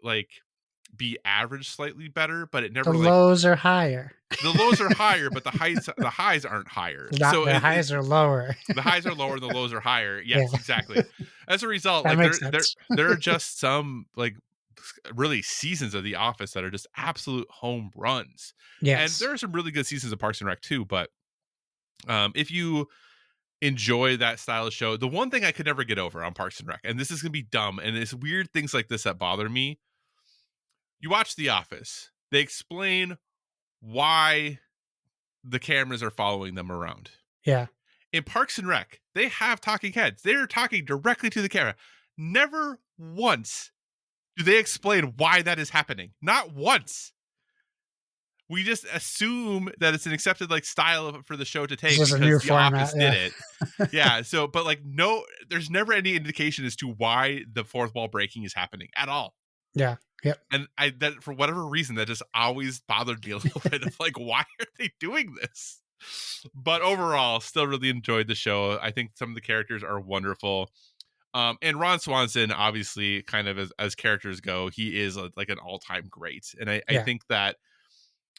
be average slightly better, but it The never lows are higher. the lows are higher, but the highs aren't higher. Not So the highs are lower. the highs are lower, the lows are higher. Yeah, Yes, exactly. As a result, that like makes there sense. there are just some like really seasons of The Office that are just absolute home runs. And Yes. there are some really good seasons of Parks and Rec too, but if you enjoy that style of show, the one thing I could never get over on Parks and Rec, and this is gonna be dumb, and it's weird things like this that bother me. You watch The Office, they explain why the cameras are following them around. Yeah. In Parks and Rec, they have talking heads. They're talking directly to the camera. Never once do they explain why that is happening. Not once. We just assume that it's an accepted like style for the show to It's take just a new because The Office format. did Yeah. it. Yeah. So, but like, no, there's never any indication as to why the fourth wall breaking is happening at all. Yeah. Yep. And that for whatever reason, that just always bothered me a little bit of like, why are they doing this? But overall, still really enjoyed the show. I think some of the characters are wonderful. And Ron Swanson, obviously, kind of as characters go, he is like an all-time great. And I Yeah. think that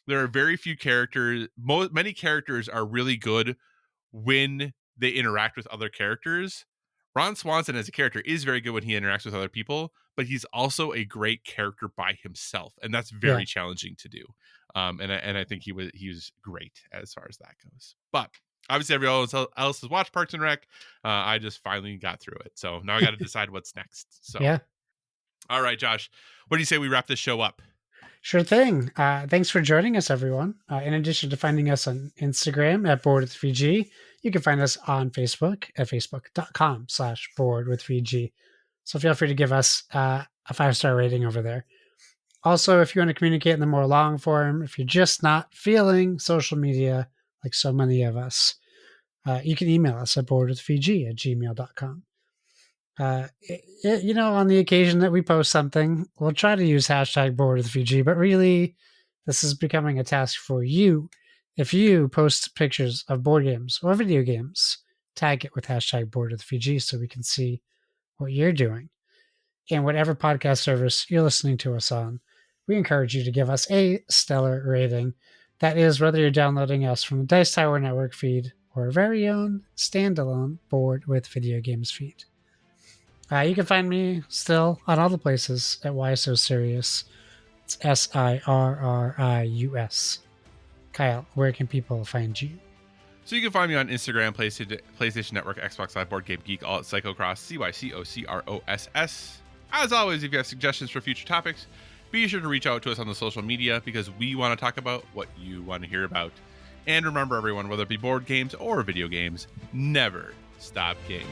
there are very few characters. Many characters are really good when they interact with other characters. Ron Swanson as a character is very good when he interacts with other people, but he's also a great character by himself, and that's Yeah. very challenging to do. And I think he was great as far as that goes. But obviously, everyone else has watched Parks and Rec. I just finally got through it, so now I got to decide what's next. So, Yeah. all right, Josh, what do you say we wrap this show up? Sure thing. Thanks for joining us, everyone. In addition to finding us on Instagram at Board with 3G, you can find us on Facebook at facebook.com/board with 3G. So feel free to give us a 5-star rating over there. Also, if you want to communicate in the more long form, if you're just not feeling social media like so many of us, you can email us at boardwith3g@gmail.com. On the occasion that we post something, we'll try to use hashtag boardwithvg, but really, this is becoming a task for you. If you post pictures of board games or video games, tag it with hashtag boardwithvg so we can see what you're doing. And whatever podcast service you're listening to us on, we encourage you to give us a stellar rating. That is, whether you're downloading us from the Dice Tower Network feed or our very own standalone Board with Video Games feed. You can find me still on all the places at Why So Serious. It's SIRRIUS. Kyle, where can people find you? So you can find me on Instagram, PlayStation Network, Xbox Live, Board Game Geek, all at Psychocross, CYCOCROSS. As always, if you have suggestions for future topics, be sure to reach out to us on the social media because we want to talk about what you want to hear about. And remember, everyone, whether it be board games or video games, never stop gaming.